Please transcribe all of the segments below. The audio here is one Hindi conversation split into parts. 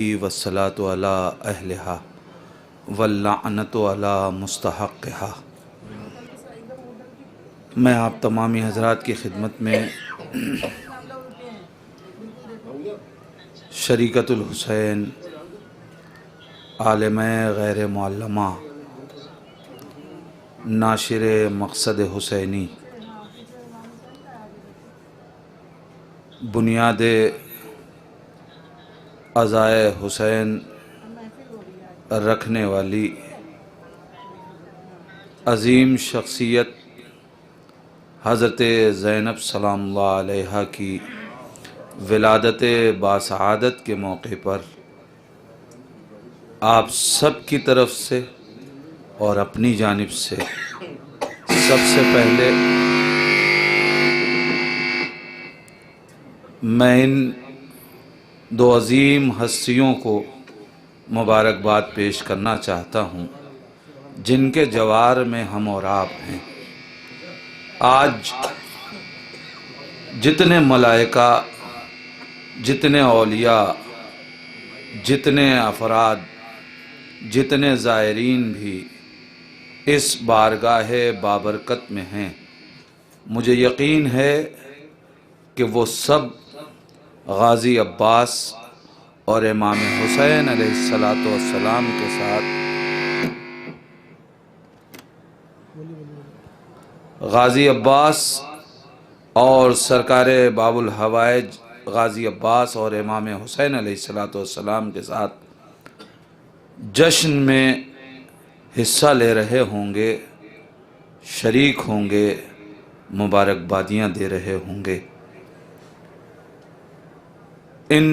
वस्सलातु अला अहलिहा वल्लअनतु अला मुस्तहक़्क़िहा। मैं आप तमामी हज़रात की खिदमत में शरीकतुल हुसैन आलिम गैर मुअल्लमा नाशिर मक़सद हुसैनी बुनियाद अज़ाए हुसैन रखने वाली अज़ीम शख्सियत हज़रत ज़ैनब सलामुल्लाह अलैहा की विलादत बासआदत के मौके पर आप सब की तरफ से और अपनी जानिब से सबसे पहले मैं इन दो अज़ीम हस्तियों को मुबारकबाद पेश करना चाहता हूँ जिनके जवार में हम और आप हैं। आज जितने मलाइका, जितने औलिया, जितने अफराद, जितने ज़ायरीन भी इस बारगाह बाबरकत में हैं, मुझे यकीन है कि वो सब गाज़ी अब्बास और इमाम हुसैन अलैहिस्सलातु वस्सलाम के साथ गाज़ी अब्बास और सरकार बाबुल हवाइज गाज़ी अब्बास और इमाम हुसैन अलैहिस्सलातु वस्सलाम के साथ जश्न में हिस्सा ले रहे होंगे, शरीक होंगे, मुबारकबादियाँ दे रहे होंगे। इन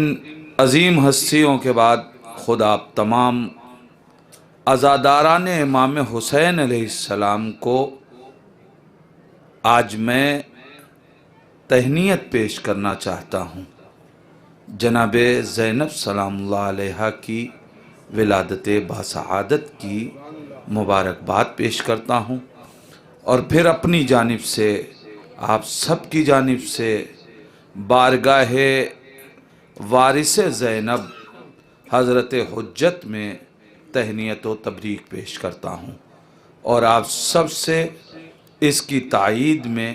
अज़ीम हस्तियों के बाद खुद आप तमाम अज़ादारान इमाम हुसैन अलैहिस्सलाम को आज मैं तहनीयत पेश करना चाहता हूँ। जनाबे ज़ैनब सलामुल्लाह अलैहा की विलादत बासआदत की मुबारकबाद पेश करता हूँ और फिर अपनी जानिब से आप सब की जानिब से बारगाह वारिस ज़ैनब हज़रत हुज्जत में तहनीयत व तबरीक पेश करता हूँ और आप सब से इसकी तायीद में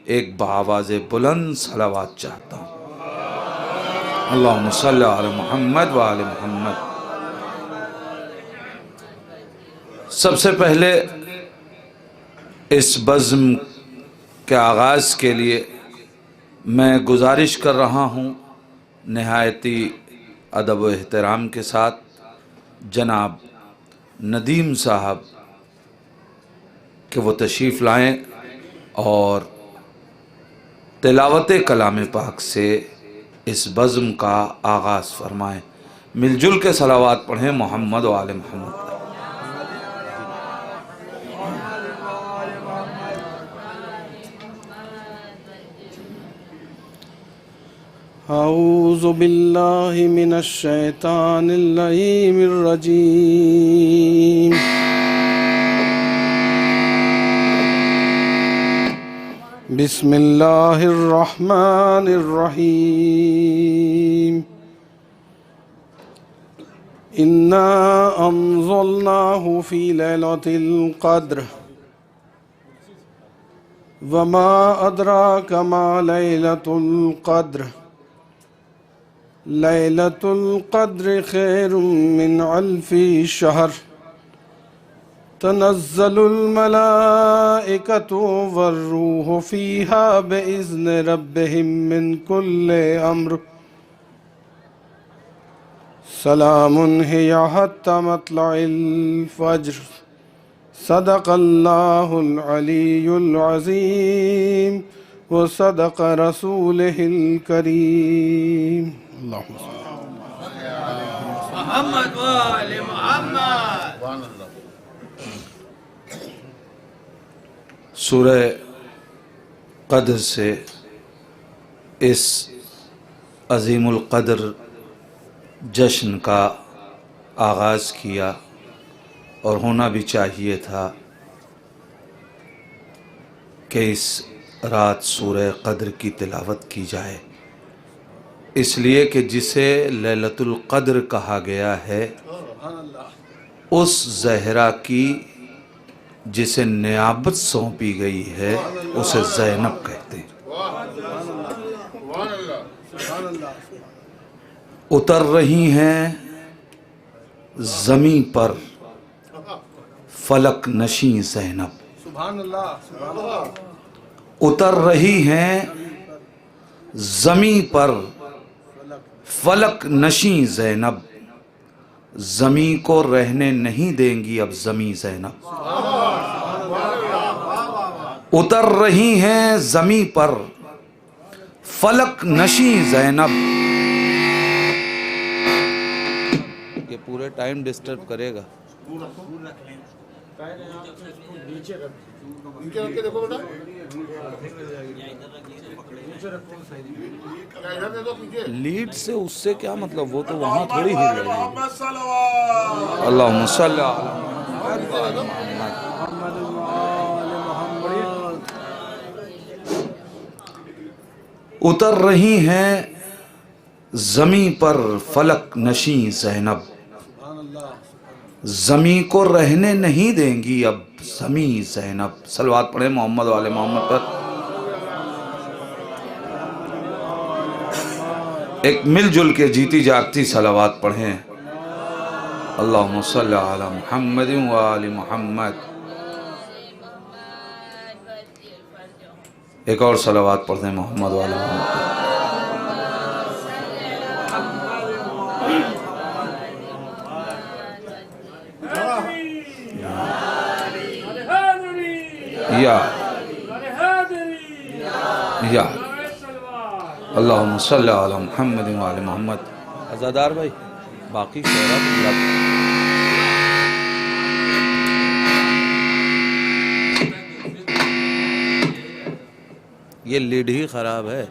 एक बावाज़ बुलंद सलावत चाहता हूँ। अल्लाहुम्मा सल्लि अला मुहम्मद व आले मुहम्मद। सबसे पहले इस बज़्म के आगाज़ के लिए मैं गुजारिश कर रहा हूँ नहायती अदब व एहतराम के साथ जनाब नदीम साहब कि वो तशरीफ़ लाएँ और तिलावत कलाम पाक से इस बज़्म का आगाज़ फरमाएँ। मिलजुल के सलावात पढ़ें मोहम्मद व आले मोहम्मद। औज़ु बिल्लाहि मिनश शैतानिर लईमिर रजीम। बिस्मिल्लाहिर रहमानिर रहीम। इन्ना अंज़लनाहु फी लैलतिल क़द्र वमा अदराका मा लैलतुल क़द्र लैलतुल क़द्र खैरुम मिन अल्फ़ि शहर तनज़्ज़लुल मलाइकतु वर्रूहु फ़ीहा बिइज़्नि रब्बिहिम मिन कुल्लि अम्र सलामुन हिया हत्ता मत्लइल फ़ज्र। सदक़ल्लाहुल अलीयुल अज़ीम व सदक़ रसूलिहिल करीम। मोहम्मद व आले मोहम्मद। सूरह क़द्र से इस अज़ीमुल क़द्र जश्न का आगाज़ किया और होना भी चाहिए था कि इस रात सूरह क़द्र की तिलावत की जाए। इसलिए कि जिसे लैलतुल क़द्र कहा गया है उस ज़हरा की जिसे नियाबत सौंपी गई है उसे ज़ैनब कहते हैं। उतर रही हैं ज़मीं पर फलक नशी ज़ैनब, उतर रही हैं ज़मीं पर फलक नशी ज़ैनब, ज़मीं को रहने नहीं देंगी अब ज़मीं ज़ैनब। उतर रही हैं ज़मीं पर फलक नशी ज़ैनब। ये पूरे टाइम डिस्टर्ब करेगा। लीड से उससे क्या मतलब, वो तो वहां थोड़ी हिल रही है। अल्लाहुम्मा सल्ली अला उतर रही हैं ज़मीं पर फलक नशी ज़ैनब, ज़मीं को रहने नहीं देंगी अब ज़मीं ज़ैनब। सलवात पढ़े मोहम्मद वाले मोहम्मद पर। एक मिलजुल के जीती जागती सलावात पढ़ें। अल्लाहुम्मा सल्ली अला मुहम्मद व आलि मुहम्मद। एक और सलावात पढ़ दें मोहम्मद वाले मोहम्मद। या अल्लाहुम्मा सल्ली अला मुहम्मद व आलि मुहम्मद। अज़ादार भाई बाकी शोरा ये लीड ही खराब है।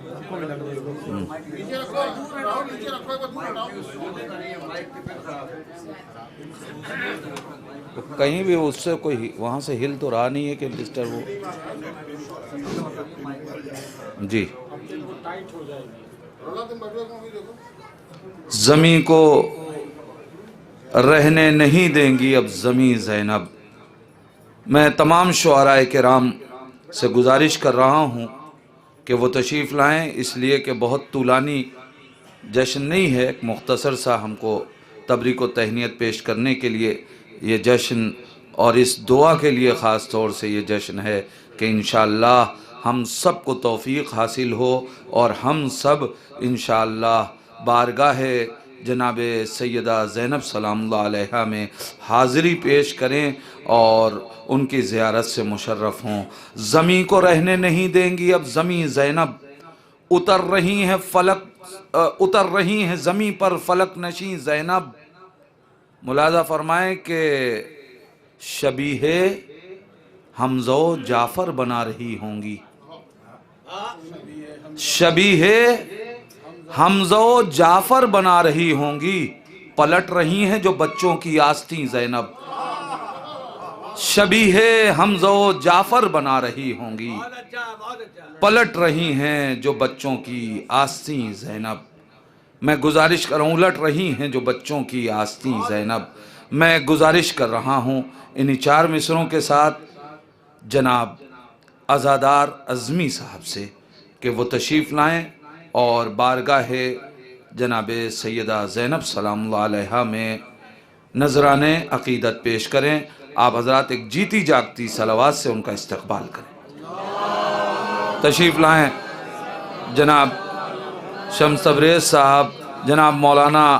तो कहीं भी उससे कोई वहां से हिल तो रहा नहीं है कि डिस्टर्ब हो। जी ज़मीं को रहने नहीं देंगी अब ज़मीं ज़ैनब। मैं तमाम शुअराए किराम से गुजारिश कर रहा हूँ कि वो तशरीफ़ लाएँ, इसलिए कि बहुत तूलानी जश्न नहीं है, एक मुख्तसर सा हमको तबरीक व तहनीत पेश करने के लिए ये जश्न और इस दुआ के लिए ख़ास तौर से ये जश्न है कि इंशाअल्लाह हम सब को तौफ़ीक़ हासिल हो और हम सब इंशाअल्लाह बारगाह जनाब सैयदा ज़ैनब सलामुल्लाह अलैहा में हाज़िरी पेश करें और उनकी ज़ियारत से मुशर्रफ़ हों। ज़मीं को रहने नहीं देंगी अब ज़मीं ज़ैनब, उतर रही हैं उतर रही हैं ज़मीं पर फलक नशी ज़ैनब। मुलाज़ा फरमाएं कि शबीहे हमज़ो जाफ़र बना रही होंगी, शबीहे हमज़ो जाफ़र बना रही होंगी, पलट रही हैं जो बच्चों की आस्तीं ज़ैनब। शबीहे हमज़ो जाफ़र बना रही होंगी, पलट रही हैं जो बच्चों की आस्तीं ज़ैनब। मैं गुजारिश कर रहा हूँ, उलट रही हैं जो बच्चों की आस्तीं ज़ैनब। मैं गुजारिश कर रहा हूँ इन्हीं 4 मिसरों के साथ जनाब अज़ादार अज़मी साहब से कि वो तशरीफ़ लाएँ और बारगाह जनाब सैयदा ज़ैनब सलामुल्लाह अलैहा में नजराने अक़ीदत पेश करें। आप हज़रात एक जीती जागती सलावात से उनका इस्तक़बाल करें। तशरीफ़ लाएँ जनाब शम्स तबरेज़ साहब, जनाब मौलाना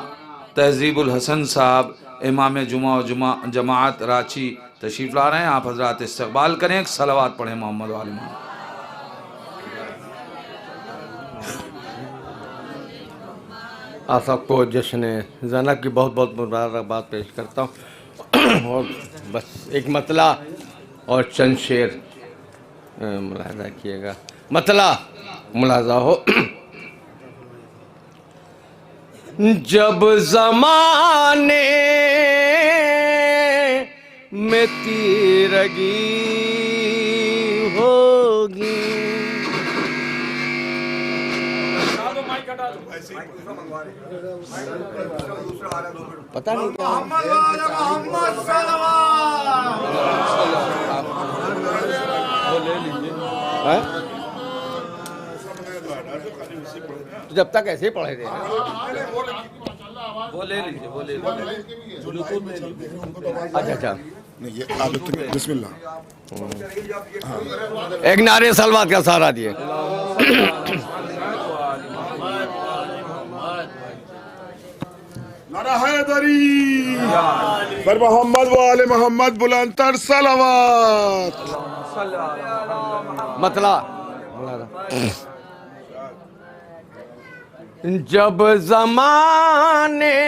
तहज़ीबुल हसन साहब, इमाम जुमा व जमाअत रांची तशरीफ़ ला रहे हैं। आप हज़रात इस्तक़बाल करें, एक सलावात पढ़ें मोहम्मद वाले मोहम्मद। आप सबको जश्न ज़ैनब की बहुत बहुत मुबारकबाद पेश करता हूँ और बस एक मतला और चंद शेर मुलाज़ा किएगा। मतला मुलाज़ा हो। जब ज़माने में तीरगी होगी पता नहीं क्या है? तो जब तक ऐसे ही पढ़े थे वो ले लीजिए, वो ले लीजिए। अच्छा अच्छा नहीं ये आदत बिस्मिल्लाह। एक नारे सलवात का सहारा दिए। नारा हैदरी पर मोहम्मद व आले मोहम्मद बुलंदतर सलावत। मतला जब जमाने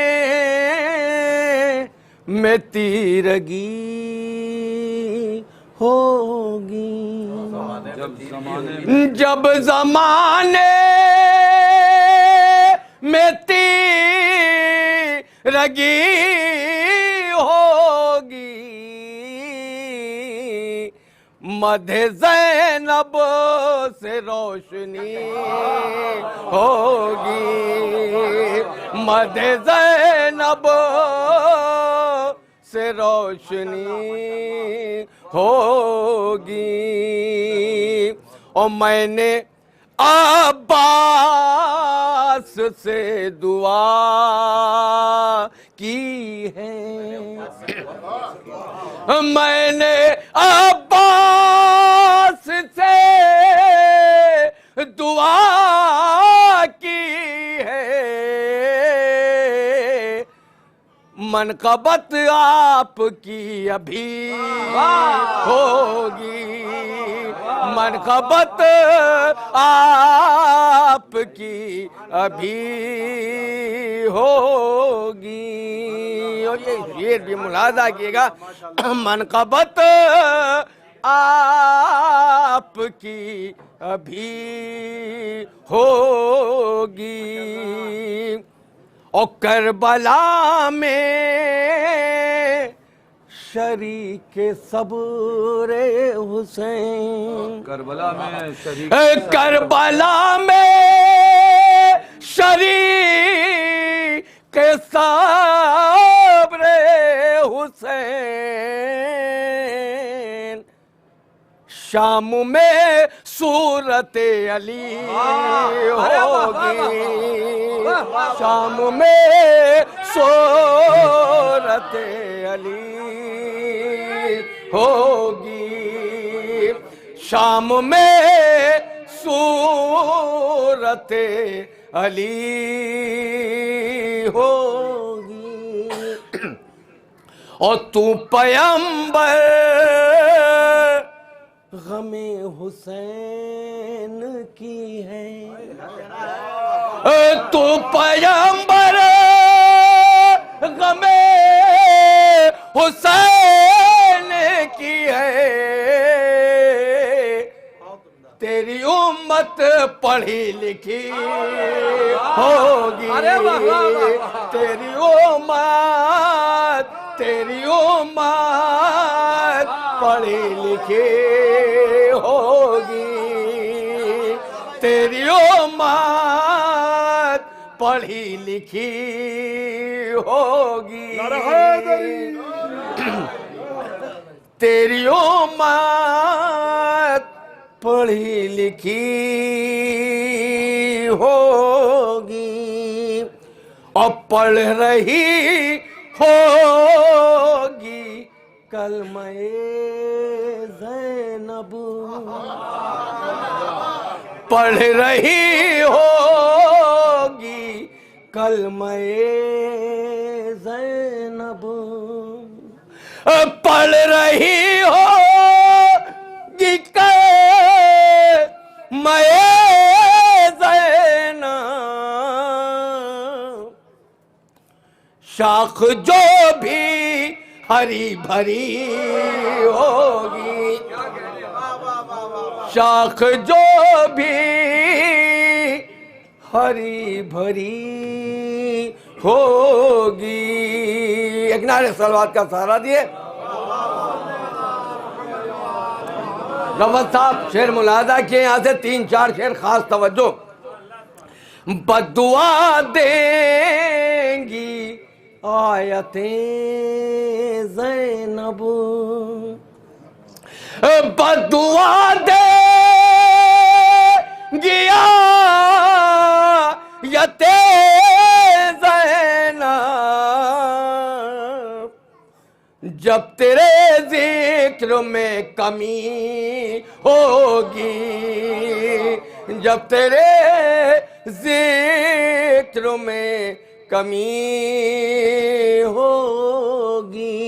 में तीरगी होगी, जब जमाने में तीरगी होगी, मधे ज़ैनब से रोशनी होगी, मधे ज़ैनब से रोशनी होगी। और मैंने अब्बास से दुआ की है, मैंने अब्बास से दुआ की है, मनक़बत आपकी अभी होगी, मनक़बत आपकी अभी होगी। और ये शेर भी मुलाजा कीजिएगा, मनक़बत आपकी अभी होगी। और करबला में शरीक सब्रे हुसैन, करबला में शरीक, करबला में शरीक सब्रे हुसैन, शाम में सूरत अली होगी, शाम में सूरत अली होगी, शाम में सूरत अली होगी। और तू पैगंबर गमे हुसैन की है, तू पैगंबर गमे हुसैन की है, तेरी उम्मत पढ़ी लिखी होगी, तेरी उम्मत पढ़ी लिखी होगी, तेरी उम्मत पढ़ी लिखी होगी, तेरी उम्मत पढ़ी लिखी होगी। और पढ़ रही होगी कलमे ज़ैनब, पढ़ रही होगी कलमे ज़ैनब, पढ़ रही होगी कलमे ज़ैनब, शाख जो भी हरी भरी होगी, शाख जो भी हरी भरी होगी। एक नारे सलवात का सहारा दिए। गवत साहब शेर मुलादा किए, यहाँ से 3-4 शेर खास तवज्जो। बद्दुआ देंगी आयतें ज़ैनब, बद्दुआ देंगी आयतें ज़ैनब, जब तेरे जिक्र में कमी होगी, जब तेरे जिक्र में कमी होगी।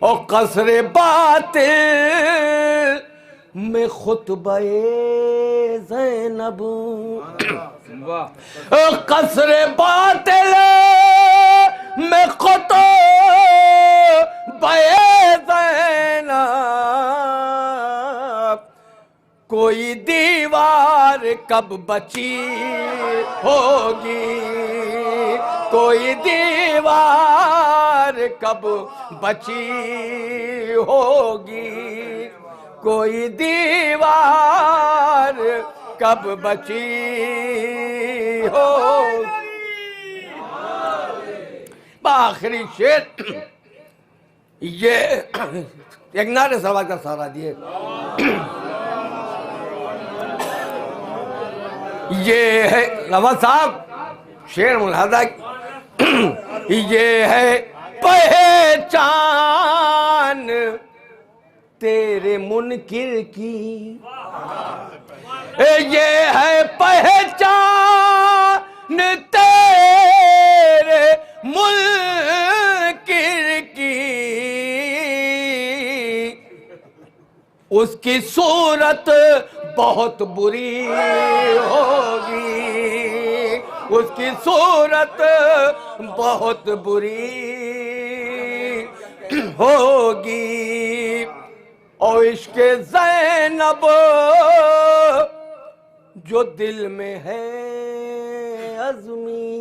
और कसरे बातिल में खुतबे ज़ैनब, कसरे बातिल में खुतबे ज़ैनब, कोई दीवार कब बची होगी, कोई दीवार कब बची होगी, कोई दीवार कब बची होगी। आखिरी शेर ये एक नारे सवाल का सहारा दिए। ये है रवा साहब शेर मुलादा, ये है पहचान तेरे मुनकिर की, ये है पहचान तेरे मुनकिर की, उसकी सूरत बहुत बुरी होगी, उसकी सूरत बहुत बुरी होगी। और इश्क़ ज़ैनब जो दिल में है अज़मी,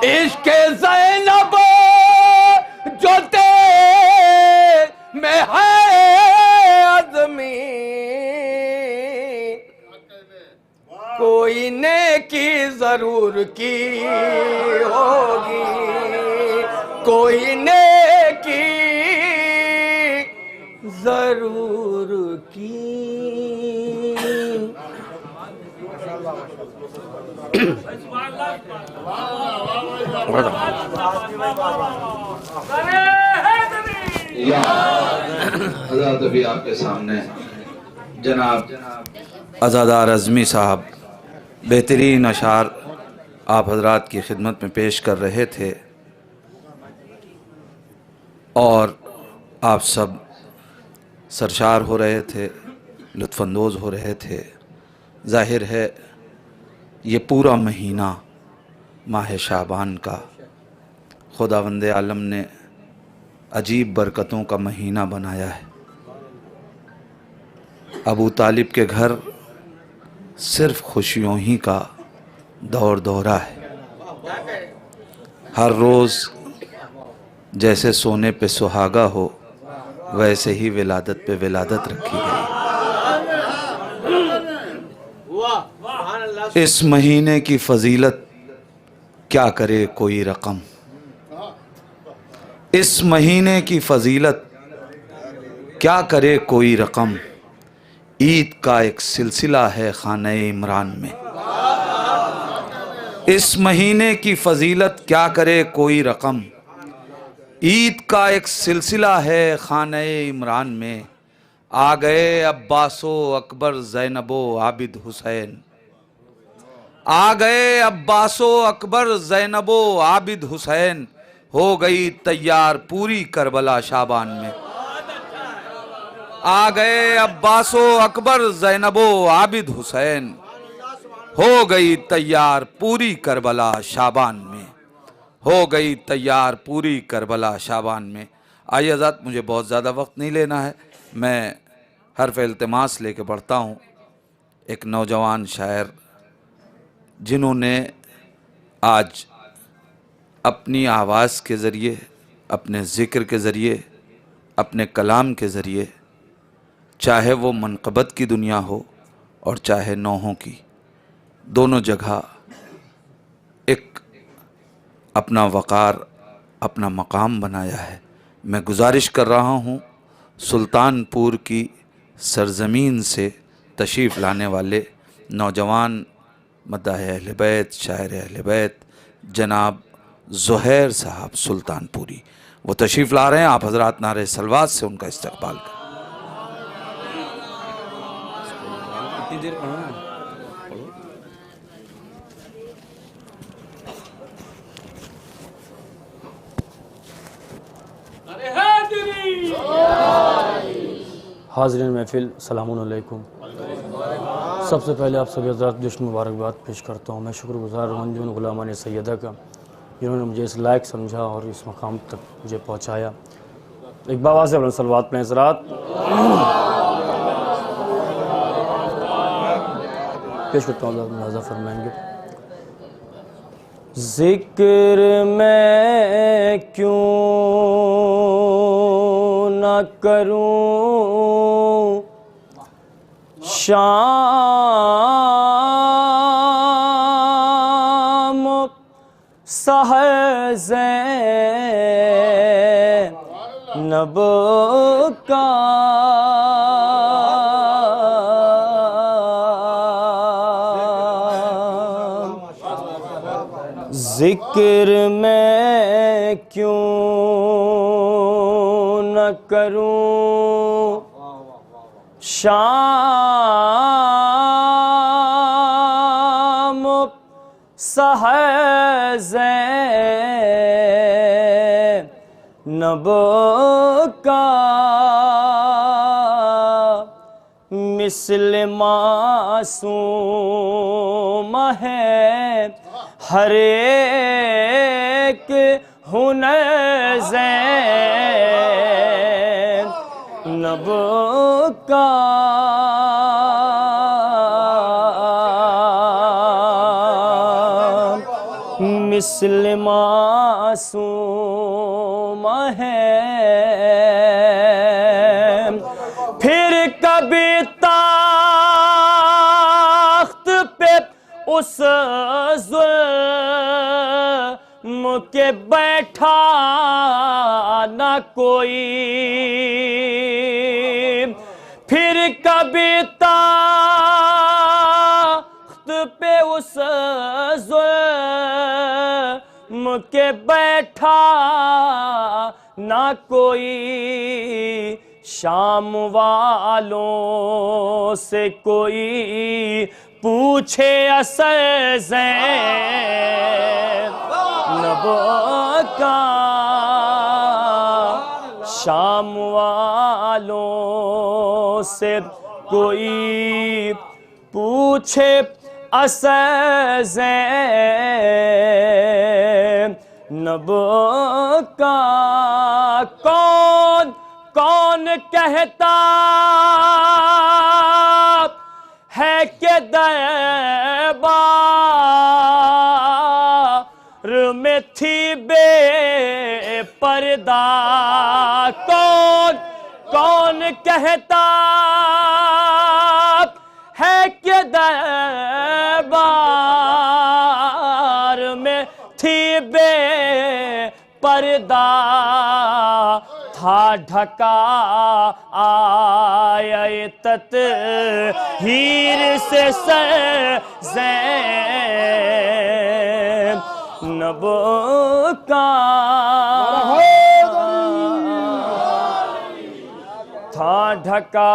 इश्क़ ज़ैनब जो दिल में है अज़मी, कोई नेकी जरूर की होगी, कोई नेकी जरूर की। हज़रत अभी आपके सामने जनाब अज़ादार अज़मी साहब बेहतरीन अशार आप हजरात की खिदमत में पेश कर रहे थे और आप सब सरशार हो रहे थे, लुत्फ़अंदोज़ हो रहे थे। ज़ाहिर है ये पूरा महीना माह शाबान का खुदावंद आलम ने अजीब बरकतों का महीना बनाया है। अबू तालिब के घर सिर्फ खुशियों ही का दौर दौरा है। हर रोज़ जैसे सोने पे सुहागा हो वैसे ही विलादत पे विलादत रखी गई। इस महीने की फजीलत क्या करे कोई रकम, इस महीने की फजीलत क्या करे कोई रकम, ईद का एक सिलसिला है खाने इमरान में। इस महीने की फजीलत क्या करे कोई रकम, ईद का एक सिलसिला है खाने इमरान में। आ गए अब्बासो अकबर ज़ैनबो आबिद हुसैन, आ गए अब्बासो अकबर ज़ैनबो आबिद हुसैन, हो गई तैयार पूरी करबला शाबान में। आ गए अब्बासो अकबर ज़ैनबो आबिद हुसैन, हो गई तैयार पूरी करबला शाबान में, हो गई तैयार पूरी करबला शाबान में। आइए हज़रात, मुझे बहुत ज़्यादा वक्त नहीं लेना है, मैं हर्फ इल्तिमास लेके पढ़ता हूँ। एक नौजवान शायर जिन्होंने आज अपनी आवाज़ के ज़रिए, अपने ज़िक्र के ज़रिए, अपने कलाम के ज़रिए, चाहे वो मनक़बत की दुनिया हो और चाहे नौहों की, दोनों जगह एक अपना वक़ार, अपना मकाम बनाया है। मैं गुजारिश कर रहा हूँ सुल्तानपुर की सरज़मीन से तशरीफ़ लाने वाले नौजवान मद्दाह अहले बैत, शायर अहले बैत जनाब ज़ुहैर साहब सुल्तानपुरी, वो तशरीफ़ ला रहे हैं। आप हज़रात नारे सलवात से उनका इस्तकबाल करें। हाज़रीन महफिल सलामुन अलैकुम। सबसे पहले आप सभी हज़रात जश्न मुबारकबाद पेश करता हूँ। मैं शुक्रगुज़ार हूँ गुलामान सैयदा का, जिन्होंने मुझे इस लायक समझा और इस मकाम तक मुझे पहुँचाया। एक बाबा से सलवात पढ़ें हज़रात। पेश करता हूँ, मुलाज़ा फरमाएंगे। ज़िक्र मैं क्यों न करूं शाम सहर ज़ैनब का, ज़िक्र मैं क्यों न करूं शाम सहर ज़ैनब का, मिस्ल मासूम है हर एक हुनर ज़ैनब का, मिस्ल मासूम है। फिर कभी ताख्त पे उस जुल्म के बैठा न कोई, फिर कभी ताख्त पे उस जुल्म के बैठा न कोई, शाम वालों से कोई पूछे असर ज़ैनब का, शाम वालों से कोई पूछे असर ज़ैनब का। कौन कौन कहता है कि दरबार में थी बेपर्दा, कौन कौन कहता है कि दरबार में थी बेपर्दा, था ढका आए तत्हीर से ज़ैनब का, था ढका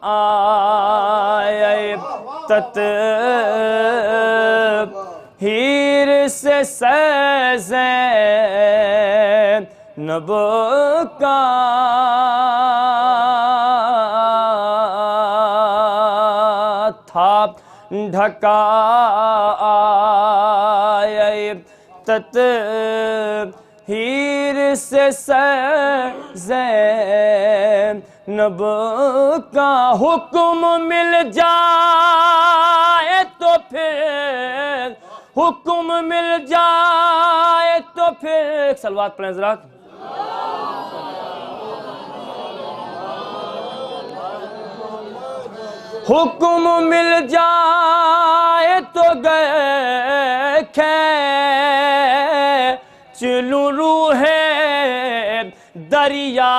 आए तत्हीर से ज़ैनब का, था ढका आए तत्हीर से ज़ैनब का, हुक्म मिल जाए तो फिर, हुक्म मिल जाए तो फिर, सलवात पढ़ें हज़रात। हुक्म मिल जाए तो गए चलू रूहे दरिया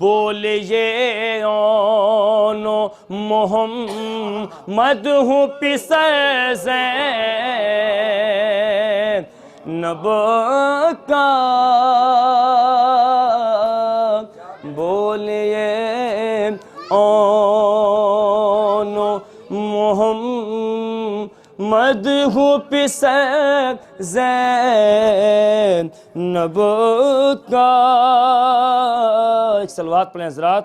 बोले ये ओनो मोहम्मद हूँ पिसर नब का बोले ये ओनो मोहम्मद हूँ पिसर नब का। एक सलवात पढ़ें हज़रात।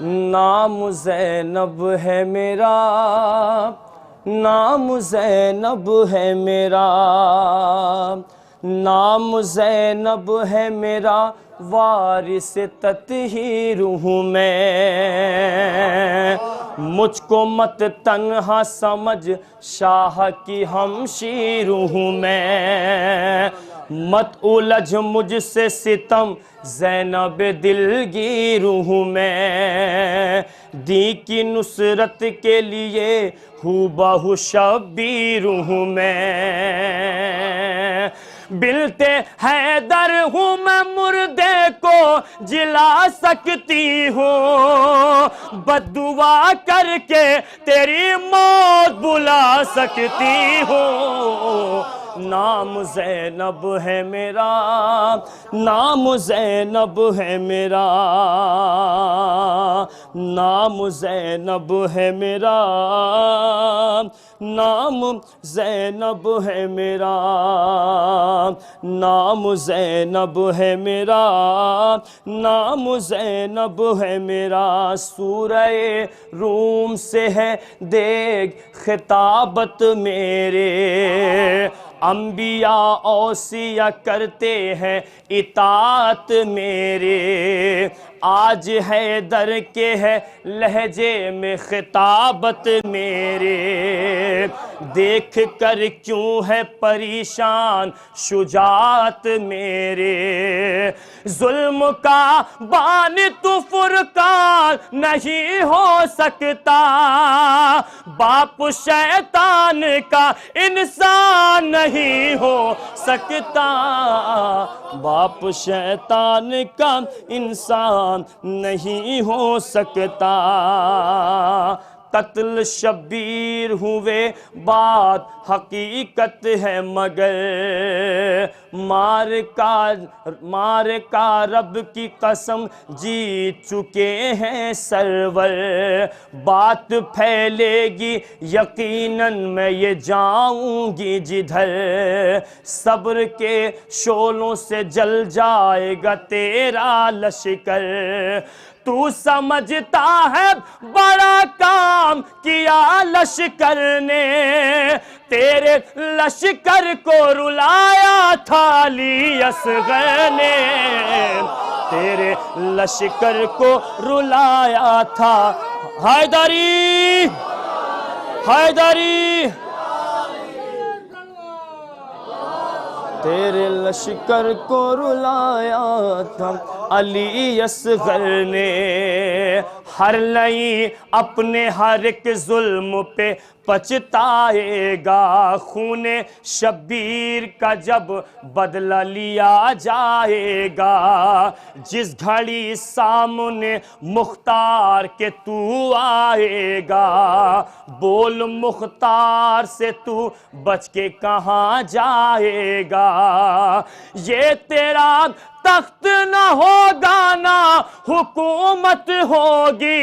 नाम ज़ैनब है मेरा, नाम ज़ैनब है मेरा, नाम ज़ैनब है मेरा, वारिस तत्हीर हूँ मैं। मुझको मत तन्हा समझ, शाह की हमशीर हूँ मैं। मत उलझ मुझसे सितम, ज़ैनब दिलगीर हूँ मैं। दी की नुसरत के लिए हूबहू शब्बीर हूँ मैं। बिलते हैदर हूँ मैं, मुर्दे को जिला सकती हूँ। बद्दुआ करके तेरी मौत बुला सकती हूँ। नाम ज़ैनब है मेरा, नाम ज़ैनब है मेरा, नाम ज़ैनब है मेरा, नाम ज़ैनब है मेरा, नाम ज़ैनब है मेरा, नाम ज़ैनब है मेरा। सूरह रूम से है देख खिताबत मेरे, अंबिया औसिया करते हैं इतात मेरे। आज हैदर के है लहजे में खिताबत मेरे। देख कर क्यों है परेशान शुजात मेरे। जुल्म का बानी तू फुरकान नहीं हो सकता, बाप शैतान का इंसान नहीं हो सकता, बाप शैतान का इंसान नहीं हो सकता। कत्ल शब्बीर हुए बात हकीकत है, मगर मार का रब की कसम जीत चुके हैं सरवर। बात फैलेगी यकीनन मैं ये जाऊंगी जिधर, सब्र के शोलों से जल जाएगा तेरा लश्कर। तू समझता है बड़ा काम किया लश्कर ने, तेरे लश्कर को रुलाया था अली असगर ने, तेरे लश्कर को रुलाया था हैदरी, हैदरी, तेरे लश्कर को रुलाया था अली असगर ने। हर लई अपने हर एक जुल्म पे पछताएगा, खूने शब्बीर का जब बदला लिया जाएगा। जिस घड़ी सामने मुख्तार के तू आएगा, बोल मुख्तार से तू बच के कहाँ जाएगा। ये तेरा तख्त न होगा ना हुकूमत होगी,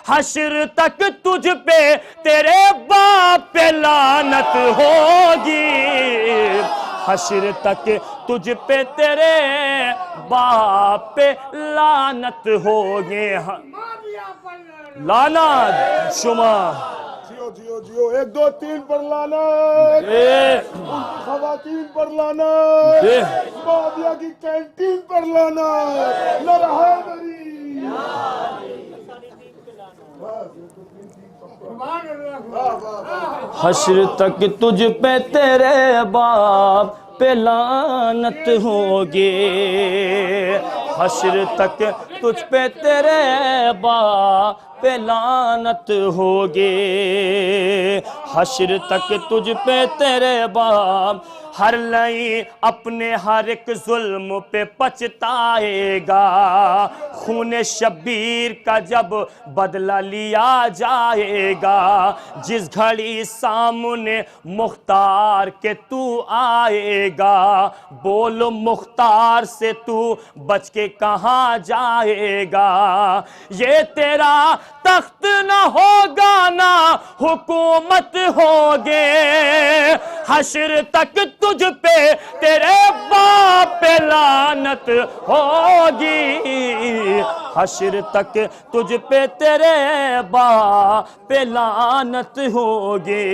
हश्र तक तुझ पे तेरे बाप पे लानत होगी, हश्र तक तुझ पे तेरे बाप पे लानत होगी। लानत शुमा जियो जियो जियो, 1 2 3 पर लाना, खवातीन पर लाना, माविया की कैंटीन पर लाना, हश्र तक तुझ पे तेरे बाप पे लानत होगी, हश्र तक तुझ पे तेरे बाप पे लानत होगी, हश्र तक तुझ पे तेरे बाप हर लई अपने हर एक जुल्म पे पछताएगा, खून शब्बीर का जब बदला लिया जाएगा, जिस घड़ी सामने मुख्तार के तू आएगा, बोल मुख्तार से तू बच के कहाँ जाएगा, ये तेरा तख्त न होगा ना हुकूमत होगे, हश्र तक तुझ पे तेरे बाप पे लानत होगी, हश्र तक तुझ पे तेरे बाप पे लानत होगी,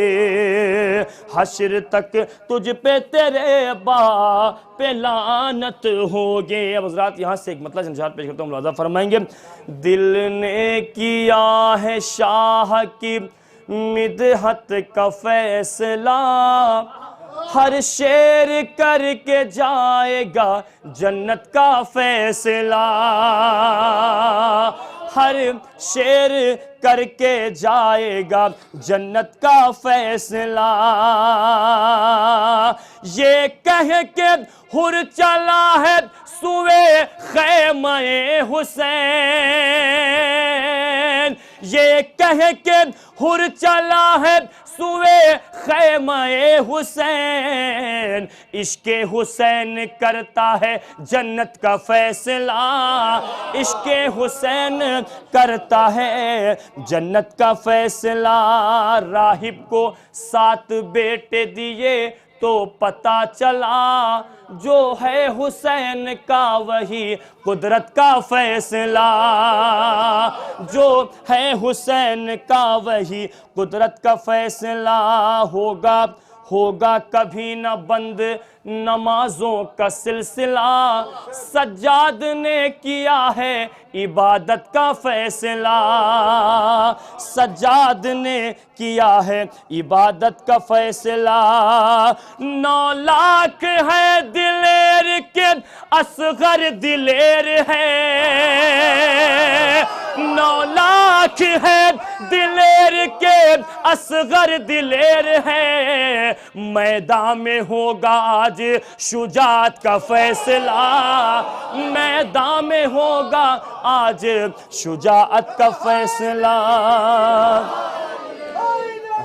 हश्र तक तुझ पे तेरे बाप पे लानत होगी। अब हज़रात यहाँ से एक मतलब जंशात पेश करता हूँ, मुलाज़ा फरमाएंगे। दिल ने किया है शाह की मिदहत का फैसला, हर शेर करके जाएगा जन्नत का फैसला, हर शेर करके जाएगा जन्नत का फैसला, ये कह के हुर चला है सुवे खैमे हुसैन, ये कह के हुर चला है सुवे खैमे हुसैन, इश्के हुसैन करता है जन्नत का फैसला, इश्के हुसैन करता है जन्नत का फैसला, राहिब को 7 बेटे दिए तो पता चला जो है हुसैन का वही कुदरत का फैसला, जो है हुसैन का वही कुदरत का फैसला, होगा होगा कभी न बंद नमाजों का सिलसिला, सज्जाद ने किया है इबादत का फैसला, सज्जाद ने किया है इबादत का फैसला, 9 लाख है दिलेर के असगर दिलेर है, 9 लाख है दिलेर के असगर दिलेर है, मैदान में होगा आज शुजात का फैसला, मैदान में होगा आज शुजाअत का फैसला,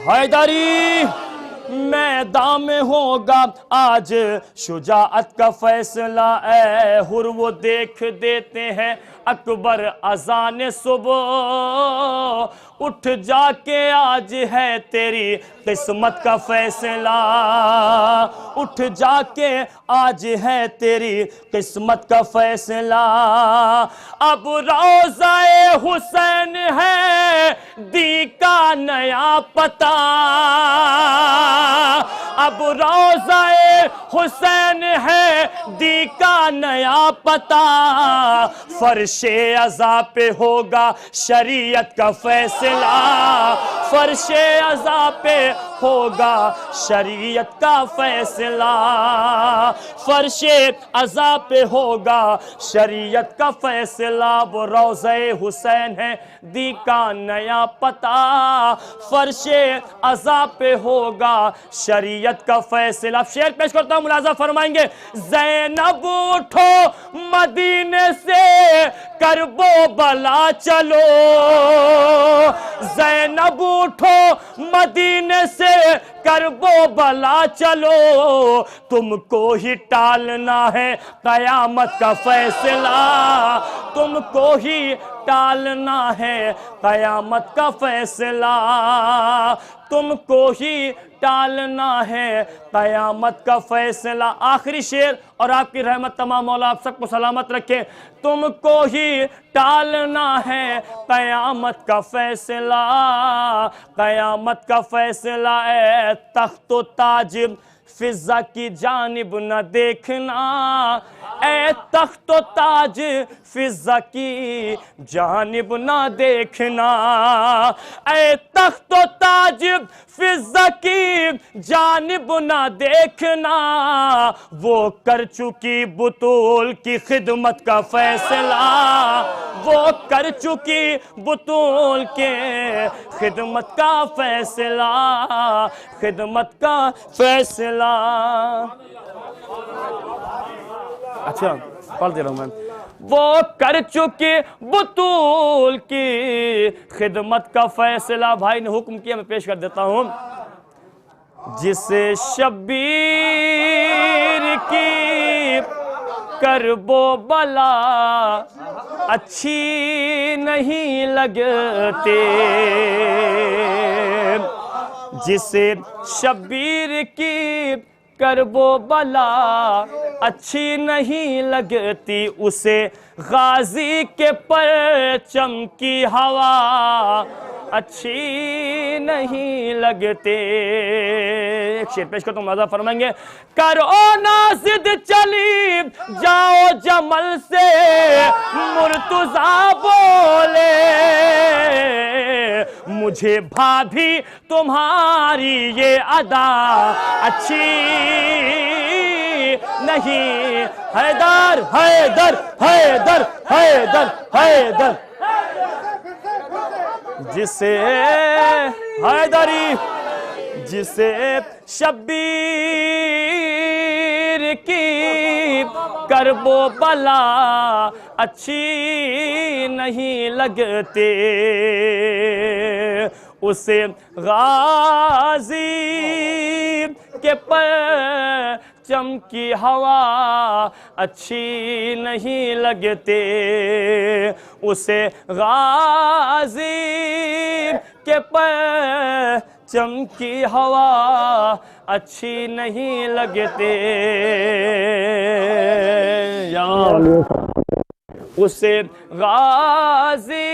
हैदरी मैदान में होगा आज शुजाअत का फैसला, ऐ हुर वो देख देते हैं अकबर अजान सुबह, उठ जाके आज है तेरी किस्मत का फैसला, उठ जाके आज है तेरी किस्मत का फैसला, अब रोज़ाए हुसैन है दी का नया पता, अब रोज़ाए हुसैन है दी का नया पता, फर्शे अज़ा पे होगा शरीयत का फैसला, फर्शे अज़ा पे होगा शरीयत का फैसला, फर्शे अज़ा पे होगा शरीयत का फैसला, वो रोज़े हुसैन है दी का नया पता, फर्शे अज़ा पे होगा शरीयत का फैसला। शेर पेश करता हूँ, मुलाज़ा फरमाएंगे। ज़ैनब उठो मदीने से करबो बला चलो, ज़ैनब उठो मदीने से करबो बला चलो, तुमको ही टालना है कयामत का फैसला, तुमको ही टालना है कयामत का फैसला, तुमको ही टालना है कयामत का फैसला। आखिरी शेर, और आपकी रहमत तमाम मौला आप सबको सलामत रखे। तुमको ही टालना है कयामत का फैसला, कयामत का फैसला। ए तख्तो ताज फिजा की जानिब न देखना, ए तख्तो ताज फिजा की जानिब न देखना, ए तख्तो ताज फिजा की जानिब न देखना, वो कर चुकी बुतूल की खिदमत का फैसला, वो कर चुकी बुतूल के खिदमत का फैसला, खिदमत का फैसला। अच्छा पढ़ दे रहा हूं मैं। वो कर चुके बुतूल की खिदमत का फैसला। भाई ने हुक्म किया, मैं पेश कर देता हूं। जिसे शब्बीर की करबो बला अच्छी नहीं लगते, जिसे शब्बीर की करबो बला अच्छी नहीं लगती, उसे गाजी के परचम की हवा अच्छी नहीं लगते। एक शेर पेश करता हूं, मजा फरमाएंगे। करो ना जिद चली जाओ जमल से, मुर्तुजा बोले मुझे भाभी तुम्हारी ये अदा अच्छी नहीं। हैदर हैदर हैदर हैदर हैदर, जिसे हैदरी, जिसे शब्बीर की करबो बला अच्छी नहीं लगते, उसे गाजी के परचम की हवा अच्छी नहीं लगते, उसे गाजी के परचम की हवा अच्छी नहीं लगते। उसे गाजी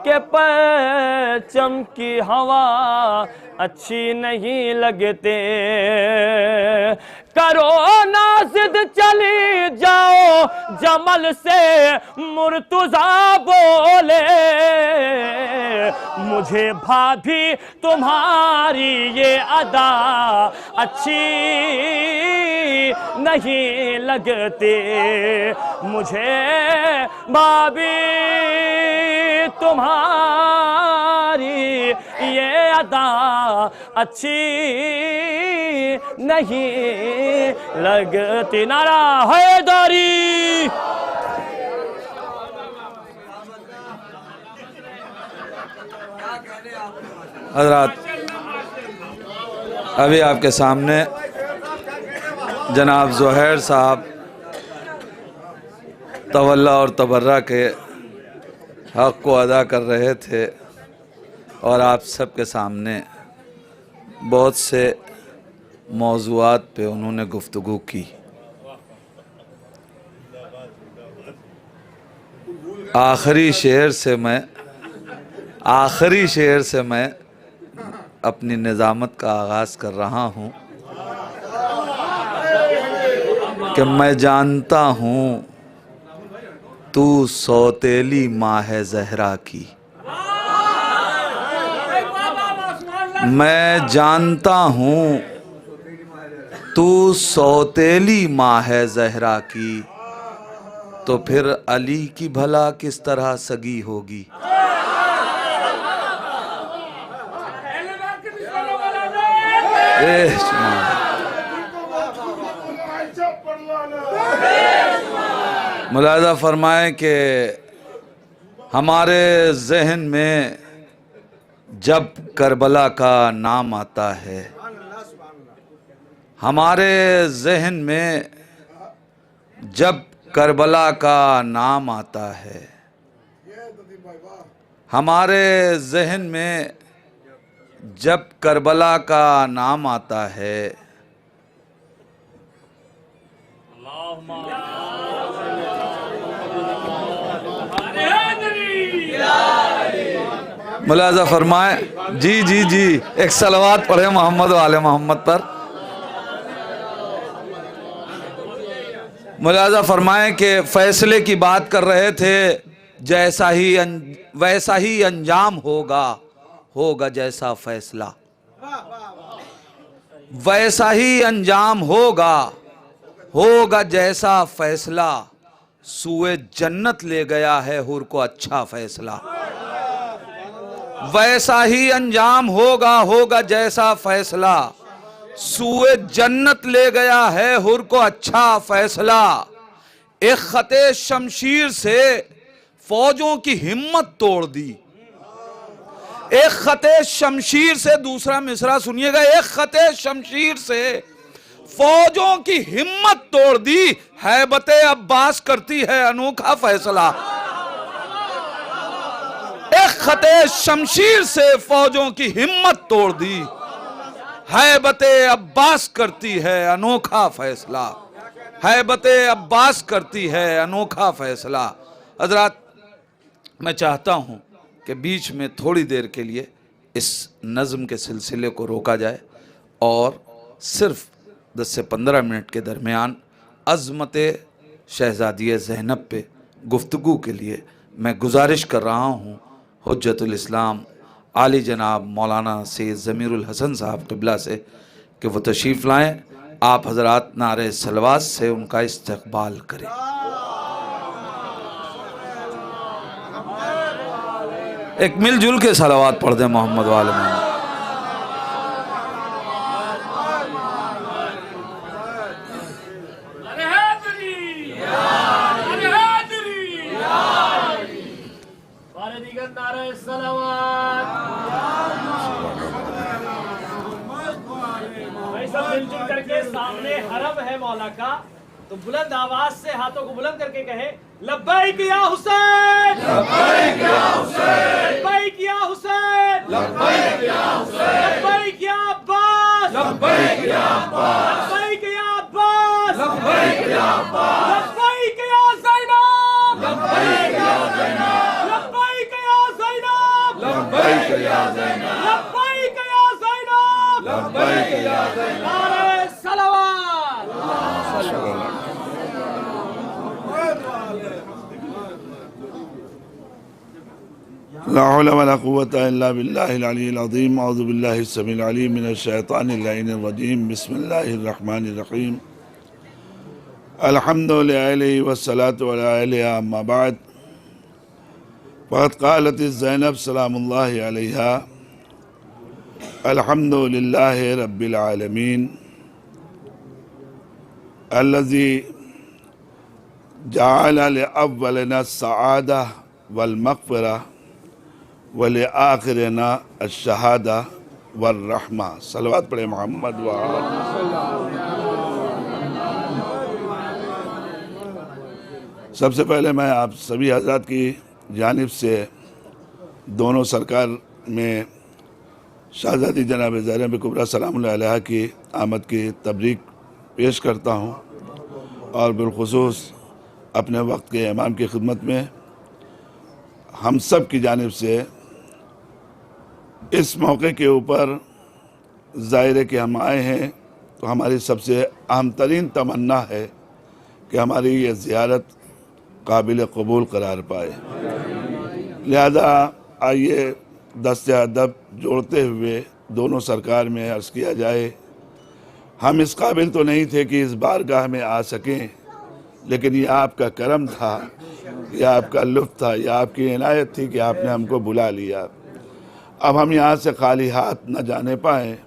के परचम की हवा अच्छी नहीं लगते। करो ना जिद चली जाओ जमल से, मुर्तुजा बोले मुझे भाभी तुम्हारी ये अदा अच्छी नहीं लगती, मुझे भाभी तुम्हारी ये अदा अच्छी नहीं लगती। नारा हैदरी। हज़रात, अभी आपके सामने जनाब ज़ुहैर साहब तवल्ला और तबर्रा के हक़ को अदा कर रहे थे और आप सबके सामने बहुत से मौज़ूआत पे उन्होंने गुफ्तगू की। आखिरी शेर से मैं अपनी निज़ामत का आगाज़ कर रहा हूँ कि मैं जानता हूँ तू सौतेली माँ है ज़हरा की, मैं जानता हूँ तू सौतेली माँ है ज़हरा की, तो फिर अली की भला किस तरह सगी होगी। मुलाज़ा फरमाएं कि हमारे जहन में जब करबला का नाम आता है, हमारे जहन में जब करबला का नाम आता है, हमारे जहन में जब करबला का नाम आता है, मुलाजा फरमाए। जी जी जी, एक सलवात पढ़े मोहम्मद वाले मोहम्मद पर। मुलाजा फरमाए कि फैसले की बात कर रहे थे, वैसा ही अंजाम होगा जैसा फैसला, वैसा ही अंजाम होगा जैसा फैसला, सूए जन्नत ले गया है हुर को अच्छा फैसला। वैसा ही अंजाम होगा जैसा फैसला, सूए जन्नत ले गया है हुर को अच्छा फैसला। एक खते शमशीर से फौजों की हिम्मत तोड़ दी। एक खते शमशीर से, दूसरा मिसरा सुनिएगा, एक खते शमशीर से फौजों की हिम्मत तोड़ दी, हैबते अब्बास करती है अनोखा फैसला। एक खते शमशीर से फौजों की हिम्मत तोड़ दी, हैबते अब्बास करती है अनोखा फैसला। हैबते अब्बास करती है अनोखा फैसला। हजरात, मैं चाहता हूं कि बीच में थोड़ी देर के लिए इस नज़्म के सिलसिले को रोका जाए और सिर्फ 10 से 15 मिनट के दरमियान अज़मत शहज़ादी ज़ैनब पे गुफ्तगू के लिए मैं गुजारिश कर रहा हूँ हुज्जतुल इस्लाम आली जनाब मौलाना सैयद ज़मीरुल हसन साहब क़िबला से कि वो तशरीफ़ लाएँ। आप हज़रात नारे सलवात से उनका इस्तक़बाल करें। एक मिलजुल के सलावात पढ़ दें मोहम्मद वाले मोहम्मद। मिलजुल करके सामने हरम है मौला का, तो बुलंद आवाज से हाथों को बुलंद करके कहे लब्बैक या हुसैन, लब्बैक या हुसैन, लब्बैक या हुसैन, लब्बैक या हुसैन, लब्बैक या अब्बास, लब्बैक या अब्बास, लब्बैक या अब्बास, लब्बैक या अब्बास, लब्बैक या ज़ैनब, लब्बैक या ज़ैनब, लब्बैक या ज़ैनब, लब्बैक या ज़ैनब, लब्बैक या ज़ैनब, लब्बैक या ज़ैनब। नारे सलावत। ला हौला वला कुव्वता इल्ला बिल्लाहिल अलिय्यिल अज़ीम। औज़ु बिल्लाहि समीइल अलीम मिनश शैतानिर रजीम। बिस्मिल्लाहिर रहमानिर रहीम। अल्हम्दुलिल्लाहि वस्सलातु अला अलिहा अम्मा बाद। फ़क़द क़ालतिज़ ज़ैनब सलामुल्लाहि अलैहा अल्हम्दुलिल्लाहि रब्बिल आलमीन अल्लज़ी जअल लिअव्वलिना अस्सआदा वल मग़फ़िरा व लिआखिरिना अश-शहादा वर रहमा। सलवात पढ़े मोहम्मद व सबसे पहले मैं आप सभी हज़रात की जानिब से दोनों सरकार में शहज़ादी जनाब ज़ैनब कुबरा सलामुल्लाह अलैहा की आमद की तबरीक पेश करता हूँ और बिलख़ुसूस अपने वक्त के इमाम की खिदमत में हम सब की जानिब से इस मौके के ऊपर ज़ाहिर है कि हम आए हैं तो हमारी सबसे अहम तरीन तमन्ना है कि हमारी ये ज़ियारत काबिल कबूल करार पाए। लिहाजा आइए दस्त अदब जोड़ते हुए दोनों सरकार में अर्ज़ किया जाए, हम इस काबिल तो नहीं थे कि इस बारगाह में आ सकें, लेकिन ये आपका करम था, यह आपका लुत्फ़ था, यह आपकी इनायत थी कि आपने हमको बुला लिया। अब हम यहाँ से खाली हाथ न जाने पाएँ।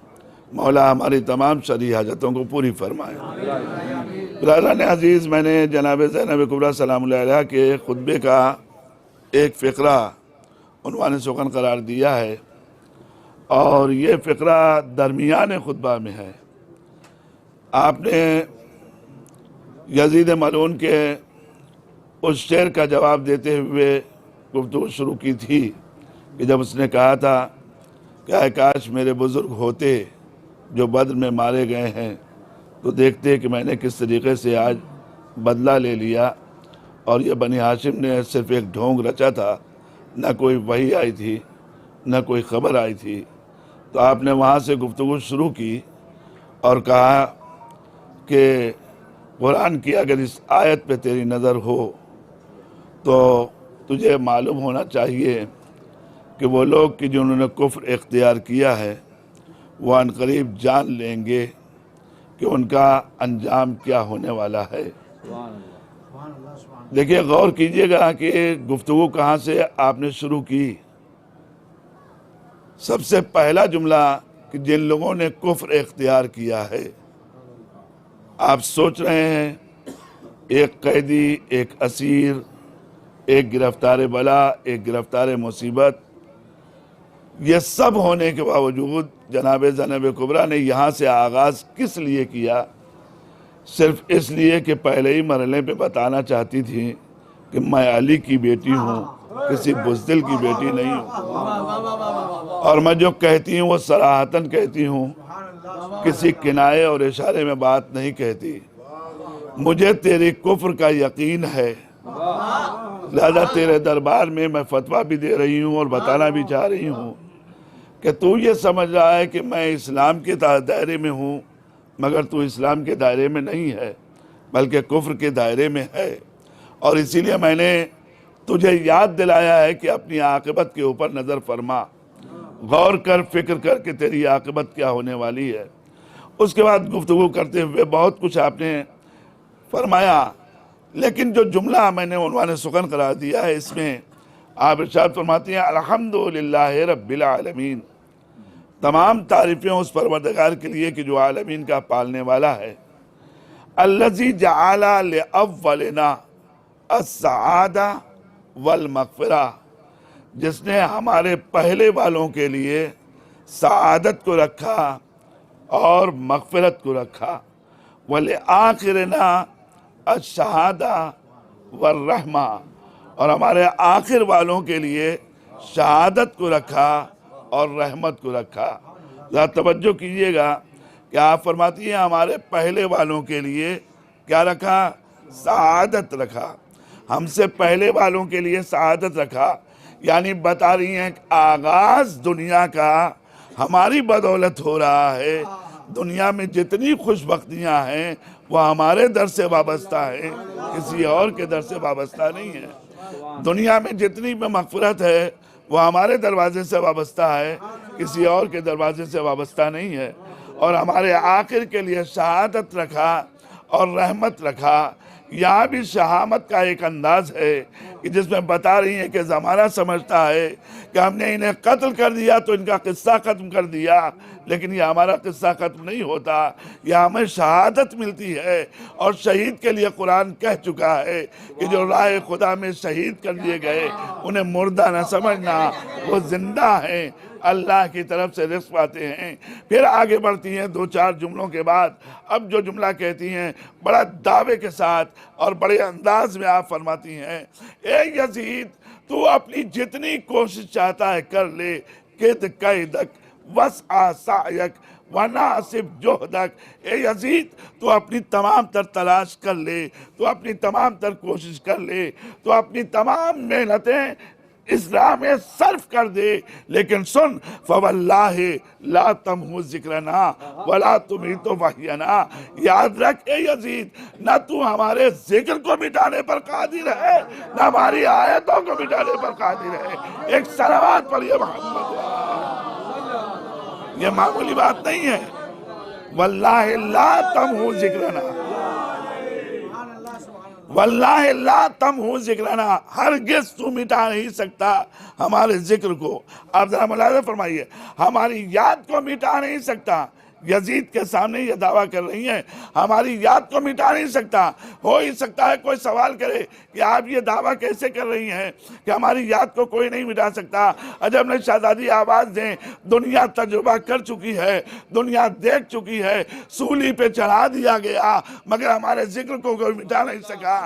मौला हमारी तमाम शरई हाजतों को पूरी फरमाए। ब्रादरान अज़ीज़, मैंने जनाब ज़ैनब कुबरा सलामुल्लाह अलैहा के खुतबे का एक फ़िक्रा उन्वान सुखन करार दिया है और ये फ़िक्रा दरमियान खुतबा में है। आपने यजीद मलून के उस शेर का जवाब देते हुए गुफ्तगू शुरू की थी कि जब उसने कहा था कि काश मेरे बुज़ुर्ग होते जो बद्र में मारे गए हैं तो देखते कि मैंने किस तरीक़े से आज बदला ले लिया और ये बनी हाशिम ने सिर्फ़ एक ढोंग रचा था, ना कोई वही आई थी न कोई खबर आई थी। तो आपने वहाँ से गुफ्तगू शुरू की और कहा कि कुरान की अगर इस आयत पे तेरी नज़र हो तो तुझे मालूम होना चाहिए कि वो लोग कि जिन्होंने कुफ्र इख्तियार किया है वो अनकरीब जान लेंगे कि उनका अंजाम क्या होने वाला है। देखिए, गौर कीजिएगा कि गुफ्तगू कहाँ से आपने शुरू की। सबसे पहला जुमला कि जिन लोगों ने कुफ्र इख्तियार किया है। आप सोच रहे हैं एक कैदी, एक असीर, एक गिरफ्तार बला, एक गिरफ्तार मुसीबत, ये सब होने के बावजूद जनाब ज़ैनब कुबरा ने यहाँ से आगाज़ किस लिए किया? सिर्फ इसलिए कि पहले ही मरहले पे बताना चाहती थी कि मैं अली की बेटी हूँ, किसी बुज़दिल की बेटी नहीं हूँ, और मैं जो कहती हूँ वो सराहतन कहती हूँ, किसी किनाए और इशारे में बात नहीं कहती। मुझे तेरी कुफ्र का यकीन है, लिहाजा तेरे दरबार में मैं फतवा भी दे रही हूँ और बताना भी चाह रही हूँ कि तू ये समझ रहा है कि मैं इस्लाम के दायरे में हूँ, मगर तू इस्लाम के दायरे में नहीं है बल्कि कुफ्र के दायरे में है। और इसीलिए मैंने तुझे याद दिलाया है कि अपनी आक़िबत के ऊपर नज़र फरमा, गौर कर, फिक्र कर कि तेरी आक़िबत क्या होने वाली है। उसके बाद गुफ्तगू करते हुए बहुत कुछ आपने फरमाया, लेकिन जो जुमला मैंने उन्वाने सुखन करार दिया है इसमें आप इरशाद फरमाती हैं अल्हम्दुलिल्लाहि रब्बिल आलमीन, तमाम तारीफ़ें उस परवरदिगार के लिए कि जो आलमीन का पालने वाला है। अल्लज़ी जअला लिअव्वलिना अस्सआदा वल मग़फ़िरा, जिसने हमारे पहले वालों के लिए सआदत को रखा और मग़फ़िरत को रखा। वल आखिरना अश-शहादा वर रहमा, और हमारे आखिर वालों के लिए शहादत को रखा और रहमत को रखा। ज़रा तवज्जो कीजिएगा कि आप फरमाती हैं हमारे पहले वालों के लिए क्या रखा? सआदत रखा। हमसे पहले वालों के लिए सआदत रखा, यानी बता रही हैं कि आगाज़ दुनिया का हमारी बदौलत हो रहा है। दुनिया में जितनी खुशबख्तियाँ हैं वह हमारे दर से वाबस्ता है, किसी और के दर से वाबस्ता नहीं है। दुनिया में जितनी भी मग़फ़िरत है वह हमारे दरवाजे से वाबस्ता है, किसी और के दरवाजे से वाबस्ता नहीं है। और हमारे आखिर के लिए शहादत रखा और रहमत रखा। यहाँ भी शहामत का एक अंदाज़ है कि जिसमें बता रही है कि ज़माना समझता है कि हमने इन्हें कत्ल कर दिया तो इनका किस्सा ख़त्म कर दिया, लेकिन यह हमारा किस्सा ख़त्म नहीं होता, यह हमें शहादत मिलती है। और शहीद के लिए कुरान कह चुका है कि जो राह खुदा में शहीद कर दिए गए उन्हें मुर्दा न समझना, वो जिंदा हैं, अल्लाह की तरफ से रिज़्क़ पाते हैं। फिर आगे बढ़ती हैं दो चार जुमलों के बाद, अब जो जुमला कहती हैं बड़ा दावे के साथ और बड़े अंदाज में आप फरमाती हैं, ए यजीद तू अपनी जितनी कोशिश चाहता है कर ले, किद कैदक वस आसायक वनासिब जोहदक। ए यजीद तू अपनी तमाम तर तलाश कर ले, तू अपनी तमाम तर कोशिश कर ले, तू अपनी तमाम मेहनतें इस्लाम में सर्फ कर दे, लेकिन सुन फवल्लाहि ला तमहु ज़िक्रना वला तुमीतु वहयना। याद रख ए यजीद, न तू हमारे जिक्र को मिटाने पर कादिर है, न हमारी आयतों को मिटाने पर कादिर है। एक सलावत पढ़िए मोहम्मद, ये मामूली बात नहीं है। वल्लाहि ला तमहु ज़िक्रना, वल्लाहि ला तमहु ज़िक्रना, हरगिज़ तू मिटा नहीं सकता हमारे जिक्र को। आप जरा मुलाज़ा फरमाइए, हमारी याद को मिटा नहीं सकता। यजीद के सामने ये दावा कर रही हैं हमारी याद को मिटा नहीं सकता। हो ही सकता है कोई सवाल करे कि आप ये दावा कैसे कर रही हैं कि हमारी याद को कोई नहीं मिटा सकता। अजब ने शहजादी आवाज़ दें, दुनिया तजुर्बा कर चुकी है, दुनिया देख चुकी है, सूली पे चढ़ा दिया गया मगर हमारे जिक्र को कोई मिटा नहीं सका।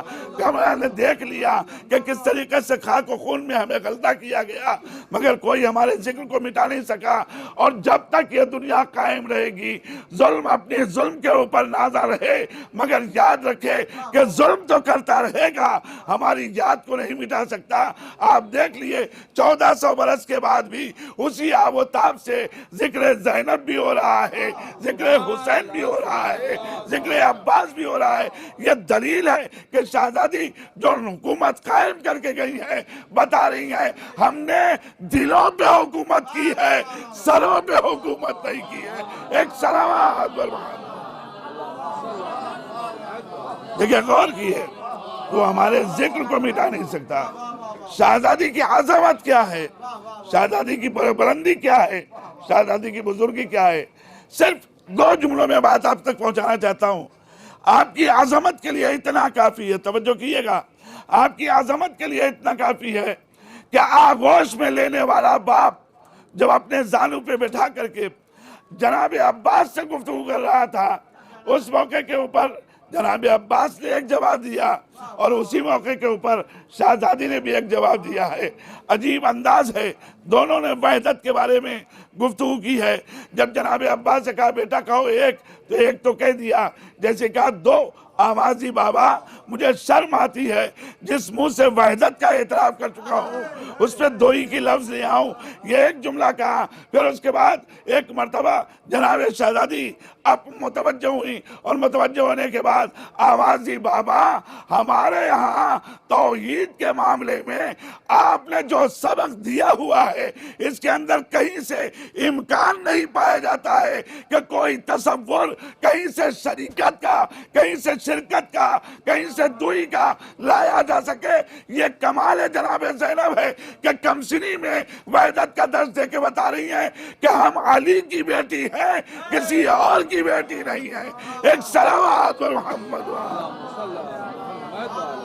हमने देख लिया कि किस तरीके से खाक व खून में हमें गलता किया गया, मगर कोई हमारे जिक्र को मिटा नहीं सका। और जब तक ये दुनिया कायम रहेगी भी जुल्म अपने जुल्म के ऊपर नाज़ा रहे, मगर याद रखे कि जुल्म तो करता रहेगा, हमारी याद को नहीं मिटा सकता। आप देख लिए 1400 बरस के बाद भी उसी आबोताब से जिक्र ज़ैनब भी हो रहा है, जिक्र हुसैन भी हो रहा है, जिक्र अब्बास भी हो रहा है। यह दलील है कि शहजादी जो हुकूमत कायम करके गई है, बता रही है हमने दिलों पे हुकूमत की है, सरों पे हुकूमत नहीं की है। एक सलावत देखिए, गौर किए, वो हमारे जिक्र को मिटा नहीं सकता। शहजादी की आज़मत क्या है, शहजादी की बुलंदी क्या है, शहजादी की बुजुर्गी क्या है। सिर्फ 2 जुमलों में बात आप तक पहुंचाना चाहता हूं। आपकी आज़मत के लिए इतना काफी है, तवज्जो कीजिएगा, आपकी आज़मत के लिए इतना काफी है कि आगोश में लेने वाला बाप जब अपने जानू पे बैठा करके जनाब अब्बास से गुफ्तगू कर रहा था, उस मौके के ऊपर जनाब अब्बास ने एक जवाब दिया और उसी मौके के ऊपर शहजादी ने भी एक जवाब दिया है। अजीब अंदाज है, दोनों ने वहदत के बारे में गुफ्तगू की है। जब जनाब अब्बास से कहा बेटा कहो एक, तो एक तो कह दिया, जैसे कहा 2 आवाजी बाबा, मुझे शर्म आती है जिस मुंह से वहदत का एतराफ कर चुका हूँ उस पर 2 ही की लफ्ज ले आऊं। ये एक जुमला कहा, फिर उसके बाद एक मर्तबा जनाब शहजादी अब मुतवज्जो हुई और मुतवज्जो होने के बाद आवाजी बाबा, हमारे यहाँ तौहीद के मामले में आपने जो सबक दिया हुआ है, इसके अंदर कहीं से इम्कान नहीं पाया जाता है कि कोई तसव्वुर कहीं से शरीकत का, कहीं से शिरकत का, कहीं से दुई का लाया जा सके। ये कमाल है जनाब ज़ैनब है कि कमसिनी में वहदत का दर्ज दे के बता रही हैं कि हम अली की बेटी हैं, किसी और की बेटी नहीं है। एक सलावत पर मोहम्मद।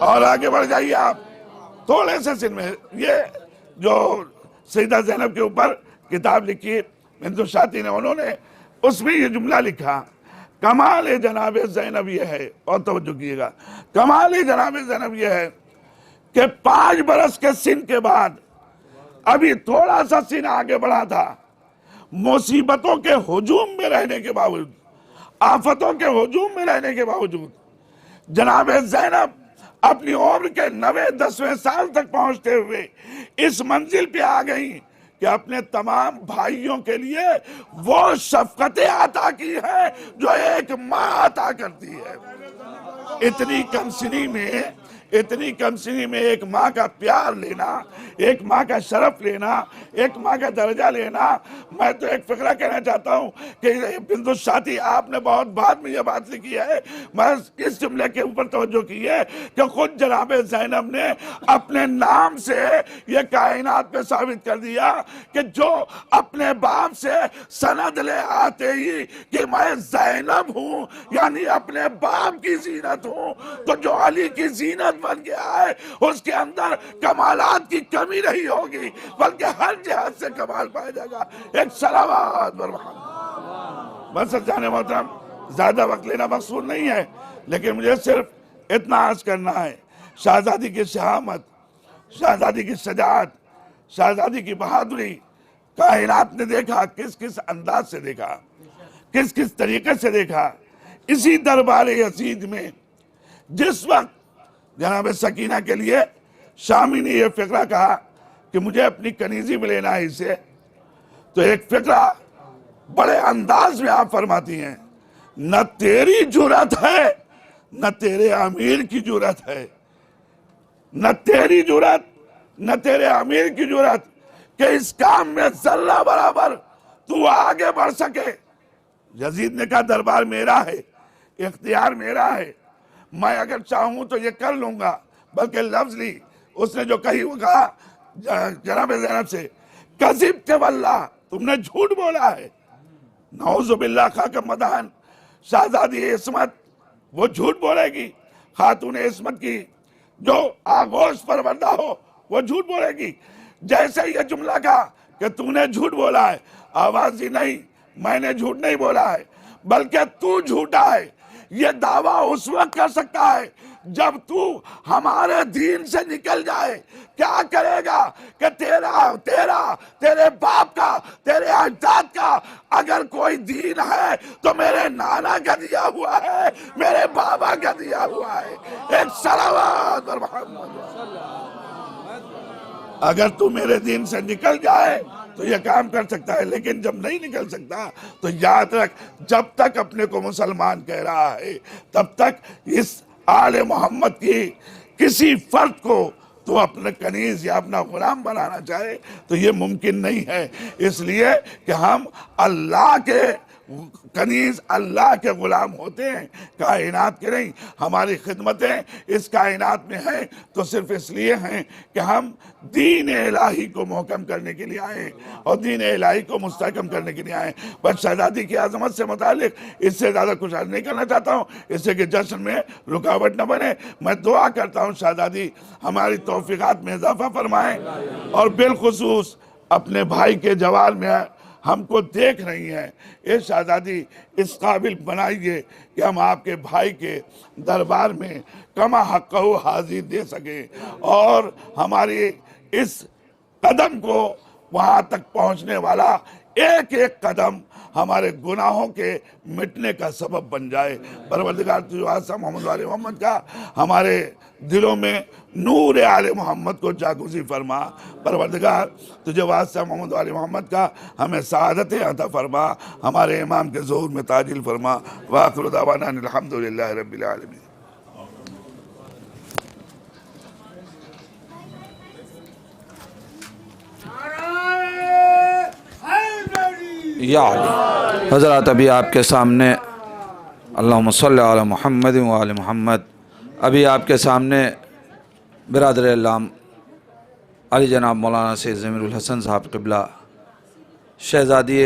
और आगे बढ़ जाइए आप थोड़े से सिन में, ये जो सईदा ज़ैनब के ऊपर किताब लिखी बिंदु शाती ने, उन्होंने उसमें ये जुमला लिखा, कमाल जनाब ज़ैनब ये है, और तवज्जो कीजिएगा, कमाल जनाब ज़ैनब ये है कि 5 बरस के सिन के बाद अभी थोड़ा सा सिन आगे बढ़ा था, मुसीबतों के हुजूम में रहने के बावजूद, आफतों के हुजूम में रहने के बावजूद जनाब ज़ैनब अपनी उम्र के 90-10वें साल तक पहुंचते हुए इस मंजिल पे आ गई कि अपने तमाम भाइयों के लिए वो शफकतें अता की है जो एक माँ अता करती है। इतनी कम सिनी में एक माँ का प्यार लेना, एक माँ का शरफ लेना, एक माँ का दर्जा लेना। मैं तो एक फिक्रा कहना चाहता हूँ कि बिंदु शाती आपने बहुत बाद में यह बात लिखी है, मैं इस जुमले के ऊपर तवज्जो की है कि खुद जनाब ज़ैनब ने अपने नाम से यह कायनात पे साबित कर दिया कि जो अपने बाप से सनद ले आते ही कि मैं ज़ैनब हूँ, यानी अपने बाप की जीनत हूँ, तो जो अली की जीनत बन गया है उसके अंदर कमालात की कमी नहीं होगी, बल्कि हर जहाज से कमाल पाया जाएगा। एक सलावत बस जाने मोहतरम, ज्यादा वक्त लेना मकसूद नहीं है, लेकिन मुझे सिर्फ इतना अर्ज करना है, शहजादी की शहामत, शहजादी की शजाअत, शहजादी की बहादुरी कायनात ने देखा, किस किस अंदाज से देखा, किस किस तरीके से देखा। इसी दरबार यजीद में जिस वक्त जनाब सकीना के लिए शामी ने यह फिक्रा कहा कि मुझे अपनी कनीजी में लेना है इसे, तो एक फिक्रा बड़े अंदाज में आप फरमाती हैं, न तेरी जुरत है न तेरे अमीर की जुरत है, न तेरी जुरत न तेरे अमीर की जुरत कि इस काम में जर्रा बराबर तू आगे बढ़ सके। यजीद ने कहा दरबार मेरा है, इख्तियार मेरा है, मैं अगर चाहूं तो ये कर लूंगा। बल्कि लफ्ज ली उसने जो कही वो कहा जनाब ज़ैनब से, कज़िब के वल्लाह, तुमने झूठ बोला है। नौज़ुबिल्लाह खा का मदान, शहजादी इस्मत वो झूठ बोलेगी, खातून इस्मत की जो आगोश परवरदा हो वो झूठ बोलेगी। जैसे ये जुमला कहा कि तूने झूठ बोला है, आवाज ही नहीं, मैंने झूठ नहीं बोला है, बल्कि तू झूठा है। ये दावा उस वक्त कर सकता है जब तू हमारे दीन से निकल जाए। क्या करेगा कि तेरे बाप का, तेरे अजदाद का अगर कोई दीन है तो मेरे नाना का दिया हुआ है, मेरे बाबा का दिया हुआ है। एक सलावत और मोहम्मद। अगर तू मेरे दीन से निकल जाए तो ये काम कर सकता है, लेकिन जब नहीं निकल सकता तो याद रख, जब तक अपने को मुसलमान कह रहा है तब तक इस आले मोहम्मद की किसी फर्द को तो अपने कनीज या अपना गुलाम बनाना चाहे तो ये मुमकिन नहीं है। इसलिए कि हम अल्लाह के कनीज, अल्लाह के गुलाम होते हैं, कायनात के नहीं। हमारी खिदमतें इस कायनात में हैं तो सिर्फ इसलिए हैं कि हम दीन इलाही को महकम करने के लिए आए और दीन इलाही को मुस्तहकम करने के लिए आए। बस शहजादी की आज़मत से मुतालिक इससे ज़्यादा कुछ अर्ज नहीं करना चाहता हूँ, इससे कि जश्न में रुकावट न बने। मैं दुआ करता हूँ शहजादी हमारी तौफीक़ात में इजाफा फरमाएँ और बिलखुसूस अपने भाई के जवाल में हमको देख रही हैं, ये शहजादी इस काबिल बनाइए कि हम आपके भाई के दरबार में कमा हक़्क़हू हाजिर दे सकें और हमारी इस कदम को वहाँ तक पहुँचने वाला एक एक कदम हमारे गुनाहों के मिटने का सबब बन जाए। परवरदिगार तुझे वास्ता मोहम्मद वाले मोहम्मद का हमारे दिलों में नूर आले मोहम्मद को जागूज़ी फरमा। परवरदिगार तुझे वास्ता मोहम्मद वाले मोहम्मद का हमें सआदतें अता फरमा, हमारे इमाम के ज़ुहूर में ताजिल फरमा। व आखिरु दावाना अनिल हम्दुलिल्लाहि रब्बिल आलमीन। या अली हज़रात, अभी आपके सामने अल्लाहुम्मा सल्लि अला मुहम्मद व आले मुहम्मद, अभी आपके सामने बिरादर इस्लाम अली जनाब मौलाना सैयद ज़मीरुल हसन साहब क़िबला शहज़ादी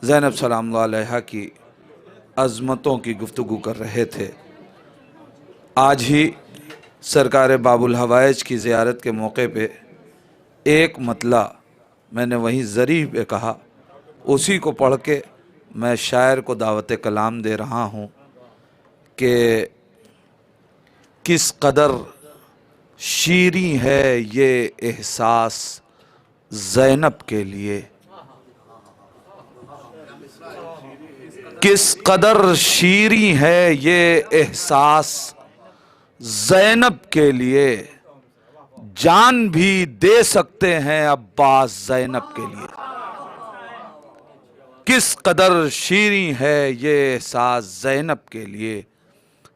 ज़ैनब सलामुल्लाह अलैहा की अज़मतों की गुफ्तगू कर रहे थे। आज ही सरकार बाबुल हवाइज की ज़ियारत के मौके पे एक मतला मैंने वहीं ज़रीफ़ पे कहा, उसी को पढ़ के मैं शायर को दावत कलाम दे रहा हूँ कि किस कदर शीरी है ये एहसास ज़ैनब के लिए, किस कदर शीरी है ये एहसास ज़ैनब के लिए, जान भी दे सकते हैं अब्बास ज़ैनब के लिए। किस कदर शीरी है ये एहसास ज़ैनब के लिए,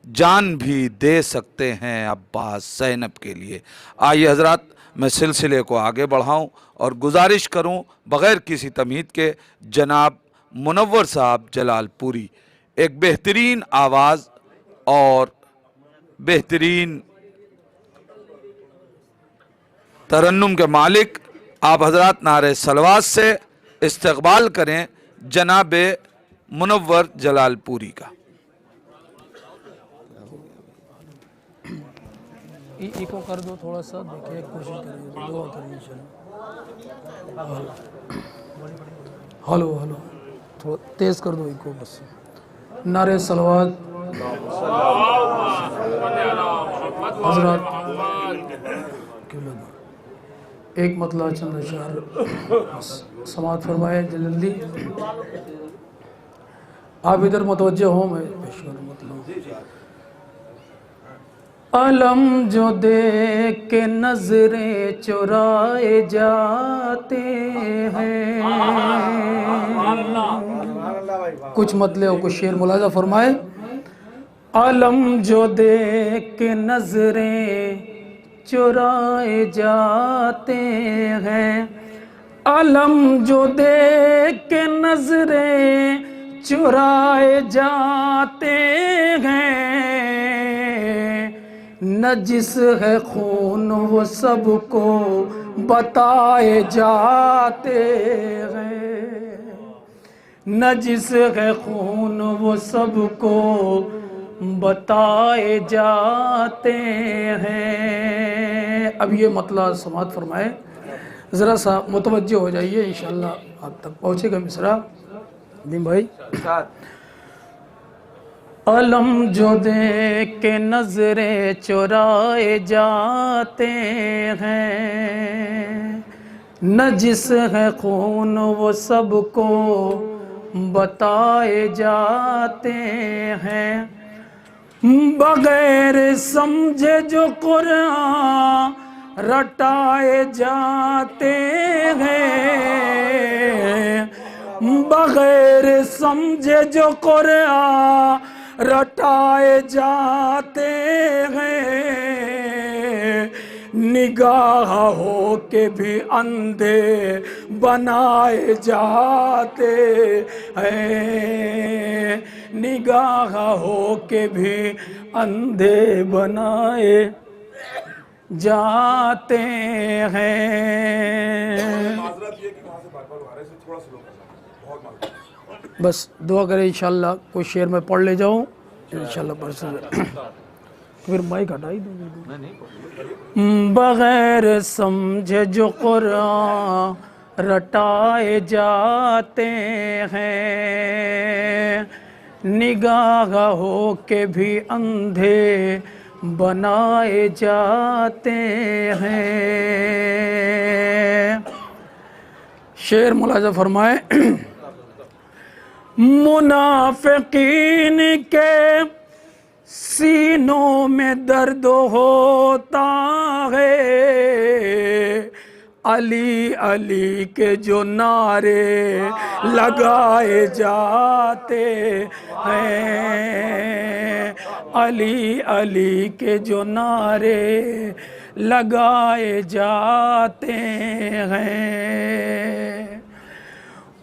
जान भी दे सकते हैं अब्बास ज़ैनब के लिए। आइए हज़रात, मैं सिलसिले को आगे बढ़ाऊं और गुजारिश करूं बग़ैर किसी तमहीद के जनाब मुनव्वर साहब जलालपुरी, एक बेहतरीन आवाज़ और बेहतरीन तरन्नुम के मालिक, आप हज़रात नारे सलवात से इस्तक़बाल करें जनाब मुनव्वर जलालपुरी का। इको कर दो थोड़ा सा, देखिए कोशिश करिए, दुआ करिए इंशाल्लाह। हेलो हेलो, थोड़ा तेज़ कर दो इको बस। नारे सलवात हज़रात, एक मतला चंद अशार समात फरमाए जल्दी। आप इधर मुतवज्जे हो, मैं पेश करूँ मतलब। अलम जो देख के नजरें चुराए जाते हैं, कुछ मतले और कुछ शेर मुलाजा फरमाए। अलम जो देख के नजरें चुराए जाते हैं, अलम जो देख के नजरें चुराए जाते हैं, नजिस है खून वो सबको बताए जाते हैं, नजिस है खून वो सबको बताए जाते हैं। अब ये मतला समात फरमाए, ज़रा सा मुतवज्जे हो जाइए, इंशाअल्लाह आप तक पहुँचेगा मिसरा। दीन भाई, अलम जो देख के नजरें चुराए जाते हैं, नजिस है खून वो सबको बताए जाते हैं, बगैर समझे जो कुरान रटाए जाते हैं, बगैर समझे जो कुरान रटाए जाते हैं, निगाह हो के भी अंधे बनाए जाते हैं, निगाह हो के भी अंधे बनाए जाते हैं। बस दुआ करें इंशाल्लाह, कोई शेर में पढ़ ले जाऊं इंशाल्लाह पढ़ सकते। फिर माइक हटा ही दो। बगैर समझे जो कुरान रटाए जाते हैं, निगाह हो के भी अंधे बनाए जाते हैं। शेर मुलाजा फरमाए। मुनाफिकीन के सीनों में दर्द होता है, अली अली के जो नारे लगाए जाते हैं, अली अली के जो नारे लगाए जाते हैं,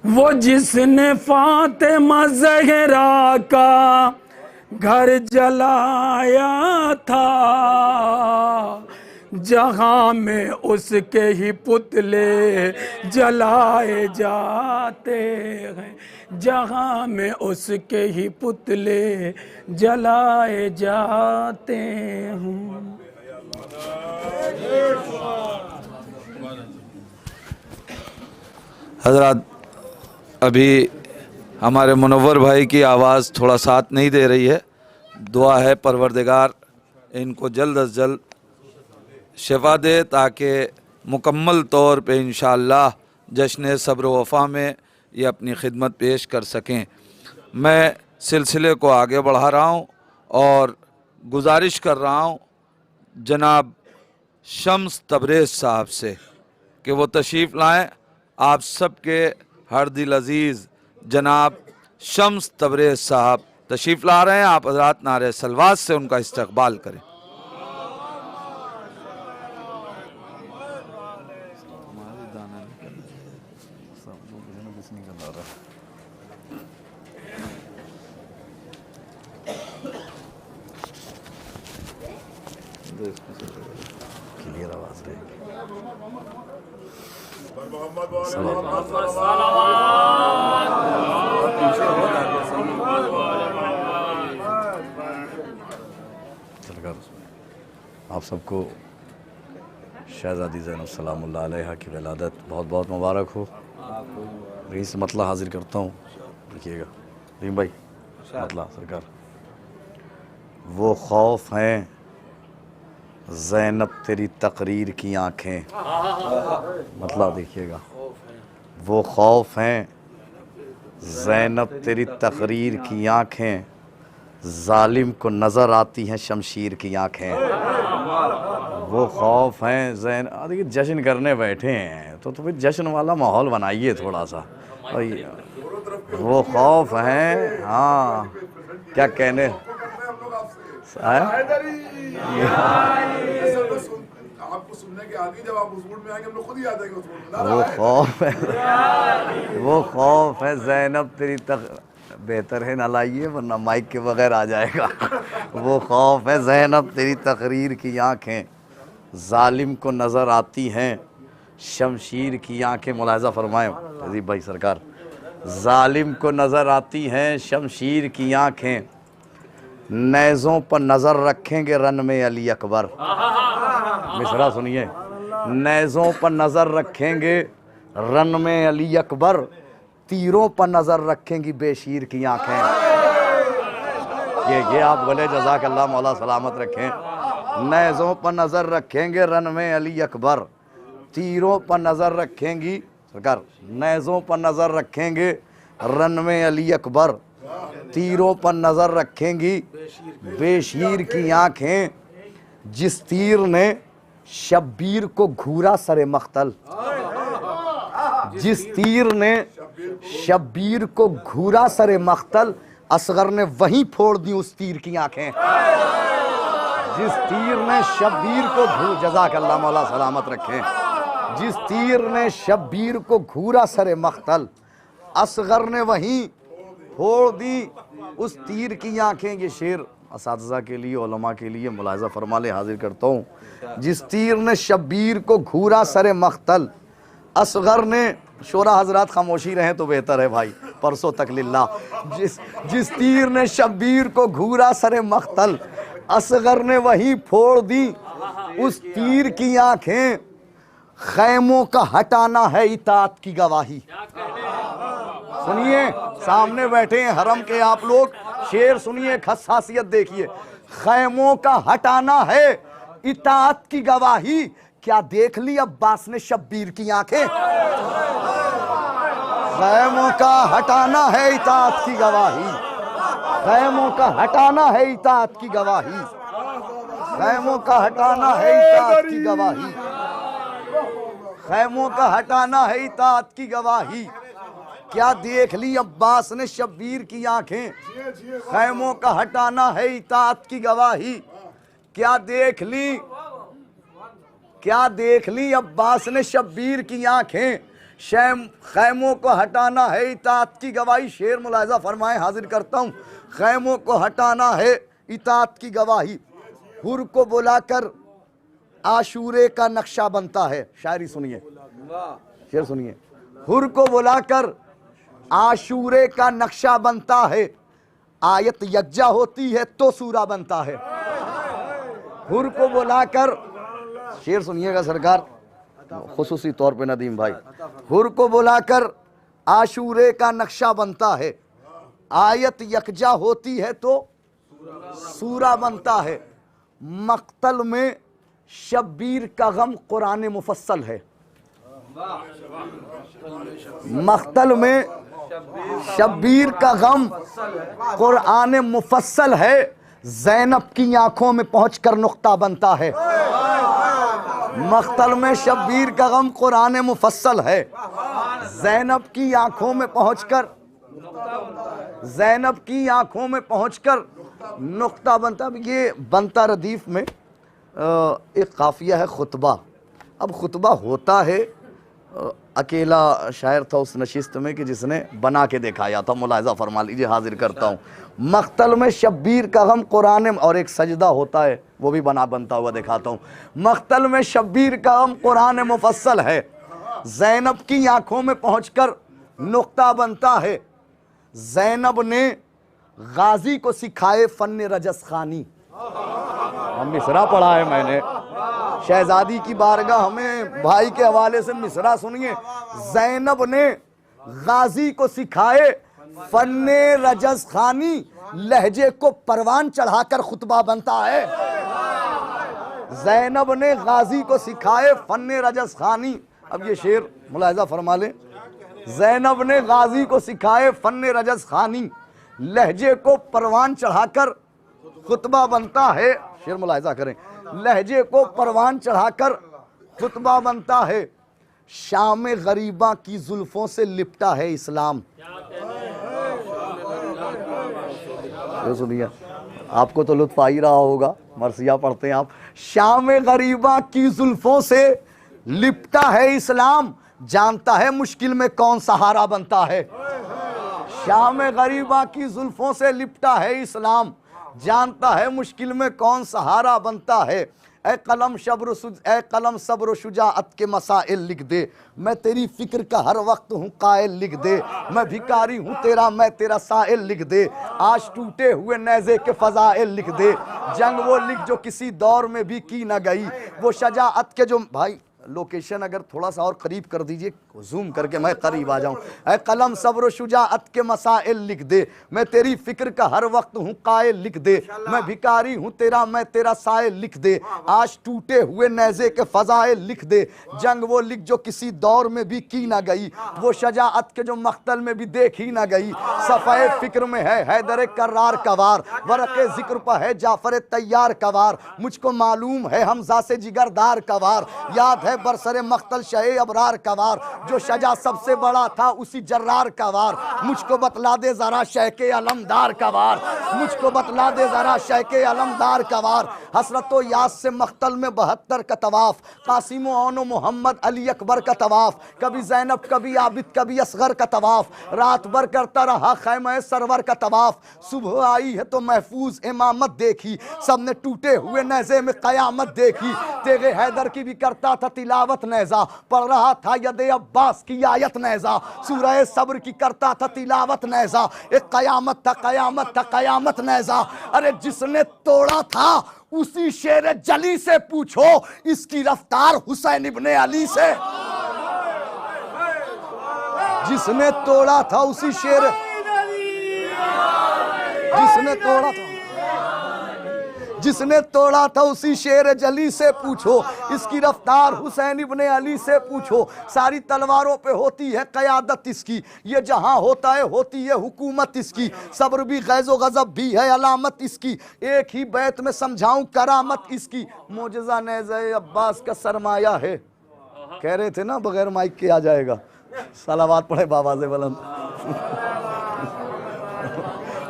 वो जिसने फातिमा ज़हरा का घर जलाया था, जहां में उसके ही पुतले जलाए जाते हैं, जहां में उसके ही पुतले जलाए जाते हैं। हज़रात, अभी हमारे मुनव्वर भाई की आवाज़ थोड़ा साथ नहीं दे रही है। दुआ है परवरदिगार इनको जल्द अज जल्द शिफा दे, ताकि मुकम्मल तौर पे इंशाअल्लाह जश्न सब्र वफ़ा में ये अपनी खिदमत पेश कर सकें। मैं सिलसिले को आगे बढ़ा रहा हूँ और गुजारिश कर रहा हूँ जनाब शम्स तबरेज़ साहब से कि वो तशरीफ़ लाएँ। आप सबके हर दिल अज़ीज़ जनाब शम्स तबरेज़ साहब तशरीफ़ ला रहे हैं। आप हज़रात नारे सलवात से उनका इस्तकबाल करें। क्लियर आवाज़ रहेगी। आप सबको शहज़ादी ज़ैनब सलामुल्लाह अलैहा की विलादत बहुत बहुत मुबारक हो। यहीं से मतला हाजिर करता हूँ, देखिएगा रीम भाई मतला सरकार। वो खौफ हैं ज़ैनब तेरी तकरीर की आँखें, मतलब देखिएगा। वो खौफ हैं ज़ैनब तेरी तकरीर की आँखें, जालिम को नज़र आती हैं शमशीर की आँखें। वो खौफ हैं ज़ैनब, देखिए जश्न करने बैठे हैं तो फिर जश्न वाला माहौल बनाइए थोड़ा सा। वो खौफ हैं, हाँ क्या कहने आपको सुनने के आदमी जब आप उस मूड में आएंगे हम लोग खुद ही आ जाएंगे उस मूड में। वो खौफ है ज़ैनब तेरी बेहतर है ना लाइए वरना माइक के बगैर आ जाएगा। वो खौफ है ज़ैनब तेरी तकरीर की आँखें, जालिम को नज़र आती हैं शमशीर की आँखें। मुलाहिज़ा फरमाएं अजीब भाई सरकार। जालिम को नज़र आती हैं शमशीर की आँखें, नेज़ों पर नज़र रखेंगे रन में अली अकबर। मिसरा सुनिए, नेज़ों पर नज़र रखेंगे रन में अली अकबर, तीरों पर नज़र रखेंगी बेशीर की आँखें। ये आप बोले जज़ाकल्लाह मौला सलामत रखें। नेज़ों पर नज़र रखेंगे रन में अली अकबर, तीरों पर नज़र रखेंगी सरकार, नेज़ों पर नज़र रखेंगे रन में अली अकबर, तीरों पर नजर रखेंगी बेशीर की आंखें, जिस तीर ने शब्बीर को घूरा सरे मख्तल, जिस तीर ने शब्बीर को घूरा सरे मख्तल, असगर ने वहीं फोड़ दी उस तीर की आंखें। जिस तीर ने शब्बीर को जज़ाकल्लाह मौला सलामत रखें, जिस तीर ने शब्बीर को घूरा सरे मख्तल, असगर ने वहीं फोड़ दी उस तीर की आंखें। ये शेर असातिज़ा के लिए, उलमा के लिए मुलाहिज़ा फरमा ले हाजिर करता हूँ। जिस तीर ने शब्बीर को घूरा सरे मख्तल, असगर ने, शोरा हजरात खामोशी रहे तो बेहतर है भाई, परसों तक लिल्ला। जिस तीर ने शब्बीर को घूरा सरे मख्तल, असगर ने वहीं फोड़ दी उस तीर की आंखें। खैमों का हटाना है इताअत की गवाही। सुनिए, सामने बैठे हैं हरम के आप लोग, शेर सुनिए, खसासियत देखिए। खैमों का हटाना है इताअत की गवाही, क्या देख ली अब्बास ने शब्बीर की आंखें। खैमों का हटाना है इताअत की गवाही, खैमों का हटाना है इताअत की गवाही, खैमों का हटाना है इताअत की गवाही, खैमों का हटाना है इताअत की गवाही, क्या देख ली अब्बास ने शब्बीर की आंखें। खैमों का हटाना है इताअत की गवाही, क्या देख ली अब्बास ने शब्बीर की आंखें। खैमों को हटाना है इताअत की गवाही। शेर मुलाहिज़ा फरमाए, हाजिर करता हूँ। खैमों को हटाना है इताअत की गवाही, हुर को बुलाकर आशूरे का नक्शा बनता है। शायरी सुनिए, शेर सुनिए। हुर को बुलाकर आशूरे का नक्शा बनता है, आयत यज्जा होती है तो सूरा बनता है। हुर को बुलाकर, शेर सुनिएगा सरकार, खुसूसी तौर पे नदीम भाई। हुर को बुलाकर आशूरे का नक्शा बनता है, आयत यकजा होती है तो सूरा बनता है। मक्तल में शब्बीर का गम कुरान मुफस्सल है, मक्तल में शब्बीर का गम कुरान मुफस्सल है, ज़ैनब की आंखों में पहुंचकर नुक्ता बनता है। मक्तल में शब्बीर का गम कुरान मुफस्सल है, ज़ैनब की आंखों में पहुंचकर, ज़ैनब की आंखों में पहुंचकर नुक्ता बनता। ये बनता रदीफ में एक काफिया है खुतबा। अब खुतबा होता है, अकेला शायर था उस नशिस्त में कि जिसने बना के दिखाया था। मुलाहिज़ा फरमा लीजिए, हाजिर करता हूँ। मक्तल में शब्बीर का गम कुरान, और एक सजदा होता है वो भी बनता हुआ दिखाता हूँ। मक्तल में शब्बीर का गम कुरान मुफस्सल है, ज़ैनब की आंखों में पहुंचकर नुक्ता बनता है। ज़ैनब ने गाजी को सिखाए फन रजस खानी। हम मिसरा पढ़ा है मैंने, शहजादी की बारगाह हमें भाई के हवाले से मिसरा सुनिए। ज़ैनब ने गाजी को सिखाए फन्ने रजस खानी, लहजे को परवान चढ़ाकर खुतबा बनता है। ज़ैनब ने गाजी को सिखाए फन्ने रजस खानी। अब ये शेर मुलाहिज़ा फरमा ले। ज़ैनब ने गाजी को सिखाए फन्ने रजस खानी, लहजे को परवान चढ़ाकर खुतबा बनता है। शेर मुलाहिज़ा करें, लहजे को परवान चढ़ाकर खुतबा बनता है। शाम गरीबा की जुल्फों से लिपटा है इस्लाम। ये सुनिए, आपको तो लुत्फ आ ही रहा होगा, मरसिया पढ़ते हैं आप। शाम गरीबा की जुल्फों से लिपटा है इस्लाम, जानता है मुश्किल में कौन सहारा बनता है। शाम गरीबा की जुल्फों से लिपटा है इस्लाम, जानता है मुश्किल में कौन सहारा बनता है। ए कलम सब्र शुजाअत के मसाइल लिख दे, मैं तेरी फिक्र का हर वक्त हूँ कायल लिख दे। मैं भिखारी हूँ तेरा, मैं तेरा साइल लिख दे। आज टूटे हुए नेज़े के फ़ज़ाइल लिख दे। जंग वो लिख जो किसी दौर में भी की न गई, वो शजाअत के जो, भाई लोकेशन अगर थोड़ा सा और करीब कर दीजिए, जूम करके मैं करीब आ जाऊं। ऐ कलम सब्र शुजाअत के मसाइल लिख दे, मैं तेरी फिक्र का हर वक्त हूँ कायल लिख दे, मैं भिकारी हूँ तेरा मैं तेरा सायल लिख दे, आज टूटे हुए नेज़े के फजाइल लिख दे, जंग वो लिख जो किसी दौर में भी की ना गई, वो शजाअत के जो मख्तल में भी देखी ना गई, सफ़े फिक्र में है हैदर कर्रार कवार, वरक़े जिक्र पर है जाफर तैयार कवार, मुझको मालूम है हमजा से जिगरदार कवार, याद है बरसरे मख्तल शहे अबरार कवार, जो शजा सबसे बड़ा था उसी जर्रार का वार, मुझको बतला दे जरा शैके अलमदार का वार, मुझको बतला दे जरा शैके अलमदार का वार, हसरतो याद से मख्तल में 72 का तवाफ, कासिम ओनो मोहम्मद अली अकबर का तवाफ, कभी जैनब कभी आबिद कभी असगर का तवाफ, रात भर करता रहा खैमे सरवर का तवाफ, सुबह आई है तो महफूज इमामत देखी, सबने टूटे हुए नेज़े में कयामत देखी, तेगे हैदर की भी करता था तिलावत नेज़ा, पढ़ रहा था यदे अब्बास की आयत नेज़ा, सूरह सब्र की करता था तिलावत नेज़ा, एक कयामत था कयामत था कयामत नेज़ा। अरे जिसने तोड़ा था उसी शेर जली से पूछो, इसकी रफ्तार हुसैन इब्ने अली से, जिसने तोड़ा था उसी शेर, जिसने तोड़ा था जिसने तोड़ा था उसी शेर जली से पूछो, इसकी रफ्तार हुसैन इब्ने अली से पूछो, सारी तलवारों पे होती है क़यादत इसकी, ये जहां होता है होती है हुकूमत इसकी, सब्र भी गैज़ो गज़ब भी है अलामत इसकी, एक ही बैत में समझाऊं करामत इसकी, मोजज़ा नेज़े अब्बास का सरमाया है। कह रहे थे ना बगैर माइक के आ जाएगा, सलावात पढ़े बाबा से बुलंद।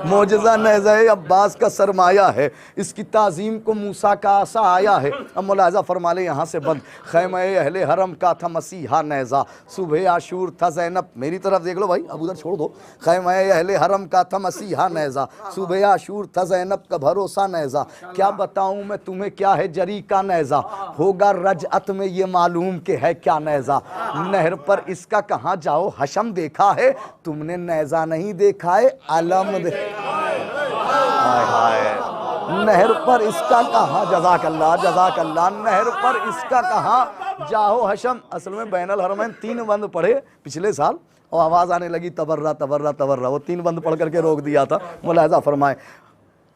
मोजज़ा नेज़े अब्बास का सरमाया है, इसकी ताज़ीम को मूसा का आसा आया है। अब मुलाज़ा फरमा ले यहाँ से बंद, खैमे अहले हरम का था मसीहा नेज़ा, सुबह आशूर था ज़ैनब, मेरी तरफ देख लो भाई, अब उधर छोड़ दो, खैमे अहले हरम का था मसीहा नेज़ा, सुबह आशूर था ज़ैनब का भरोसा नेज़ा, क्या बताऊँ मैं तुम्हें क्या है जरी का नेज़ा, होगा रजअत में ये मालूम के है क्या नेज़ा, नहर पर इसका कहाँ जाओ हशम देखा है, तुमने नेज़ा नहीं देखा है अलम हाय हाय, नहर पर इसका कहाँ जज़ाकल्लाह, नहर पर इसका कहाँ जाओ हशम। असल में बैनल हरमैन 3 बंद पढ़े पिछले साल और आवाज़ आने लगी तबर्रा तबर्रा तबर्रा, वो 3 बंद पढ़ करके रोक दिया था। मुलाहिज़ा फरमाए,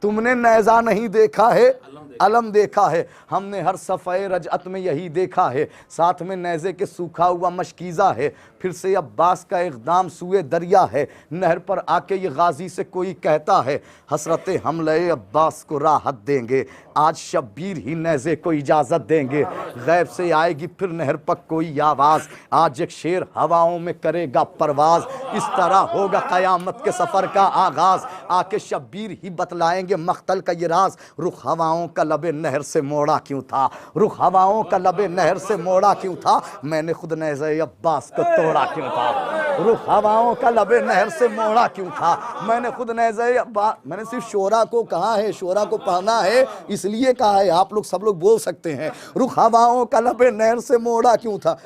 तुमने नेज़ा नहीं देखा है अलम देखा है, हमने हर सफ़े रजअत में यही देखा है, साथ में नेज़े के सूखा हुआ मशकीज़ा है, फिर से अब्बास का इक़दाम सुए दरिया है, नहर पर आके ये गाजी से कोई कहता है, हसरत हमले अब्बास को राहत देंगे, आज शब्बीर ही नेज़े को इजाज़त देंगे, गैब से आएगी फिर नहर पर कोई आवाज़, आज एक शेर हवाओं में करेगा परवाज़, इस तरह होगा क़यामत के सफ़र का आगाज़, आके शब्बीर ही बतलाएंगे मख्तल का ये राज, रुख हवाओं का लबे नहर से मोड़ा क्यों था, रुख हवाओं का लबे नहर से मोड़ा क्यों था, मैंने खुद नेज़े अब्बास को तोड़ा क्यों था, रुख हवाओं का लबे नहर से मोड़ा क्यों था, मैंने खुद नेज़े अब्बास, मैंने सिर्फ शोरा को कहा है, शोरा को पढ़ना है इसलिए कहा है, आप लोग सब लोग बोल सकते हैं, रुख हवाओं का लबे नहर से मोड़ा क्यों था,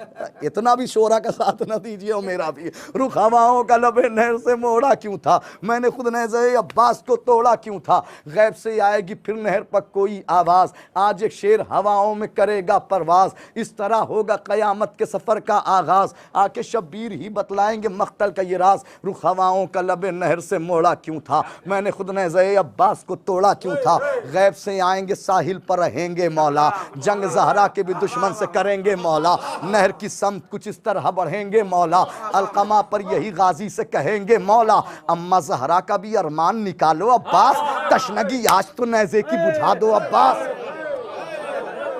इतना भी शोरा का साथ न दीजिए और मेरा भी, रुख हवाओं का लबे नहर से मोड़ा क्यों था, मैंने खुद नेज़े अब्बास को तोड़ा क्यों था, गैब से आएगी फिर नहर पर कोई आवाज़, आज एक शेर हवाओं में करेगा परवाज़, इस तरह होगा क़यामत के सफ़र का आगाज़, आके शब्बीर ही बतलाएंगे मख्तल का ये राज, रुख हवाओं का लबे नहर से मोड़ा क्यों था, मैंने खुद नेज़े अब्बास को तोड़ा क्यों था, गैब से आएंगे साहिल पर रहेंगे मौला, जंग ज़हरा के भी दुश्मन से करेंगे मौला, नहर की समत कुछ इस तरह बढ़ेंगे मौला, अलकमा पर यही गाजी से कहेंगे मौला, अम्मा ज़हरा का भी अरमान निकालो अब्बास, तशनगी आज तो नेज़े की बुझा दो अब्बास।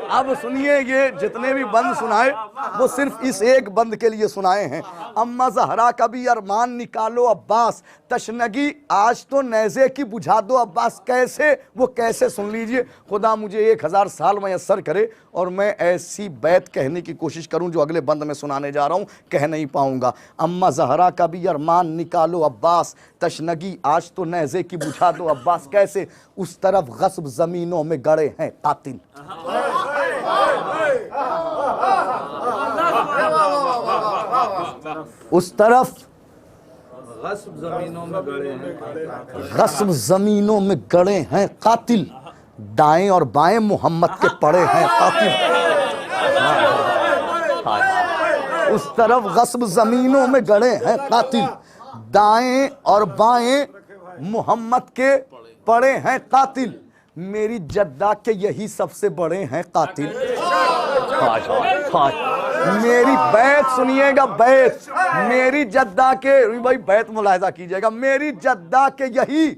अब सुनिए, ये जितने भी बंद सुनाए वो सिर्फ इस एक बंद के लिए सुनाए हैं, अम्मा ज़हरा का भी अरमान निकालो अब्बास, तशनगी आज तो नेज़े की बुझा दो अब्बास, कैसे, वो कैसे सुन लीजिए, खुदा मुझे 1000 साल मयस्सर करे और मैं ऐसी बैत कहने की कोशिश करूं जो अगले बंद में सुनाने जा रहा हूं, कह नहीं पाऊंगा। अम्मा ज़हरा का भी अरमान निकालो अब्बास, तशनगी आज तो नेज़े की बुझा दो अब्बास, कैसे, उस तरफ गस्ब ज़मीनों में गड़े हैं कातिल, उस तरफ गस्ब ज़मीनों में गड़े हैं, गस्ब ज़मीनों में गड़े हैं कातिल, दाएं और बाएं मोहम्मद के पड़े हैं कातिल, उस तरफ गस्ब जमीनों में गड़े हैं कातिल, दाएं और बाएं मोहम्मद के पड़े हैं कातिल, मेरी जद्दा के यही सबसे बड़े हैं कातिल। मेरी बैत सुनिएगा, बैत मेरी जद्दा के, भाई बैत मुलाहिजा कीजिएगा, मेरी जद्दा के यही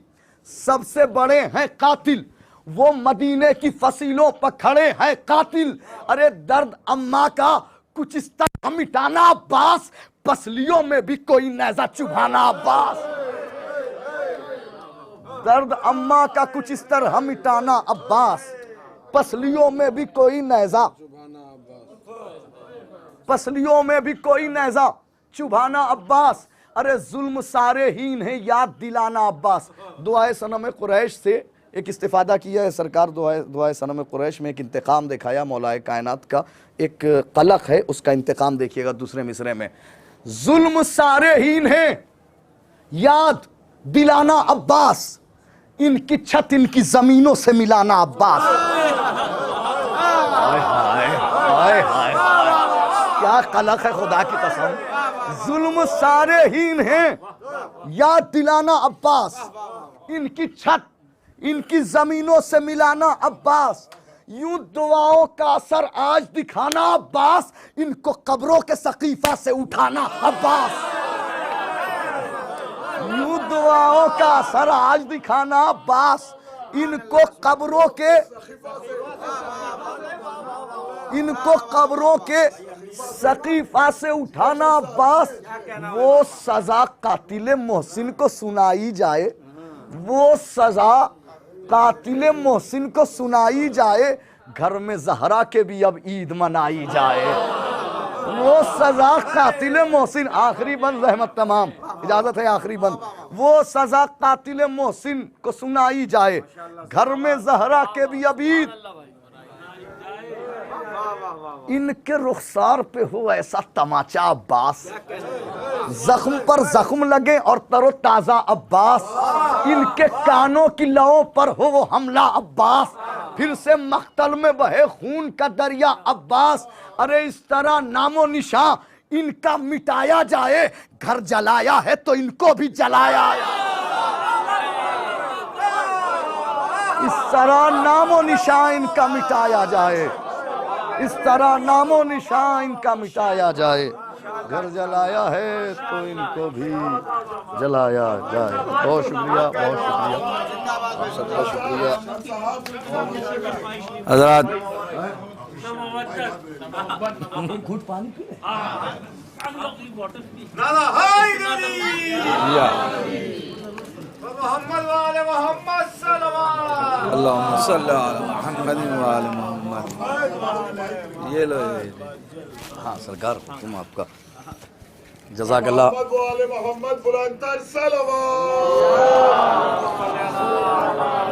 सबसे बड़े हैं कातिल, वो मदीने की फसीलों पर खड़े हैं कातिल। अरे दर्द अम्मा का कुछ इस तरह मिटाना अब्बास, पसलियों में भी कोई नेज़ा चुभाना अब्बास। दर्द अम्मा का कुछ इस तरह मिटाना अब्बास, पसलियों में भी कोई नेज़ा, पसलियों में भी कोई नेज़ा चुभाना अब्बास। अरे जुल्म सारे हीन है याद दिलाना अब्बास। दुआए सनम कुरैश से एक इस्तिफादा किया है सरकार, दुआए सनम कुरैश में एक इंतकाम दिखाया मौलाए कायनात का, एक कलक है उसका इंतकाम देखिएगा दूसरे मिसरे में। जुल्म सारे हीन है याद दिलाना अब्बास, इनकी छत इनकी जमीनों से मिलाना अब्बास। हाय हाय हाय हाय, क्या कलक है खुदा की कसम। जुल्म सारे हीन हैं याद दिलाना अब्बास, इनकी छत इनकी जमीनों से मिलाना अब्बास। यूं दुआओं का असर आज दिखाना अब्बास, इनको कब्रों के सकीफा से उठाना अब्बास। यूं दुआओं का असर आज दिखाना अब्बास, इनको कब्रों के सकीफा से उठाना अब्बास। वो सजा कातिल मोहसिन को सुनाई जाए, वो सजा कातिल मोहसिन को सुनाई जाए, घर में जहरा के भी अब ईद मनाई जाए। वो सजा कातिल मोहसिन, आखिरी बंद रहमत तमाम, इजाजत है आखिरी बंद। वो सजा कातिल मोहसिन को सुनाई जाए, घर में जहरा के भी अब ईद। इनके रुखसार पे हो ऐसा तमाचा अब्बास, जख्म पर जख्म लगे और तरो ताजा अब्बास। इनके कानों की लौं पर हो वो हमला अब्बास, फिर से मख्तल में बहे खून का दरिया अब्बास। अरे इस तरह नामो निशान इनका मिटाया जाए, घर जलाया है तो इनको भी जलाया। इस तरह नामो निशान इनका मिटाया जाए, इस तरह नामो निशान इनका मिटाया जाए, घर जलाया है तो इनको भी जलाया जाए। बहुत शुक्रिया, बहुत शुक्रिया, आप सबका शुक्रिया। हज़रात घूट पानी पी अल्लाहुम्मा सल्ली अला मुहम्मद व आले मुहम्मद। ये लो, हाँ सरकार तुम आपका जज़ाकल्लाह।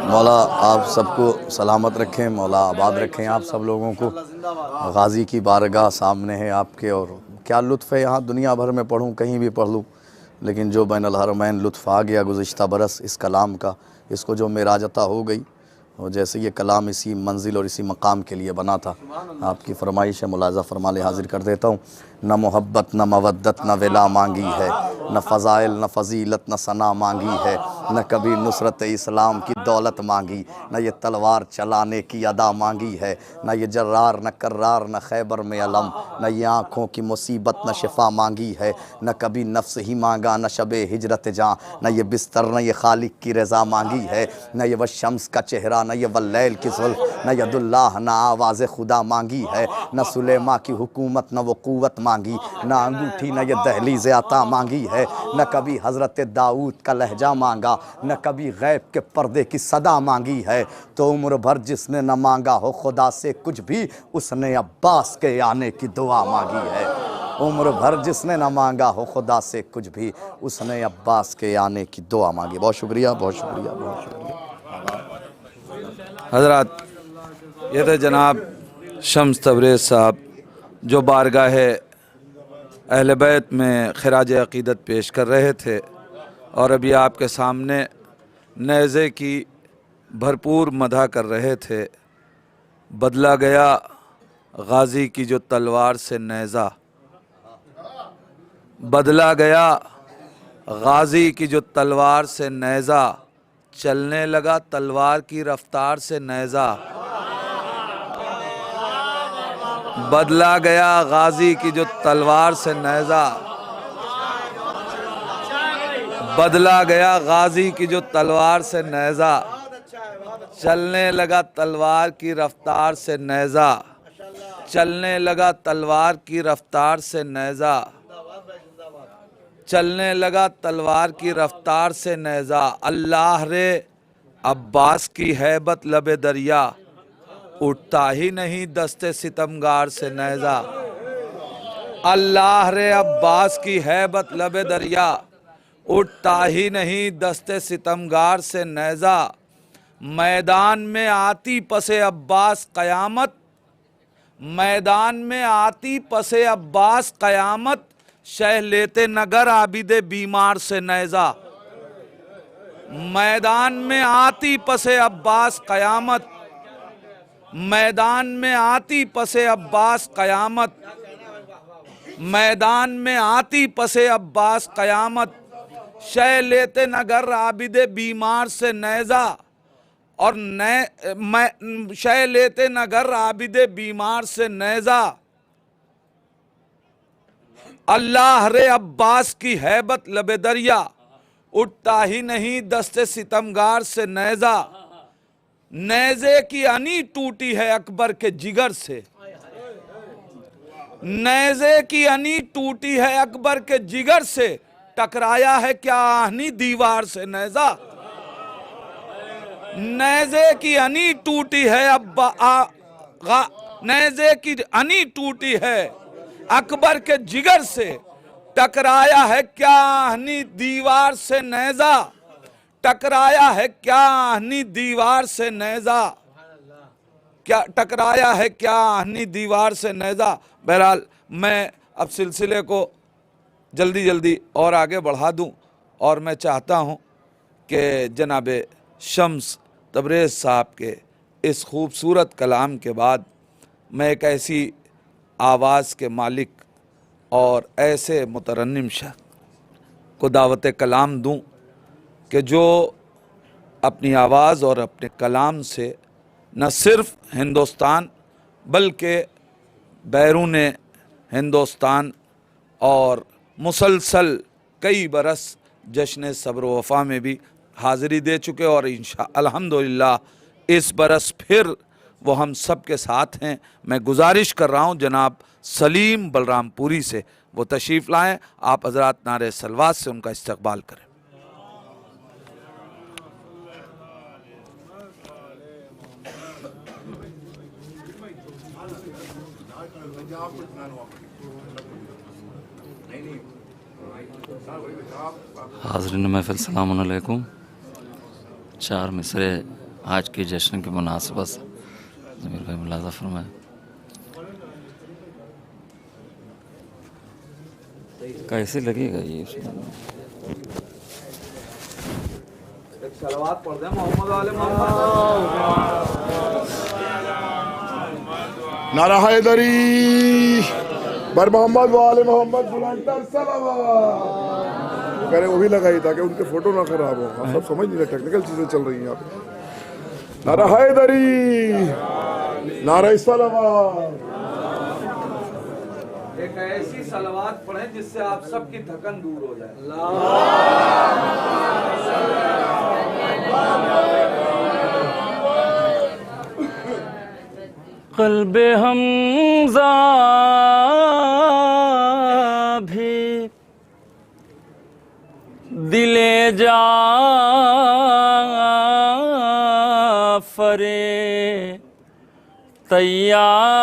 मौला आप सबको सलामत रखें, मौला आबाद रखें आप सब लोगों को। गाजी की बारगाह सामने है आपके, और क्या लुत्फ़ है यहाँ, दुनिया भर में पढ़ूँ कहीं भी पढ़ लूँ, लेकिन जो बैनुल हरमैन लुत्फ़ आ गया गुज़िश्ता बरस इस कलाम का, इसको जो मेराजता हो गई, और जैसे ये कलाम इसी मंजिल और इसी मकाम के लिए बना था। आपकी फरमाइश है, मुलाज़ा फरमा ले हाजिर कर देता हूँ। न मोहब्बत न मवद्दत न विला मांगी है, न फ़ज़ाइल न फ़जीलत न सना मांगी है, न कभी नुसरत इस्लाम की दौलत मांगी, न ये तलवार चलाने की अदा मांगी है, न ये जर्रार न कर्रार न खैबर में अलम, न ये आँखों की मुसीबत न शिफा मांगी है, न कभी नफ्स ही मांगा न शबे हिजरत जाँ, न ये बिस्तर न ये खालिक की रज़ा मांगी है, न ये वशम्स का चेहरा न ये वल्लैल की ज़ुल्फ़, न यदुल्लाह न आवाज़ खुदा मांगी है, न सुलेमा की हुकूमत न वो क़ुव्वत मांगी, न अंगूठी न ये दहलीज़ अता मांगी है, न कभी हज़रत दाऊद का लहजा मांगा, न कभी गैब के पर्दे की सदा मांगी है। तो उम्र भर जिसने न मांगा हो खुदा से कुछ भी, उसने अब्बास के आने की दुआ मांगी है। उम्र भर जिसने न मांगा हो खुदा से कुछ भी, उसने अब्बास के आने की दुआ मांगी। बहुत शुक्रिया, बहुत शुक्रिया, बहुत शुक्रिया। हज़रात, ये थे जनाब शम्स तबरेज़ साहब जो बारगाह अहले बैत में खिराज अक़ीदत पेश कर रहे थे, और अभी आपके सामने नेज़े की भरपूर मदह कर रहे थे। बदला गया गाज़ी की जो तलवार से नेज़ा, बदला गया गाजी की जो तलवार से नेज़ा, चलने लगा तलवार की रफ्तार से नेज़ा। बदला गया गाजी की जो तलवार से नेज़ा, बदला गया गाजी की जो तलवार से नेज़ा, चलने लगा तलवार की रफ्तार से नेज़ा, चलने लगा तलवार की रफ्तार से नेज़ा, चलने लगा तलवार की रफ्तार से नेज़ा। अल्लाह रे अब्बास की हैबत लबे दरिया, उठता ही नहीं दस्ते सितमगार से नेज़ा। अल्लाह रे अब्बास की हैबत लबे दरिया, उठता ही नहीं दस्ते सितमगार से नेज़ा। मैदान में आती पसे अब्बास क़यामत, मैदान में आती पसे अब्बास क़यामत, शह लेते नगर आबिदे बीमार से नेज़ा। मैदान में आती पसे अब्बास क़यामत, मैदान में आती पसे अब्बास क़यामत, मैदान में आती पसे अब्बास क़यामत, शह लेते नगर आबिदे बीमार से नेज़ा। और शह लेते नगर आबिदे बीमार से नेज़ा। अल्लाह रे अब्बास की हैबत लबे दरिया, उठता ही नहीं दस्ते सितमगार से नेज़ा। नेज़े की अनी टूटी है अकबर के जिगर से, नेज़े की अनी टूटी है अकबर के जिगर से, टकराया है क्या आहनी दीवार से नेज़ा। नेज़े की अनी टूटी है नेज़े की अनी टूटी है अकबर के जिगर से, टकराया है क्या आहनी दीवार से नेज़ा, टकराया है क्या आहनी दीवार से नेज़ा, क्या टकराया है क्या आहनी दीवार से नेज़ा। बहरहाल मैं अब सिलसिले को जल्दी जल्दी और आगे बढ़ा दूं, और मैं चाहता हूं कि जनाब शम्स तबरेज़ साहब के इस खूबसूरत कलाम के बाद मैं एक ऐसी आवाज़ के मालिक और ऐसे मुतरन्निम शख्स को दावत कलाम दूं कि जो अपनी आवाज़ और अपने कलाम से न सिर्फ़ हिंदुस्तान बल्कि बैरून हिंदुस्तान और मुसलसल कई बरस जश्न सब्र वफ़ा में भी हाज़िरी दे चुके, और अल्हम्दुलिल्लाह इस बरस फिर वो हम सब के साथ हैं। मैं गुजारिश कर रहा हूँ जनाब सलीम बलरामपुरी से वो तशरीफ़ लाएँ, आप हज़रात नारे सलवात से उनका इस्तकबाल करें। हाज़रीन महफ़िल सलाम अलैकुम। 4 मिसरे आज के जश्न की मुनासिबत से ज़मीर भाई मुलाज़ा फरमाए। कैसे लगेगा ये? सलावत पढ़ दें मोहम्मद वाले मोहम्मद। नारा हैदरी बर मोहम्मद वाले मोहम्मद बुलंदर सलावत। कह रहे वो भी लगाई ताकि उनके फोटो ना खराब हो। आप सब समझ नहीं रहे, टेक्निकल चीजें चल रही हैं यहाँ पे। नारा हैदरी, नारा सलावत। एक ऐसी सलावत पढ़ें जिससे आप सबकी थकन दूर हो जाए। क़ल्बे हमज़ा भी दिले जाफ़रे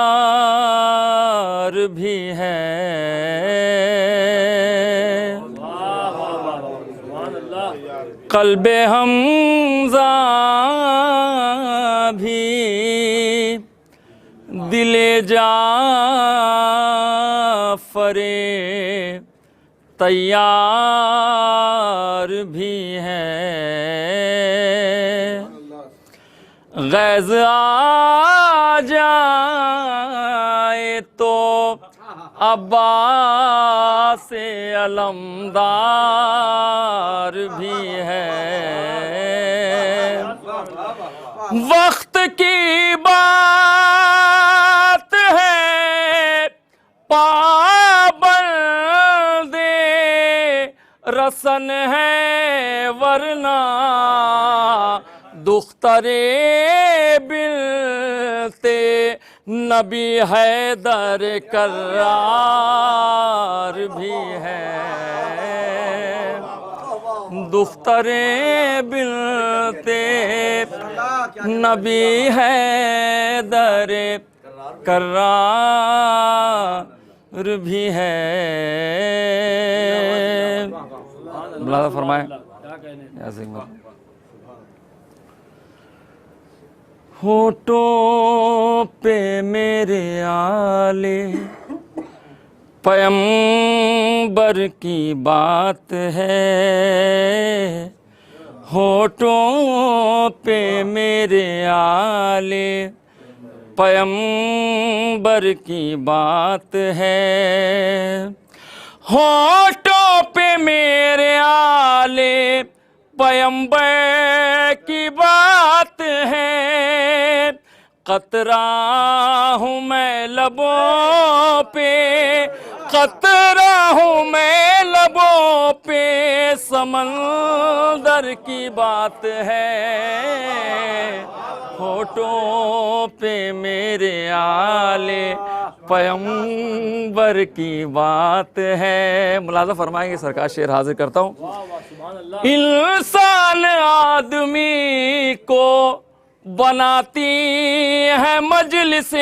तैयार भी है। क़ल्बे हमज़ा भी दिले जाफ़रे तैयार भी है। गैज़ आ जाए तो अब्बास अलमदार भी है। वक्त की बात है पाबंदे रसन है वरना दुख्तरे बिलते नबी हैदर कर्रार भी है। दुख्तरे बिलते नबी हैदर कर्रार भी है। मुलाज़ा फरमाए। होठों पे मेरे आले पैगंबर की बात है। होठों पे मेरे आले पैगंबर की बात है। होठों पे मेरे आले पैगंबर की बात है। कतरा हूँ मैं लबों पे, कतरा हूँ मैं लबों पे, समंदर की बात है। होठों पे मेरे आले पैगंबर की बात है। मुलाज़ा फरमाएंगे सरकार, शेर हाजिर करता हूँ। इंसान आदमी को बनाती है मजलिसें,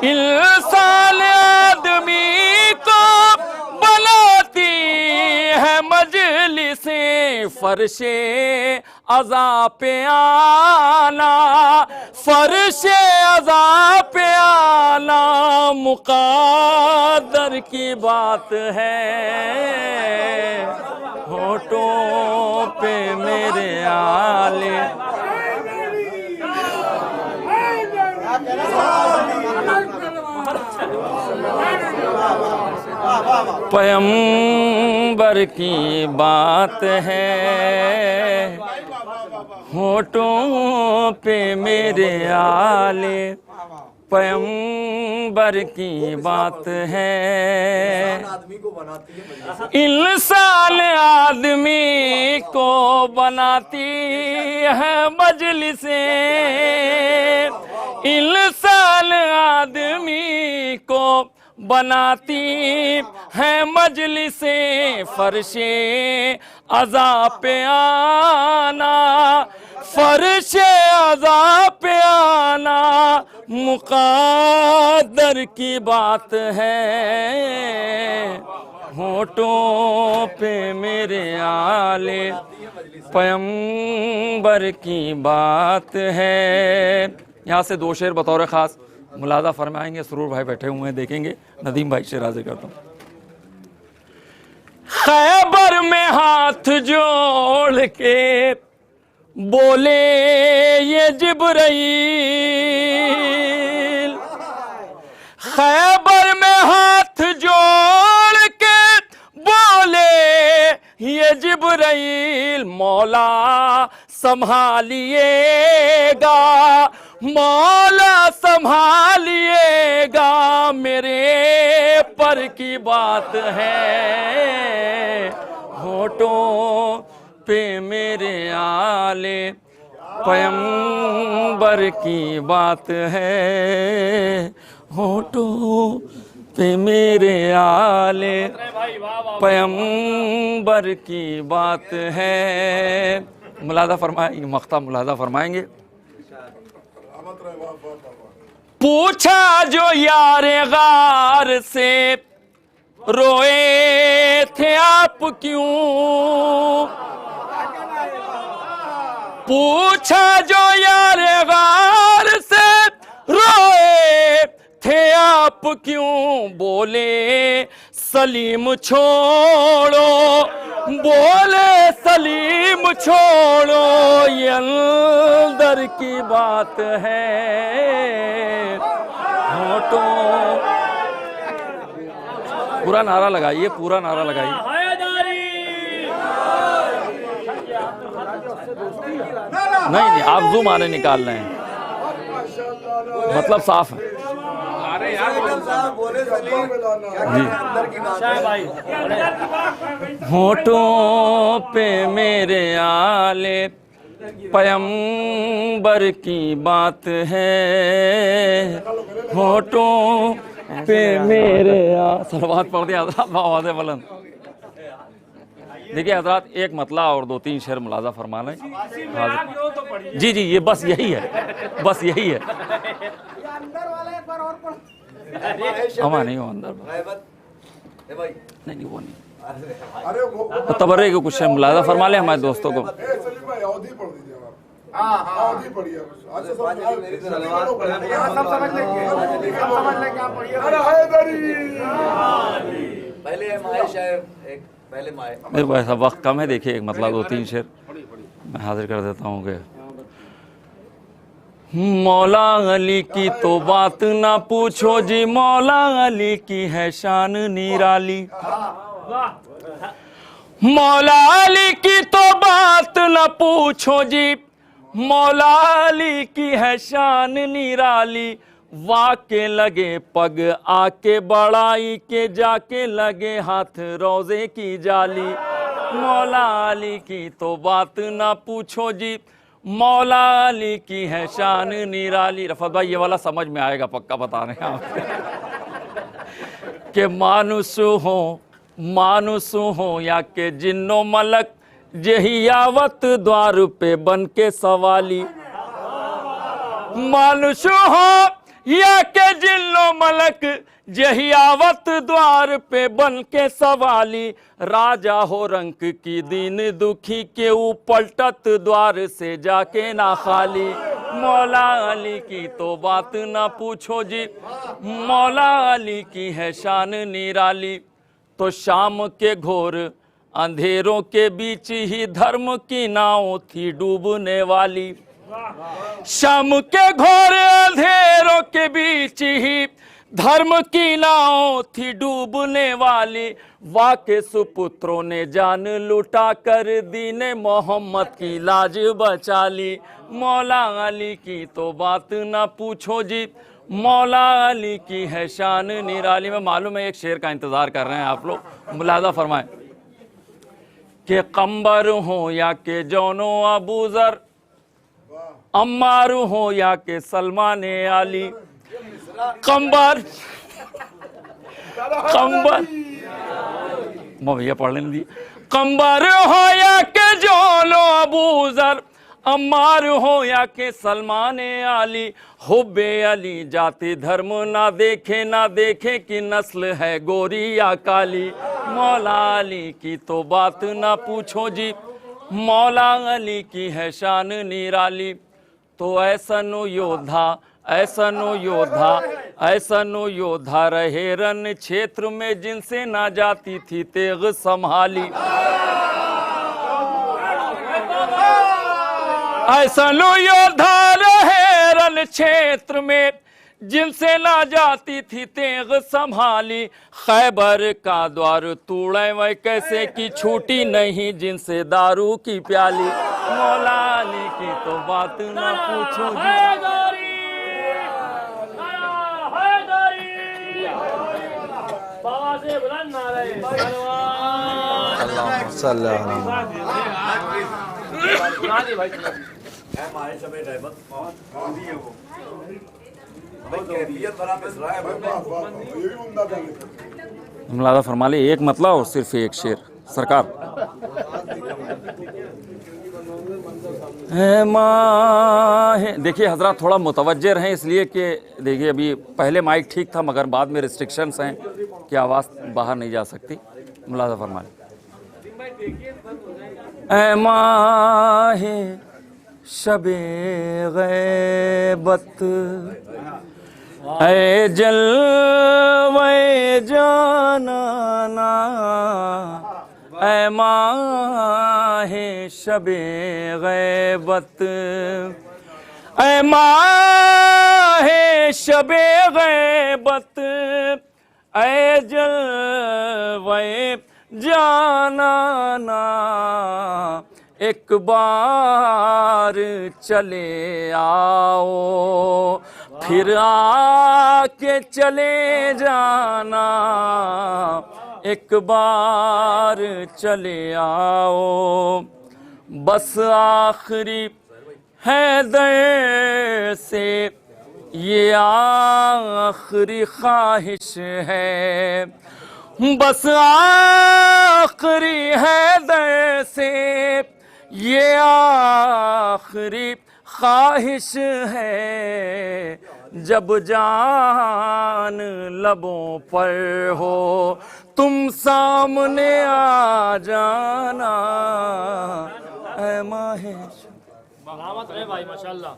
इंसान आदमी को बनाती है मजलिसें। फर्शे अज़ा पे आना, फर्शे अज़ा पे आना मुक़द्दर की बात है। होठों पे मेरे आले पैगंबर की बात है। होठों पे मेरे आले पैगंबर की बात है। इंसान आदमी को बनाती है मजलिसें, इंसान आदमी को बनाती है मजलिसें। फर्शे अज़ा पे आना, फर्शे अज़ा पे आना मुक़द्दर की बात है। होठों पे मेरे आले पैगंबर की बात है। यहाँ से दो शेर बतौर ख़ास मुलाज़ा फरमाएंगे। सुरूर भाई बैठे हुए हैं, देखेंगे। नदीम भाई शेर हाज़िर करता हूँ। खैबर में हाथ जोड़ के बोले ये जिब्राईल, खैबर में हाथ जोड़ के बोले ये जिब्राईल। मौला संभालिएगा, मौला संभालिएगा, मेरे पर की बात है। होठों पे मेरे आले पैगंबर की बात है। होठों पे मेरे आले पैगंबर की बात है। मुलाज़ा फरमाएंगे, मख्ता मुलाज़ा फरमाएंगे। पूछा जो यारे गार से रोए थे आप क्यों, पूछा जो यारे गार से रोए थे आप क्यों। बोले सलीम छोड़ो, बोले सलीम छोड़ो, ये अंदर की बात है। होठों, पूरा नारा लगाइए, पूरा नारा लगाइए। नहीं नहीं, आप जूम आने निकाल रहे हैं, मतलब साफ है जी। होठों पे मेरे आले पैगंबर की बात है, होठों पे मेरे सलवात पढ़ दिया हज़रात, आवाज़ बुलंद। देखिए हज़रात, एक मतला और 2-3 शेर मुलाजा फरमा लें। जी जी, ये बस यही है, बस यही है। हमा नहीं हो अंदर, नहीं वो नहीं, तबर्रे के कुछ शेर मुलाजा फरमा लें हमारे दोस्तों को। मेरे को ऐसा वक्त कम है, देखिए एक मतलब 2-3 शेर मैं हाजिर कर देता हूँ कि मौला अली की तो बात ना पूछो जी, मौला अली की है शान निराली, मौला अली की तो बात ना पूछो जी, मौला अली की है शान निराली, वाके लगे पग आके बड़ाई के, जाके लगे हाथ रोजे की जाली, मौला अली की तो बात ना पूछो जी, मौला अली की है शान निराली। रफत भाई ये वाला समझ में आएगा पक्का, बता रहे हैं आप कि मानुस हो या के जिन्नो मलक, जहियावत द्वार पे बन के सवाली, मानुस हो या के जिन्नो मलक, जहियावत द्वार पे बन के सवाली, राजा हो रंक की दीन दुखी के पलटत द्वार से जाके ना खाली, मौला अली की तो बात ना पूछो जी, मौला अली की है शान निराली। तो शाम के घोर अंधेरों के बीच ही धर्म की नाव थी डूबने वाली, शाम के घोर अंधेरों के बीच ही धर्म की नाव थी डूबने वाली, वाके सुपुत्रों ने जान लुटा कर दीने मोहम्मद की लाज बचा ली, मौला अली की तो बात ना पूछो जी, मौला अली की है शान निराली। में मालूम है एक शेर का इंतजार कर रहे हैं आप लोग, मुलाजा फरमाएं कि कंबर हो या के जौनो अबूजर, अम्मार हो या के सलमान आली, कंबर भैया पढ़ लेने दिए, कंबर हो या के जौनो अबूजर, अम्मार हो या के सलमान आली, हुब्बे अली जाति धर्म ना देखे कि नस्ल है गोरी या काली, मौला अली की तो बात ना पूछो जी, मौला अली की है शान निराली। तो ऐसनो योद्धा रहे रन क्षेत्र में, जिनसे ना जाती थी तेग संभाली, ऐसनो योद्धा रहे रन क्षेत्र में, जिनसे ना जाती थी तेग संभाली, खैबर का द्वार तूड़े वह कैसे कि छूटी नहीं जिनसे दारू की प्याली, मौला अली की तो बात ना पूछो जी। मुलाजा फरमा ले, एक मतला और सिर्फ एक शेर। सरकार देखिए हजरत थोड़ा मुतवज्जे रहें, इसलिए कि देखिए अभी पहले माइक ठीक था मगर बाद में रिस्ट्रिक्शंस हैं कि आवाज़ बाहर नहीं जा सकती। मुलाजा फरमा ले। ऐ माहे शबे गैबत, ऐ जलवे जानाना, ऐ माहे शबे गैबत, ऐ माहे माहे शबे गैबत ऐ जलवे जानाना, एक बार चले आओ फिर आके चले जाना, एक बार चले आओ। बस आखिरी हैदर से ये आखिरी ख्वाहिश है, बस आखिरी हैदर से ये आखिरी ख्वाहिश है, जब जान लबों पर हो तुम सामने आ जाना ऐ माहे। सलामत रहे भाई, माशाल्लाह।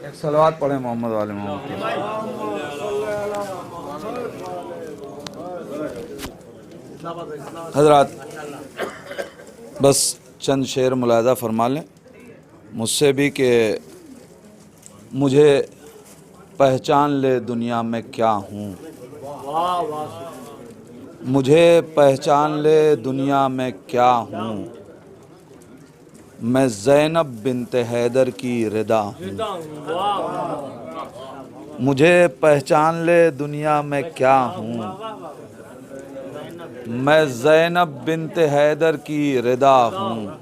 एक सलवात पढ़े मोहम्मद वाले मोहम्मद की। हजरात बस चंद शेर मुलाहजा फरमा लें मुझसे भी कि मुझे पहचान ले दुनिया में क्या हूँ, मुझे पहचान ले दुनिया में क्या हूँ, मैं ज़ैनब बिन्ते हैदर की रिदा हूँ। मुझे पहचान ले दुनिया में क्या हूँ, मैं ज़ैनब बिन्ते हैदर की रिदा हूँ।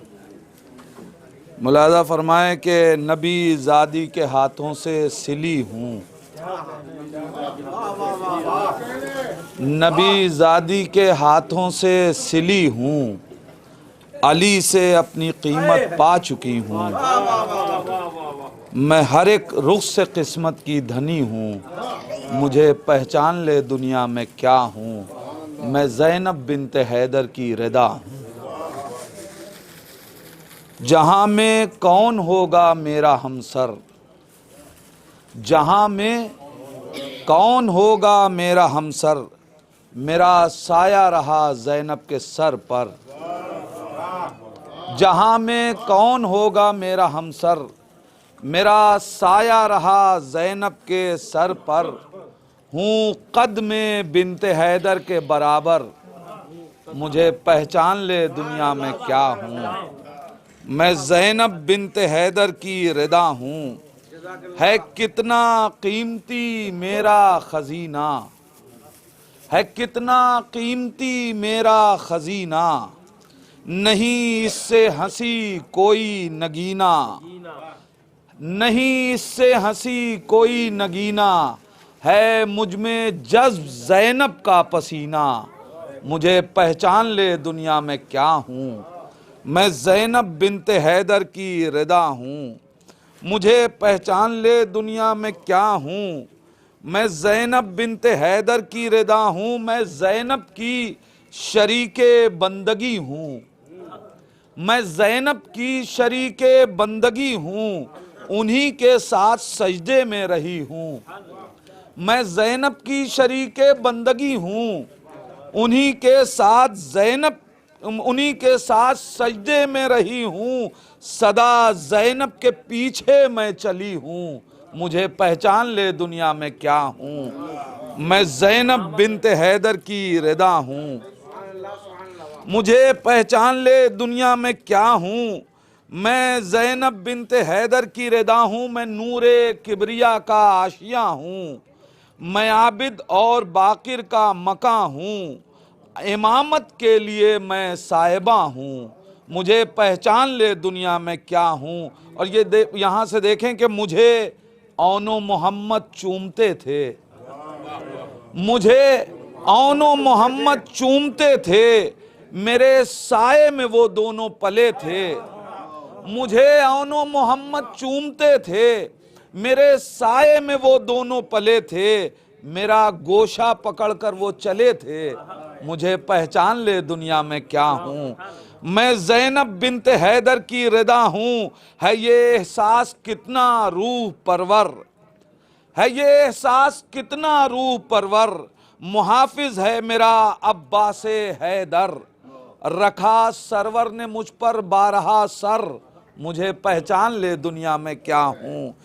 मुलाज़ा फरमाएं कि नबी ज़ादी के हाथों से सिली हूँ, नबी ज़ादी के हाथों से सिली हूँ, अली से अपनी कीमत पा चुकी हूँ, मैं हर एक रुख से किस्मत की धनी हूँ। मुझे पहचान ले दुनिया में क्या हूँ, मैं ज़ैनब बिन्ते हैदर की रिदा हूँ। जहाँ में कौन होगा मेरा हमसर, जहाँ में कौन होगा मेरा हमसर, मेरा साया रहा ज़ैनब के सर पर। जहाँ में कौन होगा मेरा हमसर, मेरा साया रहा ज़ैनब के सर पर। हूँ कद में बिन्ते हैदर के बराबर, मुझे पहचान ले दुनिया में क्या हूँ, मैं ज़ैनब बिन्ते हैदर की रिदा हूँ। है कितना कीमती मेरा खजीना, है कितना कीमती मेरा खजीना, नहीं इससे हंसी कोई नगीना, नहीं इससे हंसी कोई नगीना, है मुझ में जज्ब ज़ैनब का पसीना। मुझे पहचान ले दुनिया में क्या हूँ, मैं ज़ैनब बिन्ते हैदर की रिदा हूँ। मुझे पहचान ले दुनिया में क्या हूँ, मैं ज़ैनब बिन्ते हैदर की रिदा हूँ। मैं ज़ैनब की शरीके बंदगी हूँ, मैं ज़ैनब की शरीके बंदगी हूँ, उन्हीं के साथ सजदे में रही हूँ। मैं ज़ैनब की शरीके बंदगी हूँ, उन्हीं के साथ ज़ैनब उन्हीं के साथ सजदे में रही हूँ। सदा ज़ैनब के पीछे मैं चली हूँ, मुझे पहचान ले दुनिया में क्या हूँ, मैं ज़ैनब बिन्ते हैदर की रिदा हूँ। मुझे पहचान ले दुनिया में क्या हूँ, मैं ज़ैनब बिन्ते हैदर की रिदा हूँ। मैं नूरे किबरिया का आशिया हूँ, मैं आबिद और बाकिर का मका हूँ, इमामत के लिए मैं साहिबा हूँ। मुझे पहचान ले दुनिया में क्या हूँ। और ये यहाँ से देखें कि मुझे औनो मोहम्मद चूमते थे, मुझे औनो मोहम्मद चूमते थे, मेरे साए में वो दोनों पले थे। मुझे औनो मोहम्मद चूमते थे, मेरे साए में वो दोनों पले थे, मेरा गोशा पकड़कर वो चले थे। मुझे पहचान ले दुनिया में क्या हूँ, मैं ज़ैनब बिन्ते हैदर की रिदा हूँ। है ये एहसास कितना रूह परवर, है ये एहसास कितना रूह परवर, मुहाफिज है मेरा अब्बासे हैदर। रखा सरवर ने मुझ पर बारहा सर, मुझे पहचान ले दुनिया में क्या हूँ।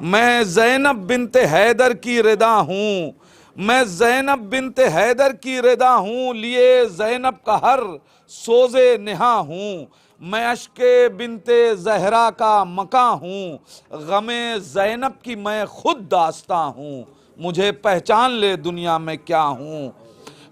मैं ज़ैनब बिन्ते हैदर की रिदा हूँ, मैं ज़ैनब बिन्ते हैदर की रिदा हूँ, लिए ज़ैनब का हर सोज़े निहा हूँ। मैं अश्के बिन्ते ज़हरा का मका हूँ, गमे ज़ैनब की मैं खुद दास्ता हूँ। मुझे पहचान ले दुनिया में क्या हूँ।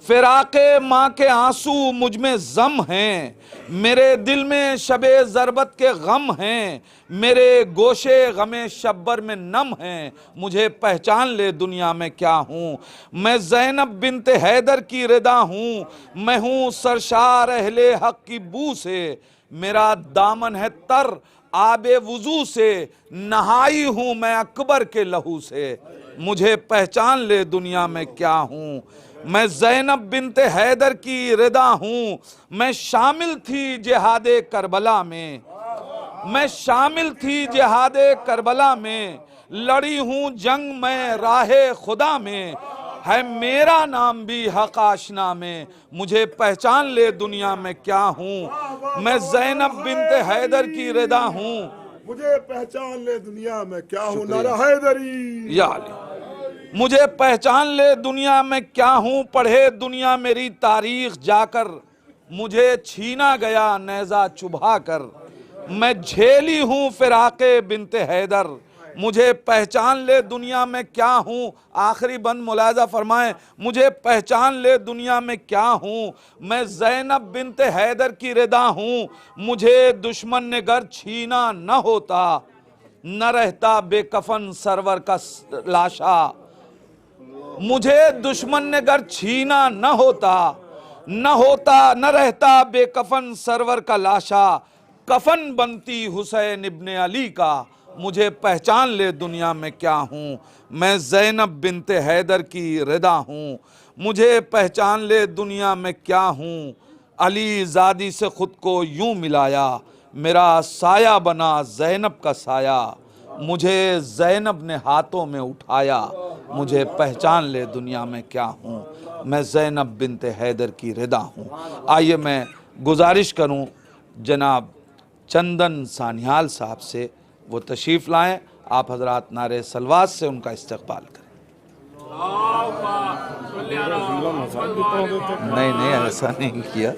फिराक़े माँ के आंसू मुझ में ज़म हैं, मेरे दिल में शबे ज़रबत के गम हैं, मेरे गोशे गमे शब्बर में नम हैं। मुझे पहचान ले दुनिया में क्या हूँ। मैं ज़ैनब बिन्ते हैदर की रिदा हूँ, मैं हूँ सरशार अहले हक़ की बू से, मेरा दामन है तर आबे वुज़ू से, नहाई हूँ मैं अकबर के लहू से। मुझे पहचान ले दुनिया में क्या हूँ। मैं ज़ैनब बिन्ते हैदर की रिदा हूँ, मैं शामिल थी जिहादे करबला में, मैं शामिल थी जिहादे करबला में, लड़ी हूँ जंग मैं राहे खुदा में, है मेरा नाम भी हक़ आशना में। मुझे पहचान ले दुनिया में क्या हूँ। मैं ज़ैनब बिन्ते हैदर की रिदा हूँ, मुझे पहचान ले दुनिया में क्या हूँ। नारा हैदरी या अली। मुझे पहचान ले दुनिया में क्या हूँ, पढ़े दुनिया मेरी तारीख जाकर, मुझे छीना गया नेज़ा चुभा कर। मैं झेली हूँ फिराक़े बिन्ते हैदर, मुझे पहचान ले दुनिया में क्या हूँ। आखिरी बंद मुलाज़ा फरमाएं, मुझे पहचान ले दुनिया में क्या हूँ। मैं ज़ैनब बिन्ते हैदर की रिदा हूँ, मुझे दुश्मन ने गर छीना न होता, न रहता बेकफन सरवर का लाशा। मुझे दुश्मन ने गर छीना न होता, न रहता बेकफन सरवर का लाशा, कफन बनती हुसैन इब्ने अली का। मुझे पहचान ले दुनिया में क्या हूँ। मैं ज़ैनब बिन्ते हैदर की रिदा हूँ, मुझे पहचान ले दुनिया में क्या हूँ। अली ज़ादी से ख़ुद को यूं मिलाया, मेरा साया बना ज़ैनब का साया, मुझे ज़ैनब ने हाथों में उठाया। मुझे पहचान ले दुनिया में क्या हूँ। मैं ज़ैनब बिन्ते हैदर की रिदा हूँ। आइए मैं गुजारिश करूँ जनाब चंदन सानियाल साहब से, वो तशरीफ़ लाएँ, आप हज़रात नारे सलवात से उनका इस्तक़बाल करें। नहीं ऐसा नहीं किया।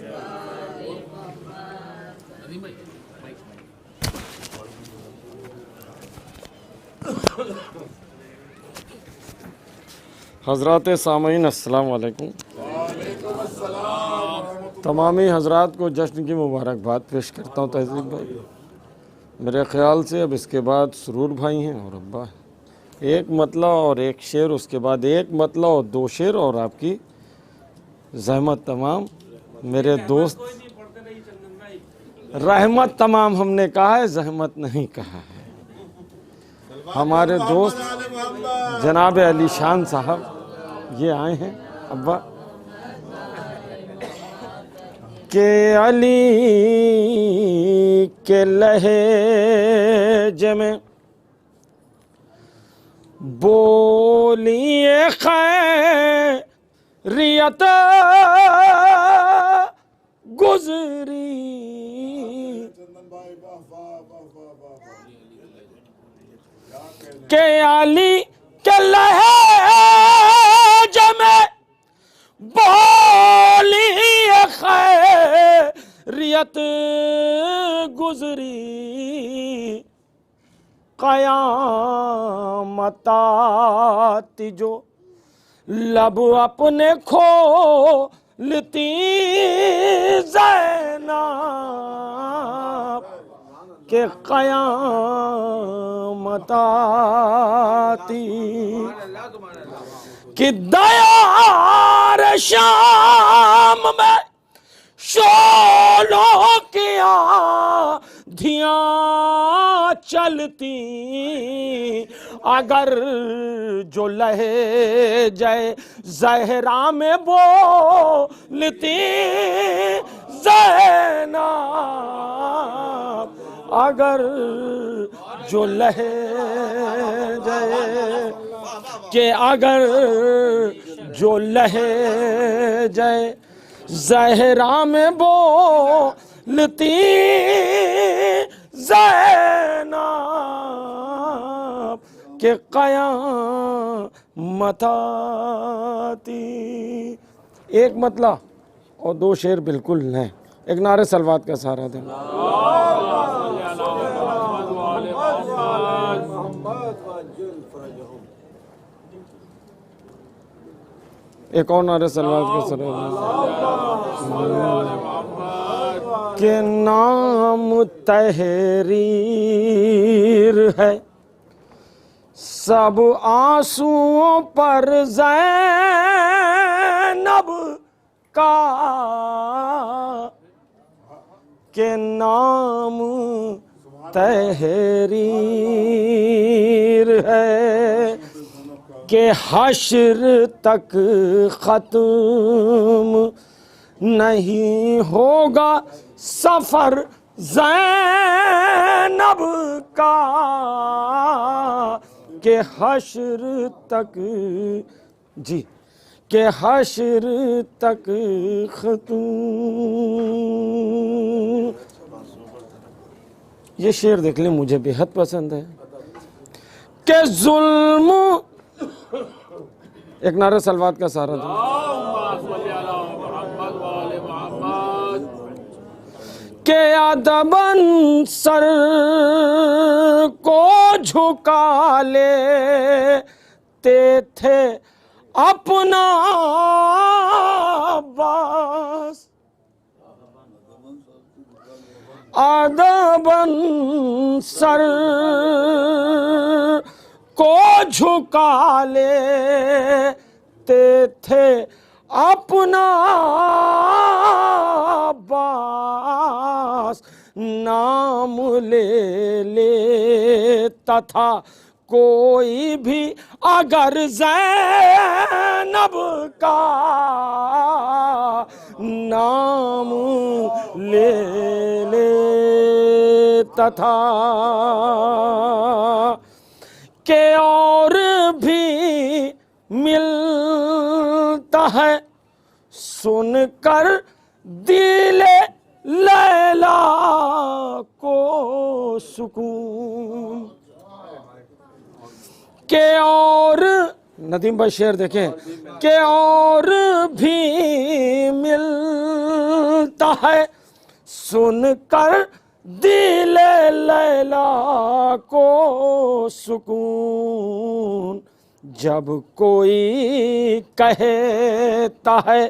हज़रात सामीन अस्सलाम वालेकुम। तमामी हज़रात को जश्न की मुबारकबाद पेश करता हूँ। तहज़ीब भाई, मेरे ख़्याल से अब इसके बाद सुरूर भाई हैं और अब्बा है। एक मतला और एक शेर, उसके बाद एक मतला और दो शेर, और आपकी ज़हमत तमाम। मेरे दोस्त रहमत तमाम हमने कहा है, ज़हमत नहीं कहा है। हमारे दोस्त जनाब अली शान साहब ये आए हैं। अब्बा के अली के लहजे में बोलिए खैरियत गुजरी, के अली के लहजे में बोलिए खैरियत गुजरी, क़यामत आती जो लब अपने खोलती ज़ैनब, के क़यामत आती कि दयार शाम में शोलों की आँधियाँ चलती, अगर जो लहजे ज़हरा में बोलती ज़ैनब, अगर जो लहजे के अगर जो लहजे जहरा में बोलती ज़ैनब के क़यामत आती। एक मतला और दो शेर बिल्कुल नए। एक नारे सलवात का सहारा देना। एक और नारे सलवात का सहारा के नाम तहरीर है सब आंसुओं पर ज़ैनब का के नाम तहरीर है के हश्र तक ख़त्म नहीं होगा सफ़र ज़ैनब का के हश्र तक जी के हश्र तक ख़त्म। ये शेर देख लें, मुझे बेहद पसंद है के जुल्म। एक नारा सलवात का सहारा दो के अदबन सर को झुका लेते थे अपना अब्बास अदबन सर को झुका लेते थे अपना अब्बास नाम ले लेता था कोई भी अगर ज़ैनब का नाम ले लेता था के और भी मिलता है सुनकर दिले लैला को सुकून के और नदीम भाई शेर देखें के और भी मिलता है सुनकर दिले लैला को सुकून जब कोई कहता है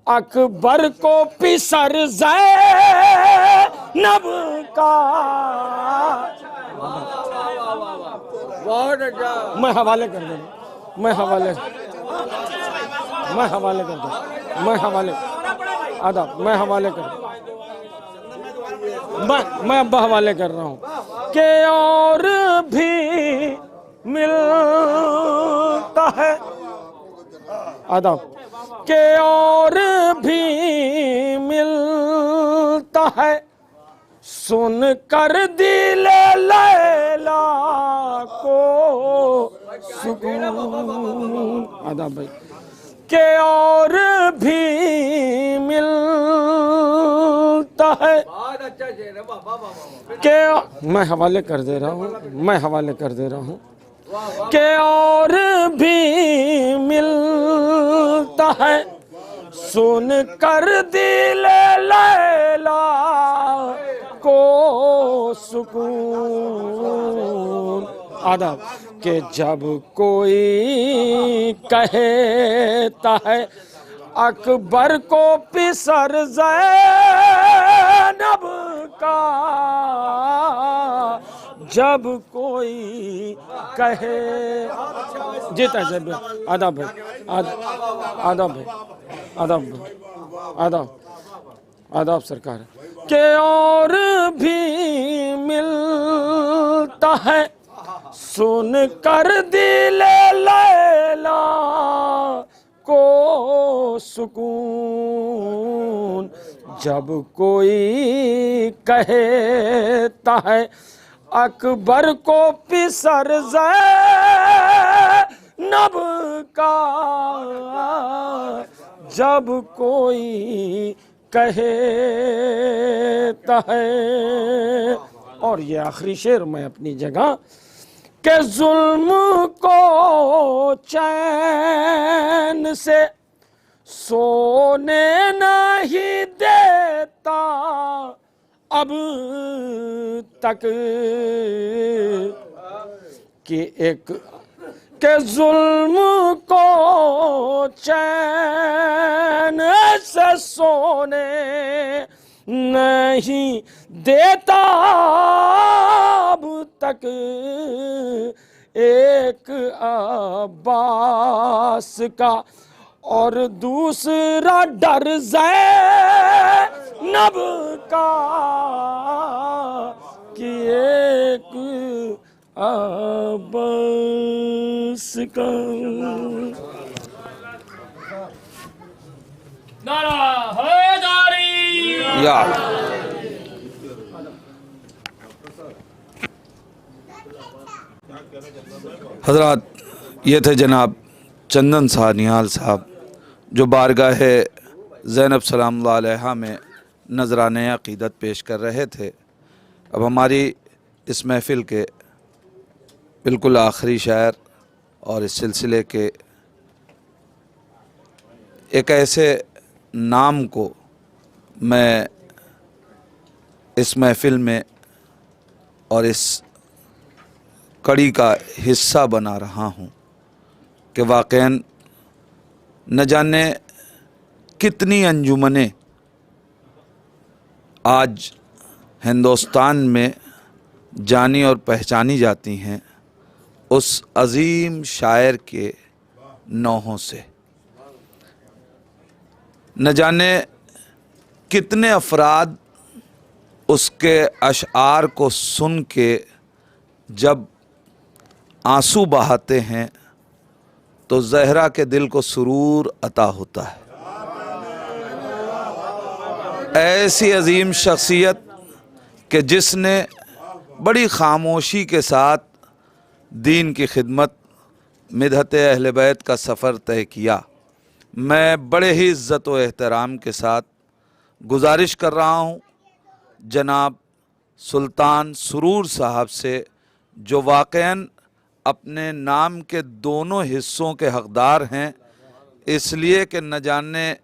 अकबर को पिसर ज़ैनब का। मैं हवाले कर दूँ मैं हवाले कर दूँ मैं हवाले आधा मैं हवाले कर मैं अब हवाले कर रहा हूँ के और भी मिलता है आधा के और भी मिलता है सुनकर दिले लैला को सुकून आधा भाई के और भी मिलता है के मैं हवाले कर दे रहा हूँ के और भी मिलता है सुन कर दिले लैला को सुकून आधा के जब कोई कहता है अकबर को पिसर ज़ैनब का जब कोई कहे जीता जब आधा भाई आदाब सरकार के और भी मिलता है सुन कर दिले लैला को सुकून जब कोई कहता है अकबर को पिसर ज़ैनब का जब कोई कहता है, और ये आखिरी शेर मैं अपनी जगह, के जुल्म को चैन से सोने नहीं देता अब तक, कि एक के जुल्म को चैन से सोने नहीं देता अब तक, एक अब्बास का और दूसरा डर ज़ैनब का, कि एक अब्बास का। नारा हैदरी। या हजरात, ये थे जनाब चंदन सानियाल साहब जो बारगाह ज़ैनब सलामुल्लाह अलैहा में नजराने अक़ीदत पेश कर रहे थे। अब हमारी इस महफ़िल के बिल्कुल आखिरी शायर और इस सिलसिले के एक ऐसे नाम को मैं इस महफ़िल में और इस कड़ी का हिस्सा बना रहा हूँ कि वाक़ईन न जाने कितनी अंजुमनें आज हिंदुस्तान में जानी और पहचानी जाती हैं उस अज़ीम शायर के नौहों से। न जाने कितने अफराद उसके अशआर को सुन के जब आंसू बहाते हैं तो ज़हरा के दिल को सुरूर अता होता है। ऐसी अजीम शख्सियत कि जिसने बड़ी खामोशी के साथ दीन की खिदमत, मिदहत अहले बैत का सफ़र तय किया। मैं बड़े ही इज़्ज़त व एहतराम के साथ गुजारिश कर रहा हूँ जनाब सुल्तान सुरूर साहब से, जो वाक़ईन अपने नाम के दोनों हिस्सों के हक़दार हैं, इसलिए कि न जाने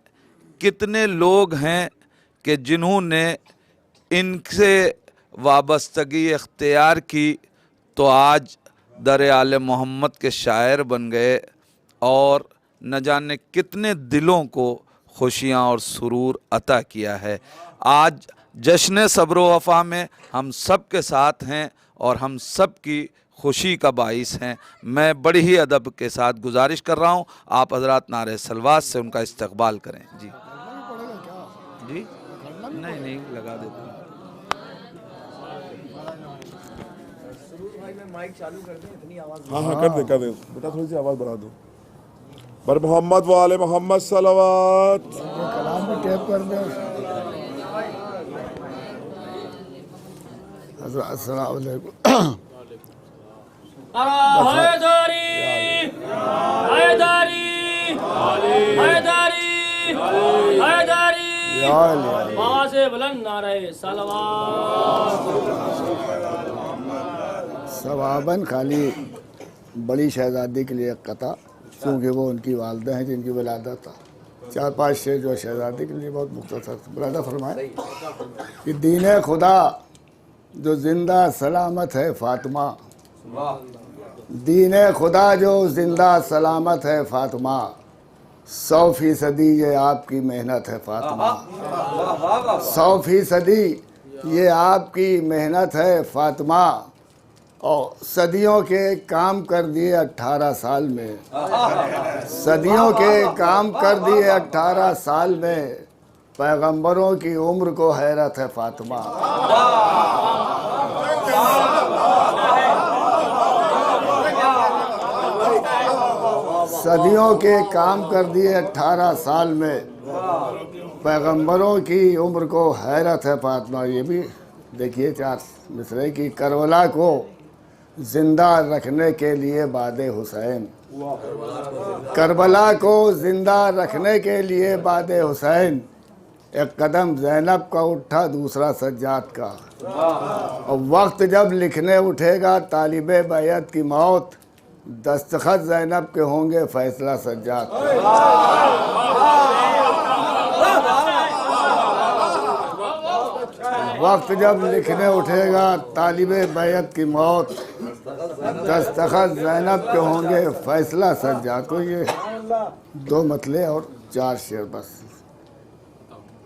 कितने लोग हैं कि जिन्होंने इनसे वाबस्तगी इख्तियार की तो आज दर आले मोहम्मद के शायर बन गए और न जाने कितने दिलों को खुशियाँ और सुरूर अता किया है। आज जश्न सब्र व वफ़ा में हम सब के साथ हैं और हम सब की खुशी का बाइस हैं। मैं बड़ी ही अदब के साथ गुजारिश कर रहा हूँ आप हज़रात नारे सलवात से उनका इस्तकबाल करें। जी जी नहीं लगा देता हूँ। हाँ कर दे बेटा, थोड़ी सी आवाज़ बढ़ा दो। बर मोहम्मद वाले मोहम्मद सलवात। कलाम भी टैप कर दो। अस्सलाम वालेकुम। हैदरी हैदरी हैदरी हैदरी, आवाज़ बुलंद नारे सलवात। सवाबन खाली बड़ी शहजादी के लिए कथा, क्योंकि वो उनकी वालदा हैं जिनकी विलादत था। 4-5 शेर जो शहजादी के लिए बहुत मुख्तसर बुलादा फरमाए कि दीन खुदा जो जिंदा सलामत है फातिमा, दीन खुदा जो जिंदा सलामत है फातिमा, 100% ये आपकी मेहनत है फातिमा, 100% ये आपकी मेहनत है फातिमा। और सदियों के काम कर दिए 18 साल में, सदियों के काम कर दिए 18 साल में, पैगंबरों की उम्र को हैरत है फातिमा। सदियों के काम कर दिए 18 साल में, पैगंबरों की उम्र को हैरत है फातिमा। ये भी देखिए 4 मिसरे की करबला को जिंदा रखने के लिए बादे हुसैन, करबला को जिंदा रखने के लिए बादे हुसैन। एक कदम ज़ैनब का उठा, दूसरा सज्जाद का। और वक्त जब लिखने उठेगा तालिब बैत की मौत, दस्तखत ज़ैनब के होंगे, फैसला सज्जाद का। वक्त जब लिखने उठेगा तालिब बैत की मौत, दस्तखत ज़ैनब के होंगे, फैसला सज्जाद को। ये दो मतले और 4 शेर बस।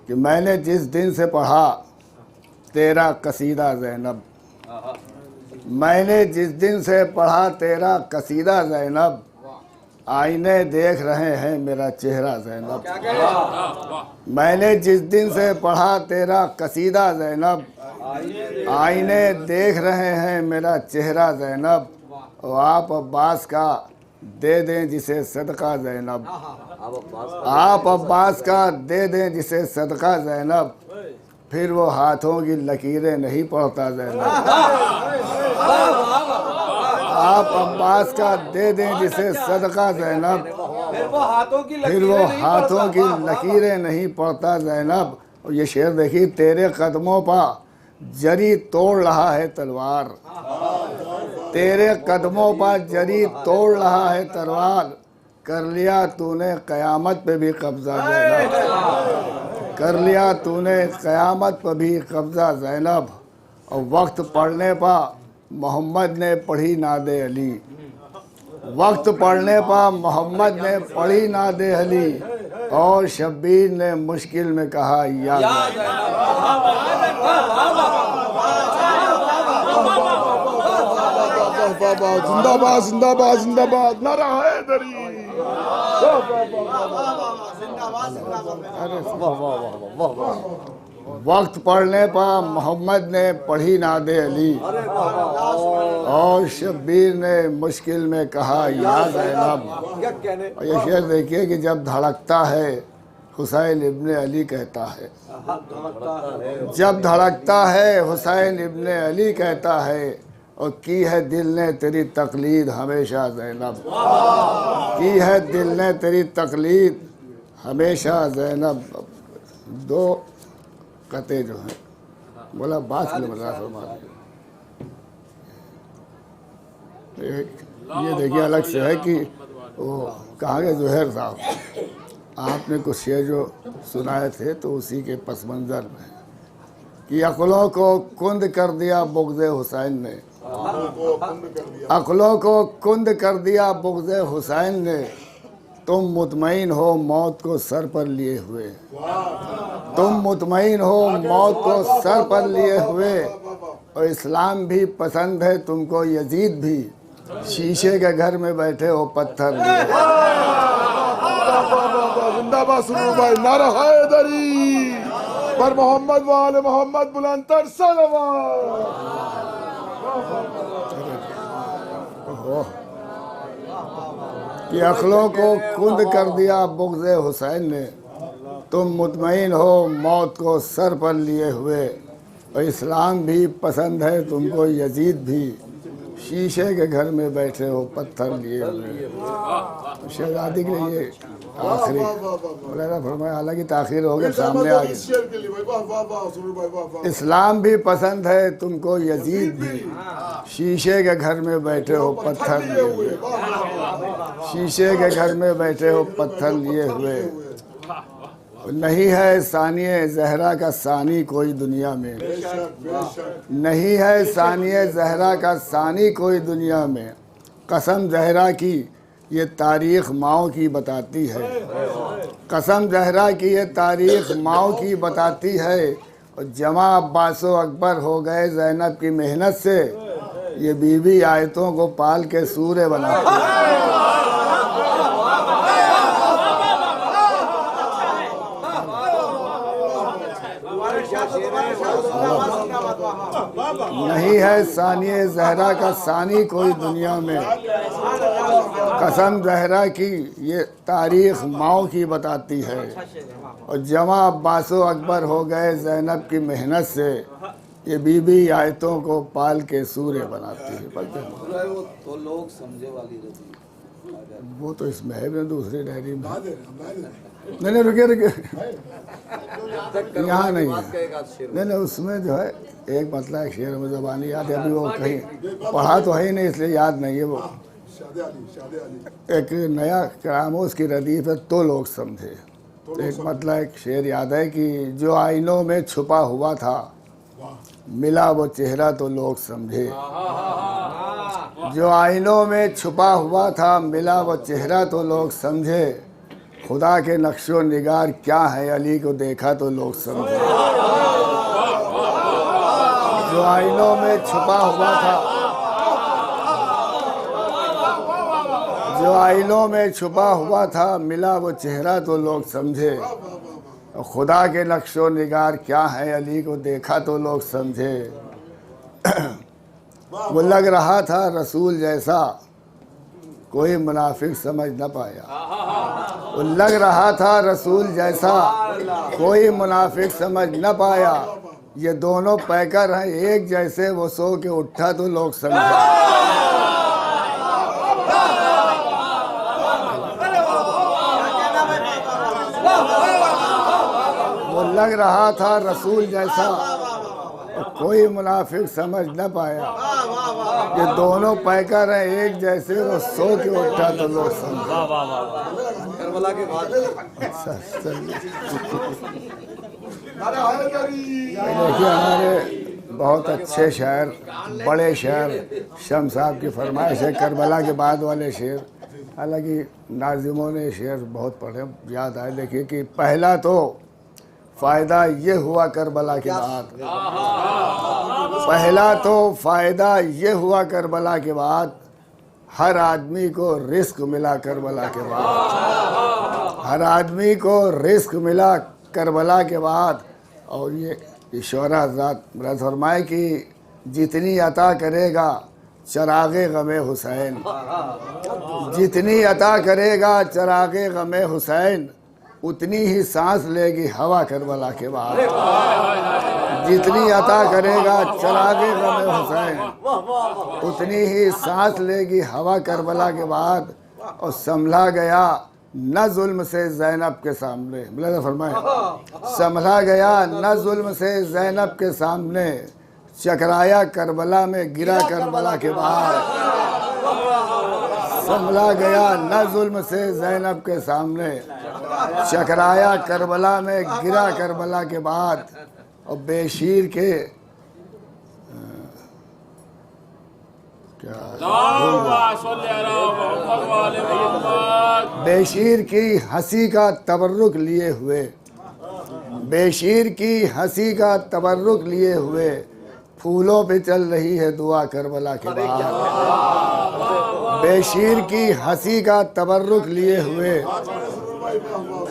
कि मैंने जिस दिन से पढ़ा तेरा कसीदा ज़ैनब, मैंने जिस दिन से पढ़ा तेरा कसीदा ज़ैनब, आईने देख रहे हैं मेरा चेहरा ज़ैनब। मैंने जिस दिन से पढ़ा तेरा कसीदा ज़ैनब, आईने देख रहे हैं मेरा चेहरा ज़ैनब। और आप अब्बास का दे दें जिसे सदका ज़ैनब, आप अब्बास का दे दें जिसे सदका ज़ैनब, फिर वो हाथों की लकीरें नहीं पढ़ता ज़ैनब। आप अब्बास का दे दें जिसे सदका ज़ैनब, फिर वो हाथों की लकीरें नहीं पढ़ता ज़ैनब। और ये शेर देखिए, तेरे कदमों पर जरी तोड़ रहा है तलवार, तेरे कदमों पर जरी तोड़ रहा है तलवार, कर लिया तूने क़यामत पे भी कब्ज़ा ज़ैनब, कर लिया तूने क़यामत पे भी कब्ज़ा ज़ैनब। और वक्त पढ़ने पर मोहम्मद ने पढ़ी नादे अली, वक्त पढ़ने पर मोहम्मद ने पढ़ी नादे अली, और शब्बीर ने मुश्किल में कहा या जिंदाबाद जिंदाबाद जिंदाबाद, नारा हैदरी। वक्त पढ़ने पर मोहम्मद ने पढ़ी नादे अली, और शब्बीर ने मुश्किल में कहा या ज़ैनब। और ये शेर देखिए कि जब धड़कता है हुसैन इब्ने अली कहता है, जब धड़कता है हुसैन इब्ने अली कहता है, और की है दिल ने तेरी तकलीद हमेशा ज़ैनब, की है दिल ने तेरी तकलीद हमेशा ज़ैनब। दो कते जो हैं, बोला बात के लिए मदरास ये देखिए अलग से है कि वो कहाँ के ज़ुहैर साहब, आपने कुछ शेर जो सुनाए थे तो उसी के पस मंज़र में कि अक़लों को कुंद कर दिया बुग़्ज़े हुसैन ने, अक़लों को कुंद कर दिया बुग़्ज़े हुसैन ने, तुम मुतमईन हो मौत को सर पर लिए हुए, तुम मुतमईन हो मौत को सर पर लिए हुए। और इस्लाम भी पसंद है तुमको यजीद भी, शीशे के घर में बैठे हो पत्थर लिए। जिंदाबाद सुरूर भाई, नारा हैदरी पर मोहम्मद वाले मोहम्मद, बुलंदतर सलावत। कि अक़लों को कुंद कर दिया बुग़्ज़े हुसैन ने, तुम मुतमईन हो मौत को सर पर लिए हुए। और इस्लाम भी पसंद है तुमको यजीद भी, शीशे के घर में बैठे हो पत्थर लिए हुए। शहजादी के लिए आखिरी फरमाया, हालांकि ताख़ीर हो गया, सामने आ गया। इस्लाम भी पसंद है तुमको यजीद भी, शीशे के घर में बैठे हो पत्थर लिए हुए, शीशे के घर में बैठे हो पत्थर लिए हुए। नहीं है सानिए ज़हरा का सानी कोई दुनिया में, नहीं है सानिए ज़हरा का सानी कोई दुनिया में। कसम ज़हरा की ये तारीख़ माओ की बताती है, कसम ज़हरा की ये तारीख़ माओ की बताती है। और जमा अब्बासो अकबर हो गए ज़ैनब की मेहनत से, ये बीवी आयतों को पाल के सूरे बनाती है। नहीं है सानिए ज़हरा का सानी कोई दुनिया में, कसम ज़हरा की ये तारीख़ माओ की बताती है। और जमा अब्बासो अकबर हो गए ज़ैनब की मेहनत से, ये बीबी आयतों को पाल के सूर्य बनाती है। पढ़ते हैं वो तो लोग समझे वाली रजी वो तो इसमें है भी दूसरी डायरी में। नहीं रुके यहाँ नहीं है। नहीं उसमें जो है एक मतलब एक शेर में ज़बानी याद है, अभी वो कहीं पढ़ा तो है ही नहीं इसलिए याद नहीं है। वो एक नया करामोस की रदीफ है तो लोग समझे। एक मतलब एक शेर याद है कि जो आईनों में छुपा हुआ था मिला वो चेहरा तो लोग समझे। जो आईनों में छुपा हुआ था मिला वो चेहरा तो लोग समझे। खुदा के नक्शो निगार क्या है अली को देखा तो लोग समझे। जो आईनों में छुपा हुआ था, जो आईनों में छुपा हुआ था मिला वो चेहरा तो लोग समझे। खुदा के नक्शो निगार क्या है अली को देखा तो लोग समझे। वो लग रहा था रसूल जैसा कोई मुनाफिक समझ न पाया। वो लग रहा था रसूल जैसा कोई मुनाफिक समझ न पाया। ये दोनों पैकर हैं एक जैसे वो सो के उठा तो लोग समझे। वो लग रहा था रसूल जैसा कोई मुनाफिक समझ न पाया। ये दोनों पैकर हैं एक जैसे वो सो के उठा तो लोग समझे। करबला के बाद देखिए हमारे बहुत अच्छे शायर, बड़े शायर शम साहब की फरमाइश है करबला के बाद वाले शेर। हालांकि नाज़िमों ने शेर बहुत पढ़े, याद आए। देखिए कि पहला तो फ़ायदा ये हुआ करबला के बाद, पहला तो फ़ायदा ये हुआ करबला के बाद, हर आदमी को रिस्क मिला करबला के बाद, हर आदमी को रिस्क मिला करबला के बाद। और ये शौरा हज़रात मेरा फरमाए कि जितनी अता करेगा चरागे गमे हुसैन, जितनी अता करेगा चरागे गमे हुसैन, उतनी ही सांस लेगी हवा करबला के बाद। जितनी अता करेगा चरागे गमे हुसैन, उतनी ही सांस लेगी हवा करबला के बाद। और संभला गया न जुल्म से ज़ैनब के सामने, बोला फरमाए संभला गया न जुल्म से ज़ैनब के सामने, चकराया करबला में गिरा करबला के बाद। संभला गया न जुल्म से ज़ैनब के सामने, चकराया करबला में गिरा करबला के बाद। और बेशीर के बेशीर की हंसी का तबर्रुक लिए हुए, बेशीर की हंसी का तबर्रुक लिए हुए, फूलों पे चल रही है दुआ करबला के बाद। बेशीर की हंसी का तबर्रुक लिए हुए,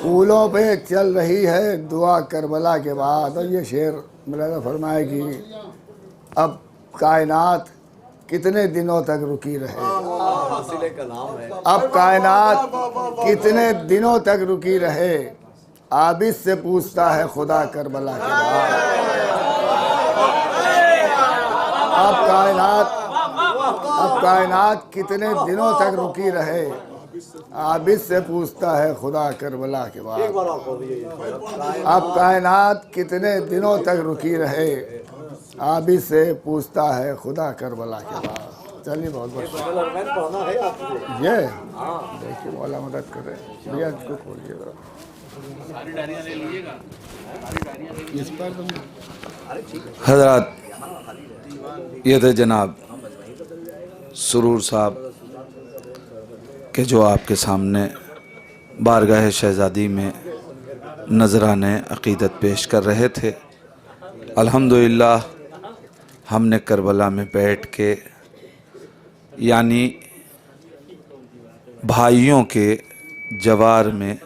फूलों पे चल रही है दुआ करबला के बाद। और ये शेर मिला फरमाए कि अब कायनात कितने दिनों तक रुकी रहे, अब कायनात कितने दिनों तक रुकी रहे, आबिद से पूछता है खुदा करबला के बाद। अब कायनात कितने दिनों तक रुकी रहे, आबिद से पूछता है खुदा करबला के बाद। अब कायनात कितने दिनों तक रुकी रहे, आबिद से पूछता है खुदा करबला के बाद। चलिए बहुत बहुत ये देखिए मौला मदद करे भैया, इसको खोलिए इस पर। हजरात, ये थे जनाब सुरूर साहब के जो आपके सामने बारगाह शहज़ादी में नजराने अक़ीदत पेश कर रहे थे। अल्हम्दुलिल्लाह हमने करबला में बैठ के यानी भाइयों के जवार में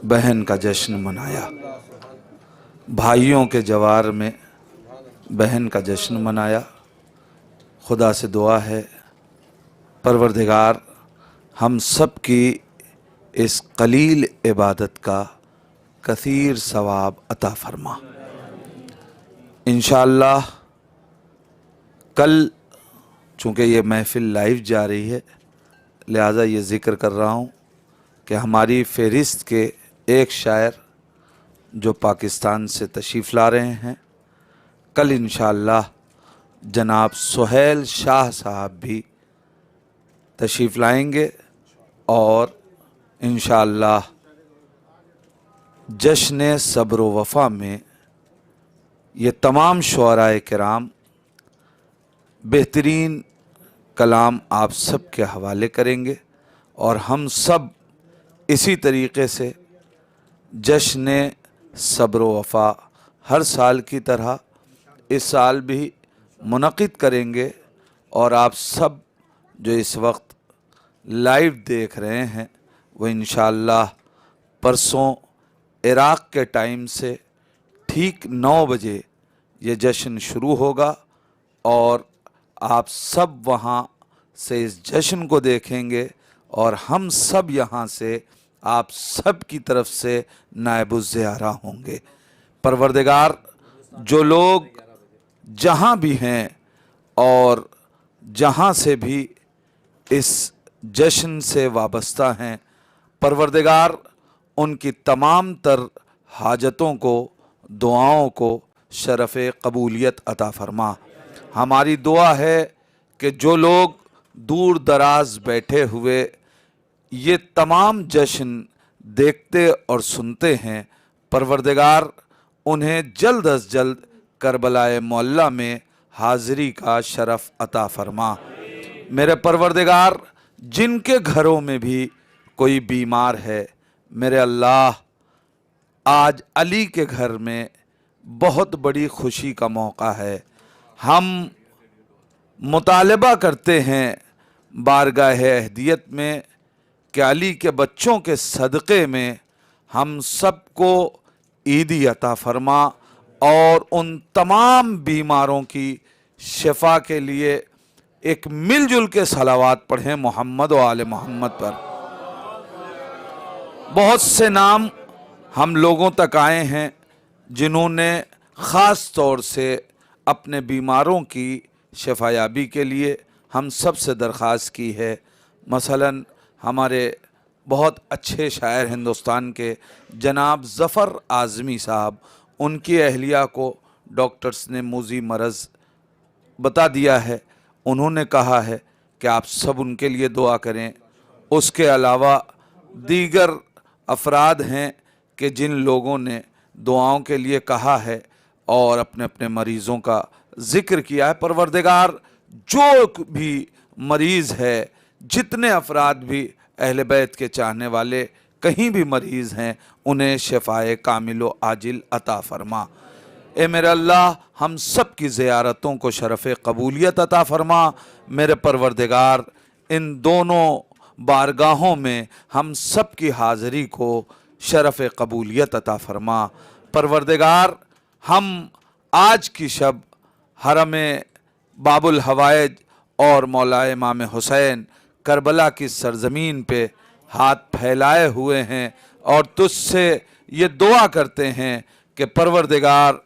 बहन का जश्न मनाया, भाइयों के जवार में बहन का जश्न मनाया। खुदा से दुआ है परवरदिगार हम सब की इस कलील इबादत का कसीर सवाब अता फरमा। इंशाअल्लाह कल, चूँकि ये महफ़िल लाइव जा रही है, लिहाजा ये ज़िक्र कर रहा हूँ कि हमारी फ़हरिस्त के एक शायर जो पाकिस्तान से तशरीफ़ ला रहे हैं, कल इंशाअल्लाह जनाब सुहेल शाह साहब भी तशरीफ़ लाएंगे और इंशाअल्लाह जश्न सब्र व वफ़ा में ये तमाम शुअराए किराम बेहतरीन कलाम आप सब के हवाले करेंगे और हम सब इसी तरीक़े से जश्न सब्र व वफ़ा हर साल की तरह इस साल भी मुनक़िद करेंगे। और आप सब जो इस वक्त लाइव देख रहे हैं वो इंशाअल्लाह परसों इराक़ के टाइम से ठीक 9 बजे ये जश्न शुरू होगा और आप सब वहाँ से इस जश्न को देखेंगे और हम सब यहाँ से आप सब की तरफ से नायब-उज़-ज़ियारा होंगे। परवरदिगार जो लोग जहाँ भी हैं और जहाँ से भी इस जश्न से वाबस्ता हैं, परवरदिगार उनकी तमाम तर हाजतों को, दुआओं को शरफ़ कबूलियत अता फ़रमा। हमारी दुआ है कि जो लोग दूर दराज बैठे हुए ये तमाम जश्न देखते और सुनते हैं, परवरदिगार उन्हें जल्द अज जल्द करबलाए मौला में हाज़िरी का शरफ़ अता फ़रमा। मेरे परवरदिगार जिनके घरों में भी कोई बीमार है, मेरे अल्लाह आज अली के घर में बहुत बड़ी खुशी का मौका है। हम मुतालबा करते हैं बारगाह अहदियत में कि अली के बच्चों के सदक़े में हम सबको ईदी अता फ़रमा और उन तमाम बीमारों की शिफा के लिए एक मिलजुल के सलावात पढ़ें मोहम्मद व आले मोहम्मद पर। बहुत से नाम हम लोगों तक आए हैं जिन्होंने ख़ास तौर से अपने बीमारों की शफायाबी के लिए हम सब से दरख्वास्त की है। मसलन हमारे बहुत अच्छे शायर हिंदुस्तान के जनाब ज़फ़र आज़मी साहब, उनकी अहलिया को डॉक्टर्स ने मूज़ी मरज़ बता दिया है। उन्होंने कहा है कि आप सब उनके लिए दुआ करें। उसके अलावा दीगर अफराद हैं कि जिन लोगों ने दुआओं के लिए कहा है और अपने अपने मरीज़ों का ज़िक्र किया है। परवरदिगार जो भी मरीज़ है, जितने अफराद भी अहले बैत के चाहने वाले कहीं भी मरीज़ हैं, उन्हें शफ़ाए कामिलो आजिल अता फ़रमा। ए मेरे अल्लाह हम सब की ज़ियारतों को शरफ़ कबूलियत अता फ़रमा। मेरे परवरदिगार इन दोनों बारगाहों में हम सब की हाज़िरी को शरफ़ कबूलियत अता फ़रमा। परवरदिगार हम आज की शब हरम बाबुल हवाइज और मौलाए इमाम हुसैन करबला की सरज़मीन पे हाथ फैलाए हुए हैं और तुझसे ये दुआ करते हैं कि परवरदिगार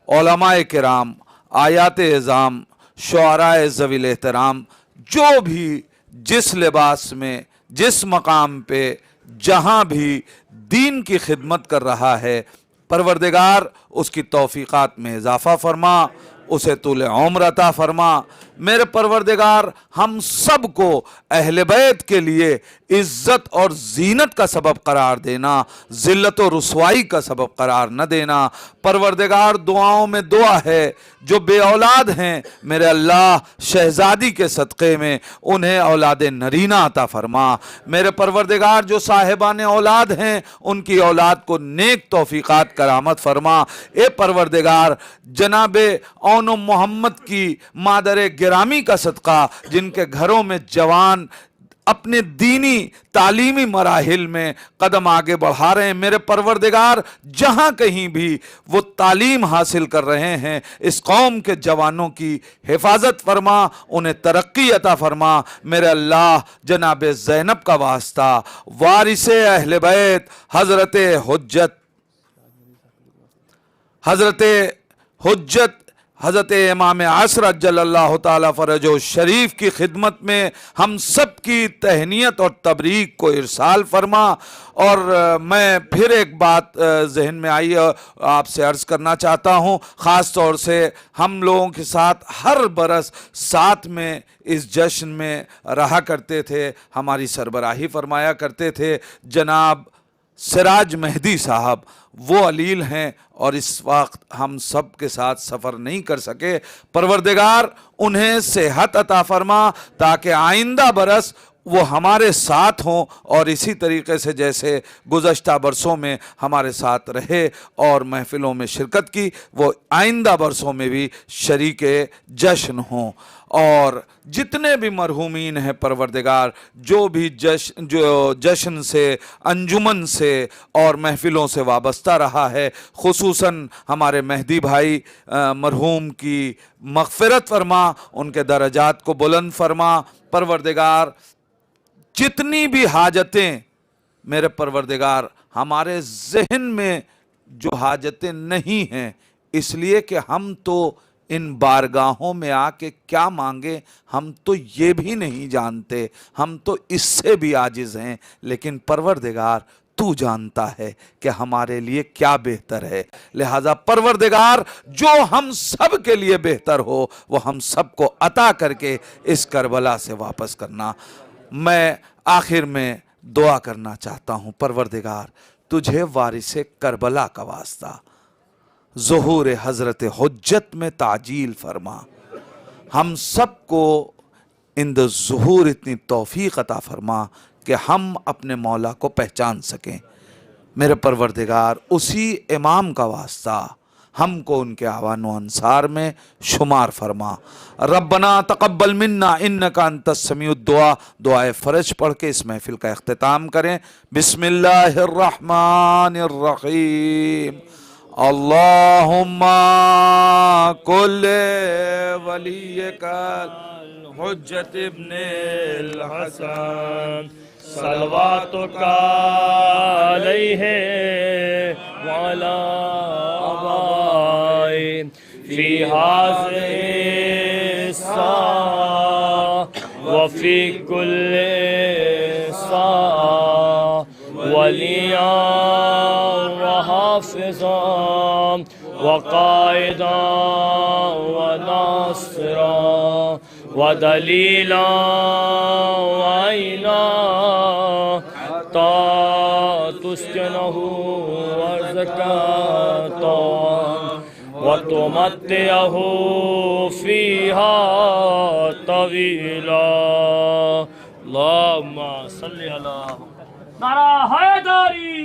उलमाए किराम, आयात एज़ाम, शुअराए ज़वील एहतराम, जो भी जिस लिबास में, जिस मकाम पे, जहाँ भी दीन की खिदमत कर रहा है, परवरदिगार उसकी तौफ़ीक़ात में इजाफ़ा फ़रमा, उसे तूल उम्र अता फ़रमा। मेरे परवरदिगार हम सब को अहले बैत के लिए इज़्ज़त और ज़ीनत का सबब करार देना, ज़िल्लत और रुसवाई का सबब करार न देना। परवरदिगार दुआओं में दुआ है जो बे औलाद हैं, मेरे अल्लाह शहज़ादी के सदक़े में उन्हें औलाद नरीना अता फ़रमा। मेरे परवरदिगार जो साहिबान औलाद हैं, उनकी औलाद को नेक तौफ़ीक़ात करामत फ़रमा। ए परवरदिगार जनाबे औन मोहम्मद की मादर गिरामी का सदका, जिनके घरों में जवान अपने दीनी तालीमी मराहिल में कदम आगे बढ़ा रहे हैं, मेरे परवरदिगार जहाँ कहीं भी वो तालीम हासिल कर रहे हैं, इस कौम के जवानों की हिफाजत फरमा, उन्हें तरक्की अता फरमा। मेरे अल्लाह जनाब ज़ैनब का वास्ता, वारिसे अहले बैत हज़रत हुज्जत हज़रत इमाम आसर जल्लल्लाहु ताला फरजो शरीफ की खिदमत में हम सब की तहनीत और तबरीक को इरसाल फरमा। और मैं फिर एक बात जहन में आई आपसे अर्ज़ करना चाहता हूँ, ख़ास तौर से हम लोगों के साथ हर बरस साथ में इस जश्न में रहा करते थे, हमारी सरबराही फरमाया करते थे जनाब सिराज मेहदी साहब। वो अलील हैं और इस वक्त हम सब के साथ सफ़र नहीं कर सके। परवरदिगार उन्हें सेहत अता फरमा ताकि आइंदा बरस वो हमारे साथ हों और इसी तरीके से जैसे गुज़श्ता बरसों में हमारे साथ रहे और महफ़िलों में शिरकत की, वो आइंदा बरसों में भी शरीके जश्न हों। और जितने भी मरहूमीन हैं परवरदिगार, जो भी जश्न से, अंजुमन से और महफ़िलों से वाबस्ता रहा है, खुसूसन हमारे मेहदी भाई मरहूम की मग़फ़िरत फरमा, उनके दरजात को बुलंद फरमा। परवरदिगार जितनी भी हाजतें मेरे परवरदिगार हमारे जहन में जो हाजतें नहीं हैं, इसलिए कि हम तो इन बारगाहों में आके क्या मांगे हम तो ये भी नहीं जानते, हम तो इससे भी आजिज़ हैं, लेकिन परवरदिगार तू जानता है कि हमारे लिए क्या बेहतर है। लिहाजा परवरदिगार जो हम सब के लिए बेहतर हो वो हम सब को अता करके इस करबला से वापस करना। मैं आखिर में दुआ करना चाहता हूँ, परवरदिगार तुझे वारिसे करबला का वास्ता ज़ुहूर हज़रत हुज्जत में ताजील फरमा। हम सब को इंद ज़ुहूर इतनी तौफ़ीक़ अता फरमा कि हम अपने मौला को पहचान सकें। मेरे परवरदिगार उसी इमाम का वास्ता हमको उनके आवान व अंसार में शुमार फरमा। रब्बना तक़ब्बल मिन्ना इन्नका अंतस समीउद दुआ। दुआए फ़रज पढ़ के इस महफ़िल का अख्तिताम करें। बिस्मिल्लाहिर्रहमानिर्रहीम। अल्लाहुम्मा कुल्ले वलियकल हुज्जत इब्निल हसन सलवातुका अलैहि वअला आबाई फी हाज़िहि सा व फी कुल्ली सा वलिया व हाफ़िज़ा व क़ाइदा व नासिरा व दलीला व आइना ता तुस्किनहु वज़कातन व तुमत्तिअहु फ़ीहा तवीला। अल्लाहुम्मा सल्लि अला नारा हैदरी।